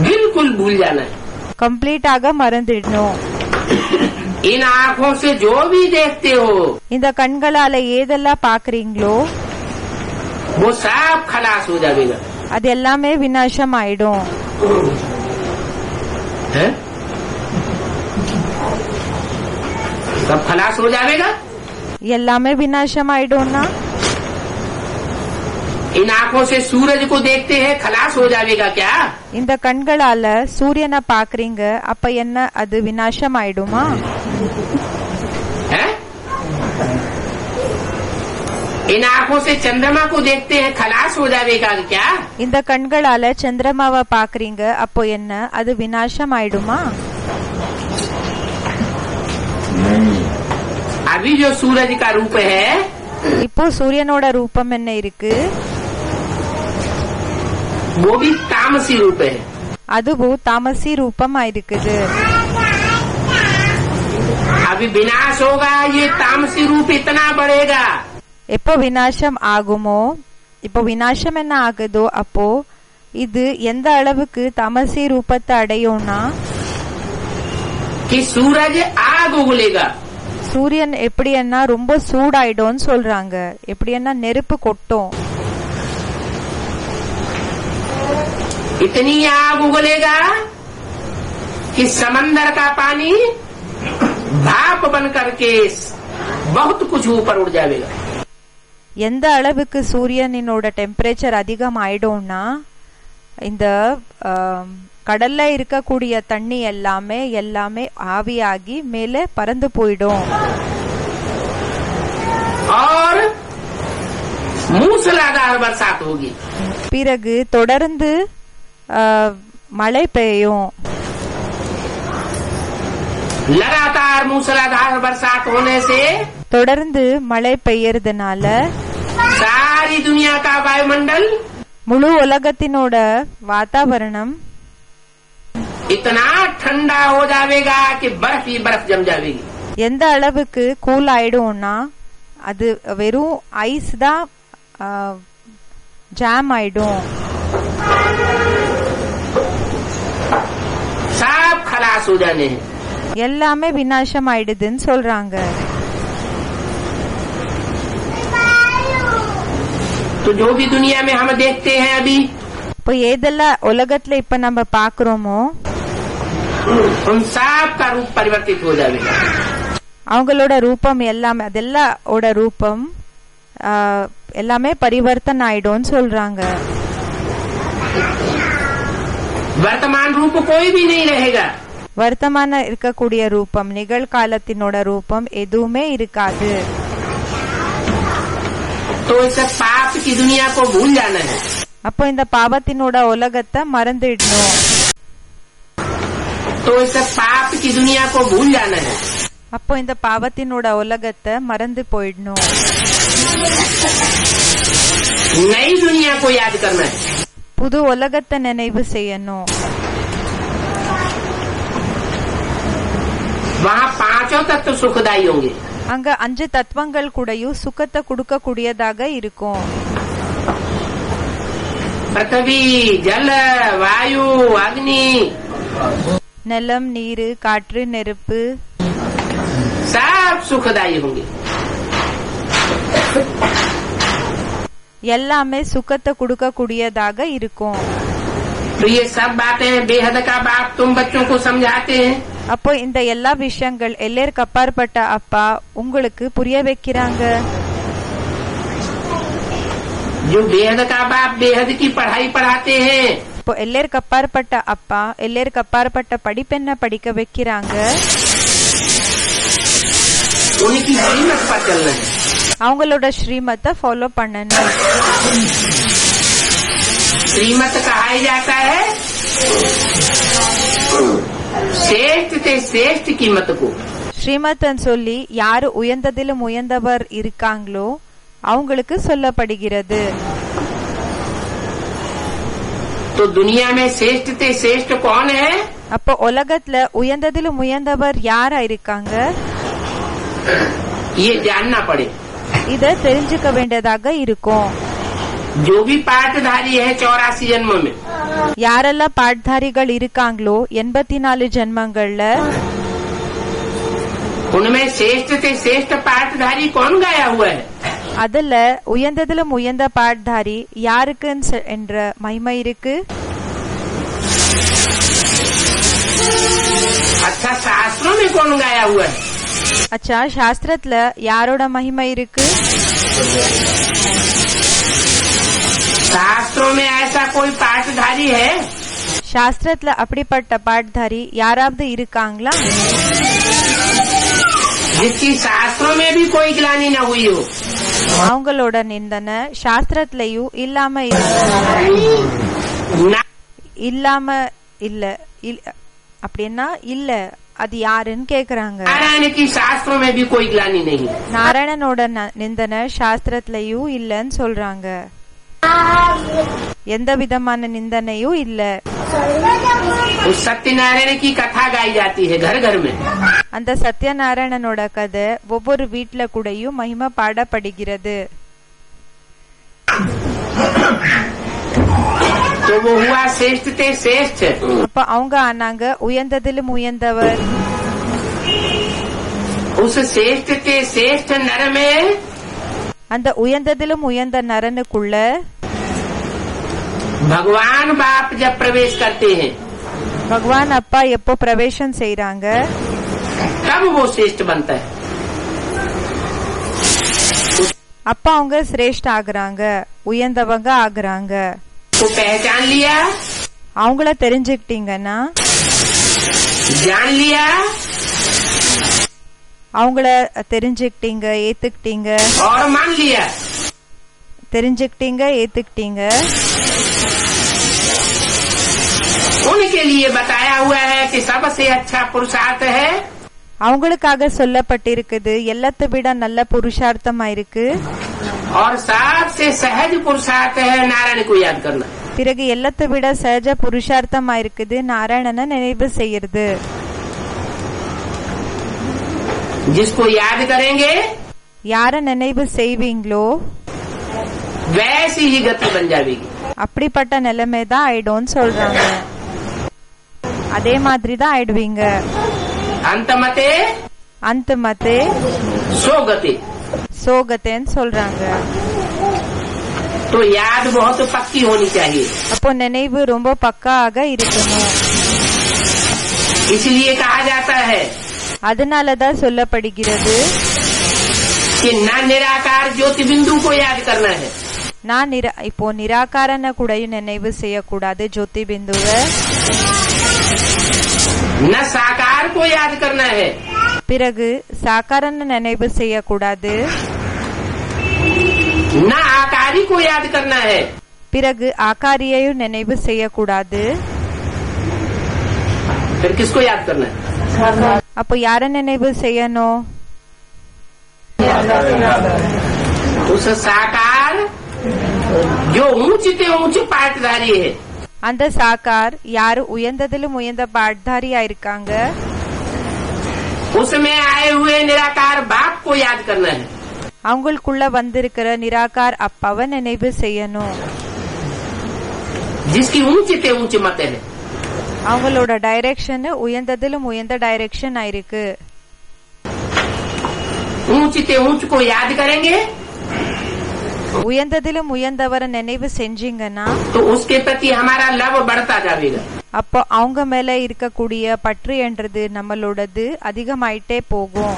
बिल्कुल भूल जाना है. கம்ப்ளீட்டாக மறந்துடணும். इन आँखों से जो भी देखते हो இந்த கண்களால ஏதெல்லாம் பாக்குறீங்களோ वो सब खलास हो जाएगा. அது எல்லாமே விநாசம் ஆயிடும். है? सब खलास हो जाएगा. எல்லாமே விநாசம் ஆயிடும்னா इन आँखों से सूरज को देखते हैं, खलास हो जाएगा क्या? இந்த கண்களால சூரியனை பாக்குறீங்க, அப்ப என்ன அது விநாசம் ஆயிடுமா? है? इन आँखों से चंद्रमा को देखते हैं, खलास हो जाएगा क्या? இந்த கண்களால சந்திரமாவை பாக்குறீங்க, அப்போ என்ன அது விநாசம் ஆயிடுமா? अभी जो सूरज का रूप है இப்போ சூரியனோட ரூபம் என்ன இருக்கு? वो भी तामसी रूप है. அதுவும் தாமசி ரூபமா இருக்குது. अभी विनाश होगा, ये तामसी रूप इतना बढ़ेगा. எப்போ விநாசம் ஆகுமோ, இப்போ விநாசம் என்ன ஆகுதோ அப்போ இது எந்த அளவுக்கு தாமசி ரூபத்தை அடையும்னா कि सूरज आग उगलेगा. சூரியன் எப்படின்னா ரொம்ப சூடாயிடும்னு சொல்றாங்க. எப்படின்னா நெருப்பு கொட்டும். इतनी आग उगलेगा कि समंदर का पानी भाप बन करके बहुत कुछ ऊपर उड़ जाएगा. எந்த அளவுக்கு சூரியனோட டெம்பரேச்சர் அதிகம் ஆயிடும்னா இந்த கடல்ல இருக்கக்கூடிய தண்ணி எல்லாமே ஆவியாகி மேலே பறந்து போயிடும். और मूसलाधार बरसात होगी. பிறகு தொடர்ந்து மழை பெய்யும். लगातार मूसलाधार बरसात होने से தொடர்ந்து மழை பெய்யறதுனால सारी दुनिया का वायुमंडल முழு உலகத்தினோட வாतावरणம் इतना ठंडा हो जाएगा कि बर्फ ही बर्फ जम जाएगी. எந்த அளவுக்கு கூல் ஆயிடும்னா அது வெறும் ஐஸ் தான் ஜாம் ஆயிடும். सब खलास हो जाने हैं. எல்லாமே விநாசம் ஆயிடுதுன்னு சொல்றாங்க. तो जो भी दुनिया में हम देखते हैं अभी, இப்போ ஏதெல்லாம் உலகத்துல இப்ப நம்ம பாக்குறோமோ उन सब का रूप परिवर्तित हो जाएगा. அவங்களோட ரூபம் எல்லாமே அதெல்லாமோட ரூபம் எல்லாமே பரிவர்த்தனை ஆயிடும்னு சொல்றாங்க. वर्तमान रूप कोई भी नहीं रहेगा. வர்த்தமான இருக்கக்கூடிய ரூபம் நிகழ்காலத்தினோட ரூபம் எதுவுமே இருக்காது. तो इस पाप की दुनिया को भूल जाना है. அப்போ இந்த பாவத்தினோட உலகத்தை மறந்துடணும். तो इस पाप की दुनिया को भूल जाना है. அப்போ இந்த பாவத்தினோட உலகத்தை மறந்து போயிடணும். नई दुनिया को याद करना है. புது உலகத்தை நினைவு செய்யணும். वहाँ पांचों तत्व सुखदायी होंगे. அங்க 5 தத்துவங்கள் கூடயும் சுகத்தை கொடுக்க கூடியதாக இருக்கும். पृथ्वी, जल, वायु, अग्नि, நிலம், நீர், காற்று, நெருப்பு सब सुखदायी होंगे. எல்லாமே சுகத்தை கொடுக்க கூடியதாக இருக்கும். तो ये सब बातें बेहद का बाप तुम बच्चों को समझाते हैं. அப்போ இந்த எல்லா விஷயங்கள் எல்லாருக்கு அப்பாற்பட்ட அப்பா உங்களுக்கு புரிய வைக்கிறாங்க. जो बेहद का बाप बेहद की पढ़ाई पढ़ाते हैं. இப்போ எல்லாருக்கு அப்பாற்பட்ட அப்பா எல்லாருக்கு அப்பாற்பட்ட படிப்பென்ன படிக்க வைக்கிறாங்க. उनकी श्रीमत पर चलना है. அவங்களோட ஸ்ரீமத்தை ஃபாலோ பண்ணணும். श्रीमत कहा जाता है श्रेष्ठ से श्रेष्ठ की मत को. ஸ்ரீமத்ன்னு சொல்லி யாரு உயர்ந்ததிலும் உயர்ந்தவர் இருக்காங்களோ அவங்களுக்கு சொல்லப்படுகிறது. तो दुनिया में श्रेष्ठ से श्रेष्ठ कौन है? அப்போ உலகத்துல உயர்ந்ததிலும் உயர்ந்தவர் யாரா இருக்காங்க ये जानना पड़े. இத தெரிஞ்சுக்க வேண்டியதாக இருக்கும். जो भी पाठधारी है 84 जन्म में, யாரெல்லாம் பாட்தாரிகள் இருக்காங்களோ 84 ஜென்மங்கள்ல उनमें श्रेष्ठ से श्रेष्ठ पाठधारी कौन गाया हुआ है? அதுல உயர்ந்ததிலும் உயர்ந்த பாட்தாரி யாருக்கு என்ற மகிமை இருக்கு. अच्छा, शास्त्रों में कौन गाया हुआ है? அச்சா சாஸ்திரத்துல யாரோட மகிமை இருக்கு. शास्त्रों में ऐसा कोई पाठधारी है? சாஸ்திரத்துல அப்படிப்பட்ட பாட்தாரி யாராவது இருக்காங்களா? जिसकी शास्त्रों में भी कोई ग्लानि न हुई हो. அவங்களோட நிந்தனை சாஸ்திரத்திலயும் இல்லாம இல்லாம இல்ல அப்படின்னா இல்ல. அது யாருன்னு கேக்குறாங்க. नारायण की शास्त्रों में भी कोई ग्लानि नहीं. நாராயணனோட நிந்தனை சாஸ்திரத்திலயும் இல்லன்னு சொல்றாங்க. எந்த விதமான நிந்தனையும் இல்ல. उस सत्यनारायण की कथा गाई जाती है घर घर में. அந்த சத்யநாராயணனோட கதை ஒவ்வொரு வீட்டுல கூடயும் மகிமை பாடப்படுகிறது. तो वो हुआ श्रेष्ठ ते श्रेष्ठ. அப்ப அவங்க ஆனாங்க உயர்ந்ததிலும் உயர்ந்தவர். उस श्रेष्ठ के श्रेष्ठ नर में அந்த உயர்ந்ததிலும் உயர்ந்த நரனுக்குள்ள भगवान बाप जब प्रवेश करते हैं பகவான் அப்பா எப்போ பிரவேசம் செய்றாங்க तब वो श्रेष्ठ बनता है। அப்பா அவங்க சிரேஷ்ட ஆகுறாங்க, உயர்ந்தவங்க ஆகுறாங்க। तो पहचान लिया, அவங்கள தெரிஞ்சுக்கிட்டீங்கன்னா, जान लिया, அவங்கள தெரிஞ்சுக்கிட்டீங்க, ஏத்துக்கிட்டீங்க, और मान लिया, தெரிஞ்சுக்கிட்டீங்க, ஏத்துக்கிட்டீங்க। उनके लिए बताया हुआ है कि सबसे अच्छा पुरुषार्थ है, அவங்களுக்காக சொல்லப்பட்டிருக்குது எல்லாத்தை விட நல்ல புருஷார்த்தமா இருக்கு। और सबसे सहज पुरुषार्थ है नारायण को याद करना। பிறகு எல்லாத்தை விட சகஜ புருஷார்த்தமா இருக்குது நாராயணனை நினைவு செய்யறது। जिसको याद करेंगे, யார நினைவு செய்வீங்களோ वैसी ही गति बन जाएगी। அப்படிப்பட்ட நிலைமை தான் ஆயிடும்னு சொல்றாங்க, அதே மாதிரி தான் ஆயிடுவீங்க। अंतमते அந்தமதே सोगते, சோகத்தேன்னு சொல்றாங்க। तो याद बहुत पक्की होनी चाहिए। அப்போ நினைவு ரொம்ப பக்காக இருக்கணும்। इसलिए कहा जाता है அதனாலதான் சொல்லப்படுகிறது कि न निराकार ज्योति बिंदु को याद करना है, நான் இப்போ நிராகாரன கூடயும் நினைவு செய்யக்கூடாது ஜோதி பிந்துவ, न साकार को याद करना है, பிறகு சாகாரன நினைவு செய்யக்கூடாது, न आकारी को याद करना है, பிறகு ஆகாரியையும் நினைவு செய்யக்கூடாது। फिर किसको याद करना है? அப்போ யார நினைவு செய்யணும்? उस साकार जो ऊंचे ऊंचे पाटधारी है, அந்த சாக்கார் யாரு உயர்ந்ததிலும் உயர்ந்த பாட்தாரியா இருக்காங்க, उसमें आए हुए निराकार बाप को याद करना है। அவங்களுக்குள்ள வந்திருக்கிற நிராகார் அப்பாவை நினைவு செய்யணும்। जिसकी ऊंचे ऊंचे मत है, அவங்களோட டைரக்ஷன் உயர்ந்ததிலும் உயர்ந்த டைரக்ஷன் ஆயிருக்கு। ऊंचे ऊंच को याद करेंगे உயர்ந்ததிலும் உயர்ந்தவரை நினைவு செஞ்சீங்கன்னா तो उसके प्रति हमारा लव बढ़ता जाएगा। அப்போ அவங்க மேல இருக்கக்கூடிய பற்று என்றது நம்மளோடது அதிகமாயிட்டே போகும்।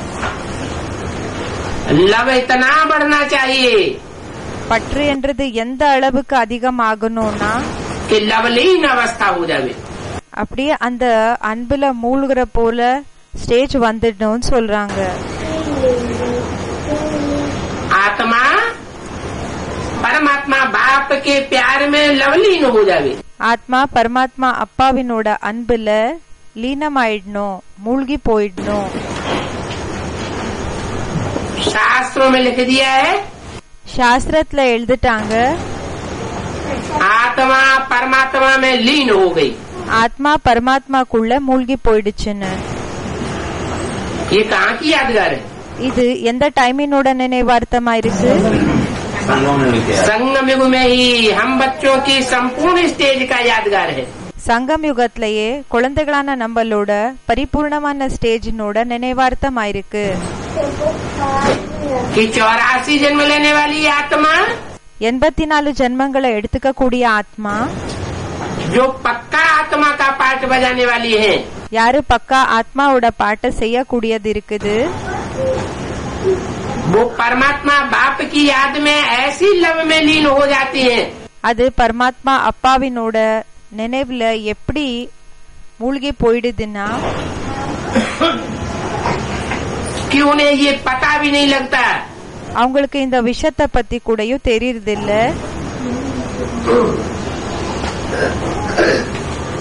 लव इतना बढ़ना चाहिए பற்று என்றது எந்த அளவுக்கு அதிகமாகணும்னா कि लवलीन अवस्था हो जावे। அப்படியே அந்த அன்புல மூழ்கிற போல ஸ்டேஜ் வந்துடணும்னு சொல்றாங்க। आत्मा परमात्मा बाप के प्यार में लवलीन हो जावे। ஆத்மா பரமாத்மா அப்பாவினோட அன்புல லீனமாயிடணும், மூழ்கி போயிடணும்। शास्त्रों में लिख दिया है சாஸ்திரத்துல எழுதிட்டாங்க आत्मा परमात्मा में लीन हो गई। ஆத்மா பரமாத்மாக்குள்ள மூழ்கி போயிடுச்சுன்னு। ये कहाँ की यादगार है? இது எந்த டைமினோட நினைவார்த்தமா இருக்கு? संगम युग में ही हम बच्चों की संपूर्ण स्टेज का यादगार है। சங்கம் யுகத்திலேயே குழந்தைகளான நம்மளோட பரிபூர்ணமான ஸ்டேஜினோட நினைவார்த்தம் ஆயிருக்கு। कि 84 जन्म लेने वाली आत्मा 84 ஜென்மங்களை எடுத்துக்க கூடிய ஆத்மா जो पक्का आत्मा का पाठ बजाने वाली है, யாரு பக்கா ஆத்மாவோட பாட்டை செய்யக்கூடியது இருக்குது, वो परमात्मा बाप की याद में ऐसी लव में लीन हो जाती है அது பரமாத்மா அப்பாவினோட நினைவுல எப்படி மூழ்கி போயிடுதுன்னா कि उन्हें ये पता भी नहीं लगता அவங்களுக்கு இந்த விஷயத்தை பத்தி கூடயும் தெரியறது இல்ல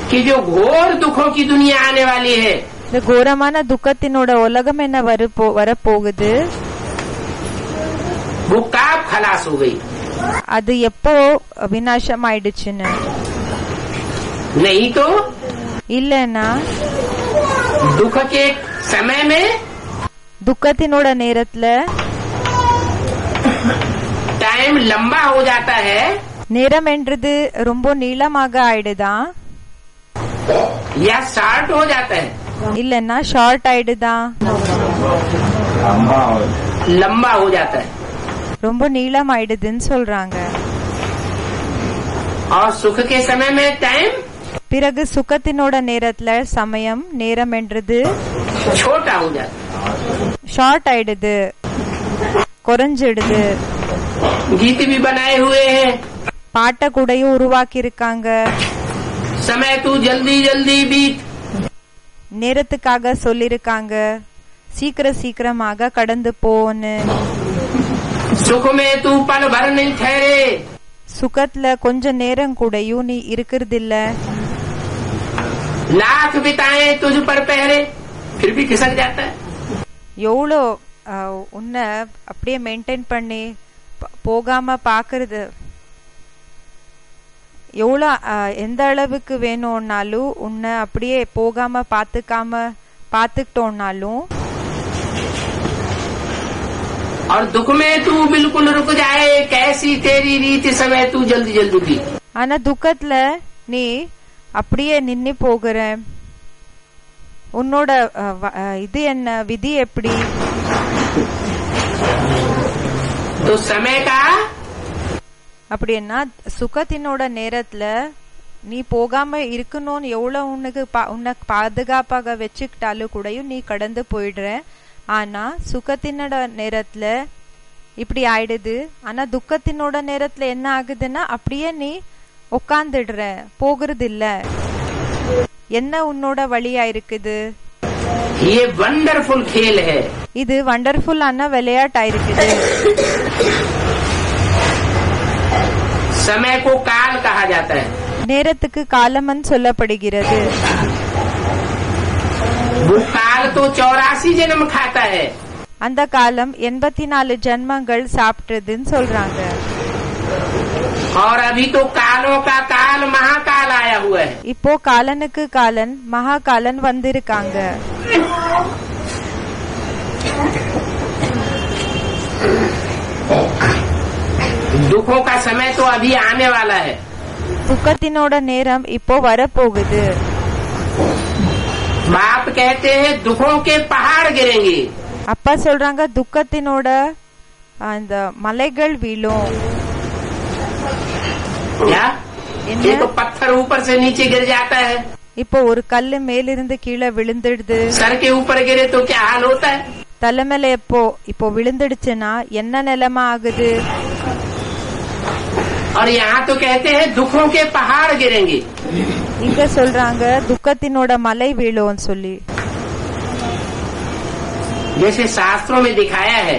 कि जो घोर दुखों की दुनिया आने वाली है இந்த கோரமான துக்கத்தினோட உலகம் என்ன வரப்போகுது, वो कब खलास हो गई। அது எப்போ விநாசம் ஆயிடுச்சுன்னு। नहीं तो இல்லன்னா दुख के समय में துக்கத்தினோட நேரத்துல टाइम लंबा हो जाता है நேரம் என்றது ரொம்ப நீளமாக ஆயிடுதான், या शॉर्ट हो जाता है। இல்லன்னா ஷார்ட் ஆயிடுதான்। लंबा हो जाता है ரொம்ப நீளம் ஆயிடுதுன்னு சொல்றாங்க. और सुख के समय में टाइम பிறகு சுகத்தினோட நேரத்துல நேரம் என்றது छोटा हो जाता है, ஷார்ட் ஆயிடுது, குறைஞ்சிடுது. गीत भी बनाए हुए हैं, பாட்ட கூடயும் உருவாக்கி இருக்காங்க. समय तू जल्दी जल्दी बीत, நேரத்துக்காக சொல்லிருக்காங்க, சீக்கிரமாக கடந்து போன்னு. सुख में तू पल भर नहीं ठहरे, சுகத்துல கொஞ்ச நேரம் கூடயும் நீ இருக்கிறது இல்ல. लाख बिताए तुझ पर पहरे, फिर भी खिसक जाता है. எவ்வளோ உன்னை அப்படியே மெயின்டைன் பண்ணி போகாம பாக்குறது, எவ்வளோ எந்த அளவுக்கு வேணும்னாலும் உன்னை அப்படியே போகாம பாத்துக்கிட்டோம்னாலும், और दुख में तू बिल्कुल रुक जाए, कैसी तेरी रीति समय तू जल्दी जल्दी भी. ஆனா துக்கத்துல நீ அப்படியே நின்னு போகிற, உன்னோட இது என்ன விதி எப்படி? तो समय का அப்படின்னா சுகத்தினோட நேரத்துல நீ போகாம இருக்கணும்னு எவ்வளவு உனக்கு பாதுகாப்பாக வச்சுக்கிட்டாலும் கூடயும் நீ கடந்து போயிடுற. ஆனா சுகத்தினோட நேரத்துல இப்படி ஆயிடுது. ஆனா துக்கத்தினோட நேரத்துல என்ன ஆகுதுன்னா அப்படியே நீ உட்காந்துடுற, போகிறது இல்ல. என்ன உன்னோட வழியா இருக்குது? ये वंडरफुल खेल है, இது வண்டர்ஃபுல்லான விளையாட்டா இருக்குது. समय को काल कहा जाता है, நேரத்துக்கு காலமன் சொல்லப்படுகிறது. वो काल तो 84 जन्म खाता है, அந்த காலம் 84 ஜன்மங்கள் சாப்பிட்டதுன்னு சொல்றாங்க. और अभी तो कालों का काल महाकाल आया हुआ है. இப்போ காலனுக்கு காலன் மகாகாலன் வந்திருக்காங்க. दुखों का समय तो अभी आने वाला है, துக்கத்தினோட நேரம் இப்போ வரப்போகுது. बाप कहते हैं दुखों के पहाड़ गिरेंगे, அப்பா சொல்றாங்க துக்கத்தினோட அந்த மலைகள் வீழும். क्या? ये तो पत्थर ऊपर से नीचे गिर जाता है, இப்போ ஒரு கல்லு மேலிருந்து கீழே விழுந்துடுது. सर के ऊपर गिरे तो क्या हाल होता है? தலைமையில இப்போ விழுந்துடுச்சுன்னா என்ன நிலைமை ஆகுது? और यहाँ तो कहते हैं दुखों के पहाड़ गिरेंगे. இங்க சொல்றாங்க துக்கத்தினோட மலை வீழும் சொல்லி. जैसे शास्त्रों में दिखाया है,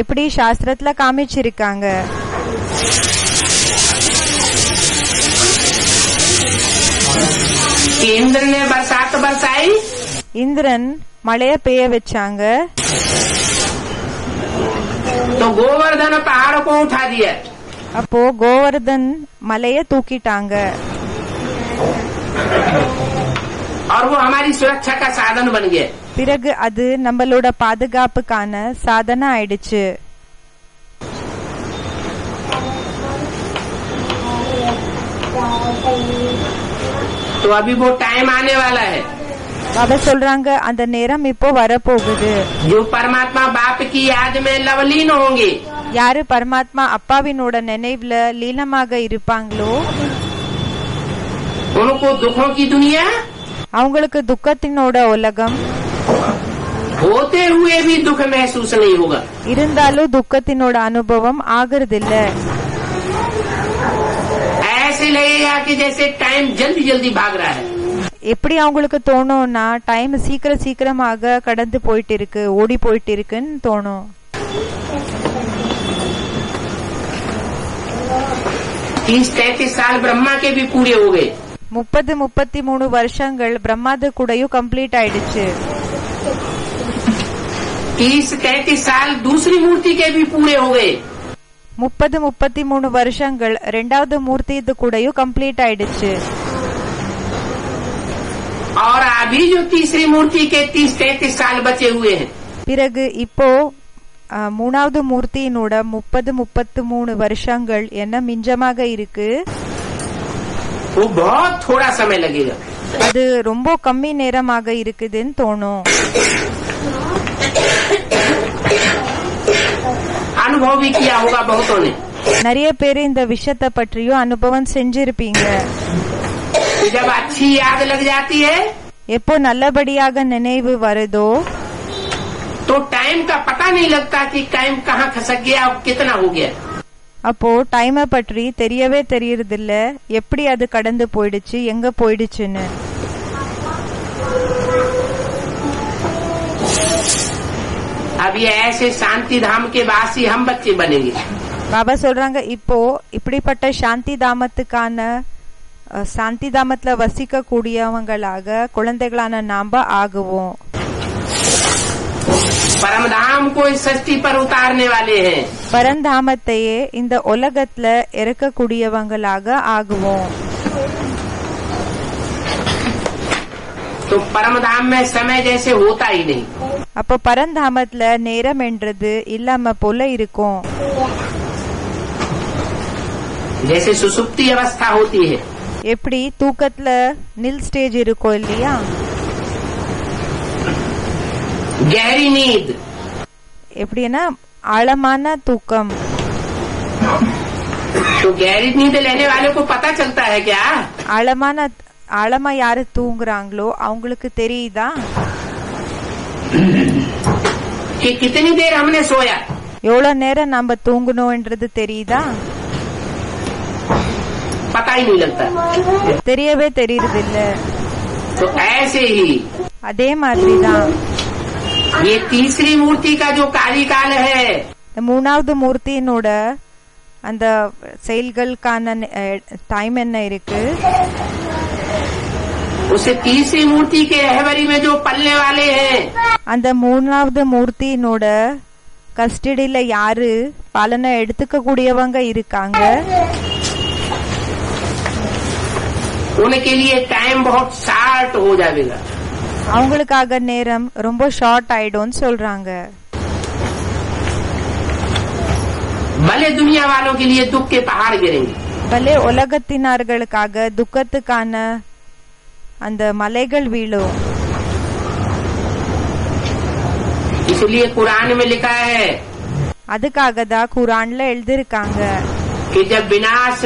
எப்படி சாஸ்திரத்துல காமிச்சிருக்காங்க. कि इंद्र ने बरसात बरसाई, இந்திரன் மழைய பெய்ய வச்சாங்க. तो गोवर्धन पहाड़ को उठा दिया, அப்போ கோவர்தன் மலைய தூக்கிட்டாங்க. और वो हमारी सुरक्षा का साधन बन गया. பிறகு அது நம்மளோட பாதுகாப்புக்கான சாதனை ஆயிடுச்சு. तो अभी वो टाइम आने वाला है, பாபா சொல்றாங்க அந்த நேரம் இப்போ வரப்போகுது. जो परमात्मा बाप की याद में लवलीन होंगे, யாரு பரமாத்மா அப்பாவினோட நினைவுல லீனமாக இருப்பாங்களோ उनको दुखों की दुनिया அவங்களுக்கு துக்கத்தினோட உலகம் होते हुए भी दुख महसूस नहीं होगा. இருந்தாலும் துக்கத்தினோட அனுபவம் ஆகுறதில்ல. ऐसे लगेगा कि जैसे टाइम जल्दी जल्दी भाग रहा है. எப்படி அவங்களுக்கு தோணும்னா டைம் சீக்கிரமாக கடந்து போயிட்டு இருக்கு, ஓடி போயிட்டு இருக்குன்னு தோணும். 30-33 साल ब्रह्मा के भी पूरे हो गए. 30-33 வருஷங்கள் பிரம்மாது கூடயும் கம்ப்ளீட் ஆயிடுச்சு. 30-33 साल दूसरी मूर्ति के भी पूरे हो गए. 30-33 வருஷங்கள் ரெண்டாவது மூர்த்தி இது கூடயும் கம்ப்ளீட் ஆயிடுச்சு. और अभी जो तीसरी मूर्ति के 30-33 साल बचे हुए हैं, பிறகு இப்போ மூணாவது மூர்த்தியினோட 30-33 வருஷங்கள் என்ன மிஞ்சமாக இருக்கு. वो बहुत थोड़ा समय लगेगा. அது ரொம்ப கம்மி நேரமாக இருக்குதுன்னு தோணும். अनुभव भी किया होगा बहुतों ने। நிறைய பேர் இந்த விஷயத்தை பற்றியும் அனுபவம் செஞ்சிருப்பீங்க. जब अच्छी याद लग जाती है எப்போ நல்லபடியாக நினைவு வருதோ तो टाइम का पता नहीं लगता कि टाइम कहाँ खसक गया और कितना हो गया। அப்போ டைமை பற்றி தெரியவே தெரியறதில்ல, எப்படி அது கடந்து போயிடுச்சு, எங்க போயிடுச்சுன்னு. अब ये ऐसे शांति धाम के वासी हम बच्चे बनेंगे। பாபா சொல்றாங்க, இப்போ இப்படிப்பட்ட சாந்தி தாமத்துக்கான சாந்தி தாமத்துல வசிக்க கூடியவங்களாக குழந்தைகளான நாம ஆகுவோம். परमधाम को इस सृष्टि पर उतारने वाले हैं। பரந்தாமத்தையே இந்த உலகத்துல இறக்கக்கூடியவங்களாக ஆகுவோம். तो परमधाम में समय जैसे होता ही नहीं। அப்ப பரந்தாமத்துல நேரம் என்றது இல்லாம போல இருக்கும். जैसे सुसुप्ति अवस्था होती है, எப்படி தூக்கத்துல நில் ஸ்டேஜ் இருக்கும் இல்லையா, गहरी नींद, எப்படின்னா ஆழமான தூக்கம். तो गहरी नींद लेने वाले को पता चलता है क्या ஆழமா யாரு தூங்குறாங்களோ அவங்களுக்கு தெரியுதா कि कितनी देर हमने सोया, எவ்வளவு நேரம் நாம தூங்கணும்ன்றது தெரியுதா? पता ही नहीं लगता। தெரியவே தெரியறதில்ல. तो ऐसे ही அதே மாதிரிதான் ये तीसरी मूर्ति का जो कार्यकाल है, மூணாவது மூர்த்தியினோட அந்த செயல்களுக்கான டைம் என்ன இருக்கு, उसे तीसरी मूर्ति के रहबरी में जो पलने वाले हैं, அந்த மூணாவது மூர்த்தியினோட கஸ்டடியில யாரு பலனை எடுத்துக்க கூடியவங்க இருக்காங்க, उनके लिए टाइम बहुत शार्ट हो जाएगा। அவங்களுக்காக நேரம் ரொம்ப ஷார்ட் ஆயிடும்னு சொல்றாங்க. भले दुनिया वालों के लिए दुख के पहाड़ गिरेंगे, பலே உலகத்தினர்களுக்காக துக்கத்துக்கான அந்த மலைகள் வீழும். इसलिए कुरान में लिखा है அதுக்காக தான் குரான்ல எழுதிருக்காங்க, कि जब विनाश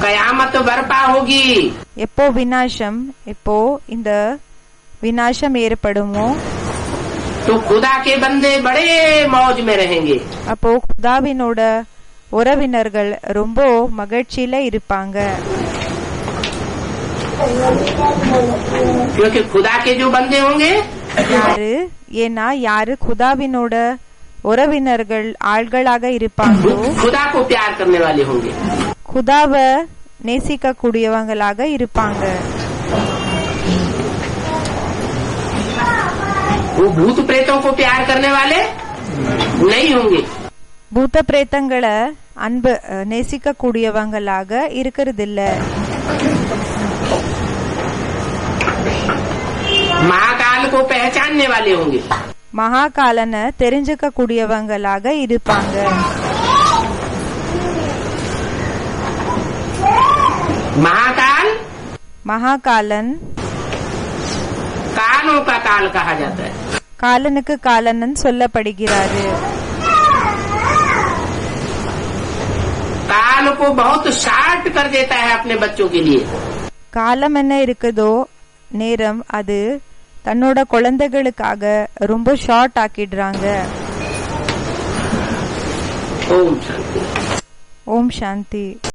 कयामत बर्पा होगी, எப்போ விநாசம், எப்போ இந்த விநாசம் ஏற்படுமோ तो खुदा के बंदे बड़े मौज में रहेंगे। அப்போ குதாவினோட உறவினர்கள் ரொம்ப மகிழ்ச்சியில இருப்பாங்க. क्योंकि खुदा के जो बंदे होंगे, யாரு, ஏன்னா யாரு குதாவினோட உறவினர்கள் ஆள்களாக இருப்பாங்களோ खुदा को प्यार करने वाले होंगे। குதாவ நேசிக்க கூடியவங்களாக இருப்பாங்க. वो भूत प्रेतों को प्यार करने वाले नहीं होंगे। பூத்த பிரேத்தங்களை அன்பு நேசிக்க கூடியவங்களாக இருக்கிறதில்ல. महाकाल को पहचानने वाले होंगे। மகாகாலனை தெரிஞ்சுக்க கூடியவங்களாக இருப்பாங்க. महाकाल மகாகாலன் कालों का काल कहा जाता है। காலனுக்கு காலனன் சொல்லப்படுகிறாரு. काल को बहुत शार्ट कर देता है अपने बच्चों के लिए। காலம் என்ன இருக்குதோ நேரம் அது தன்னோட குழந்தைகளுக்காக ரொம்ப ஷார்ட் ஆக்கிடுறாங்க. ओम शांति। ஓம் சாந்தி.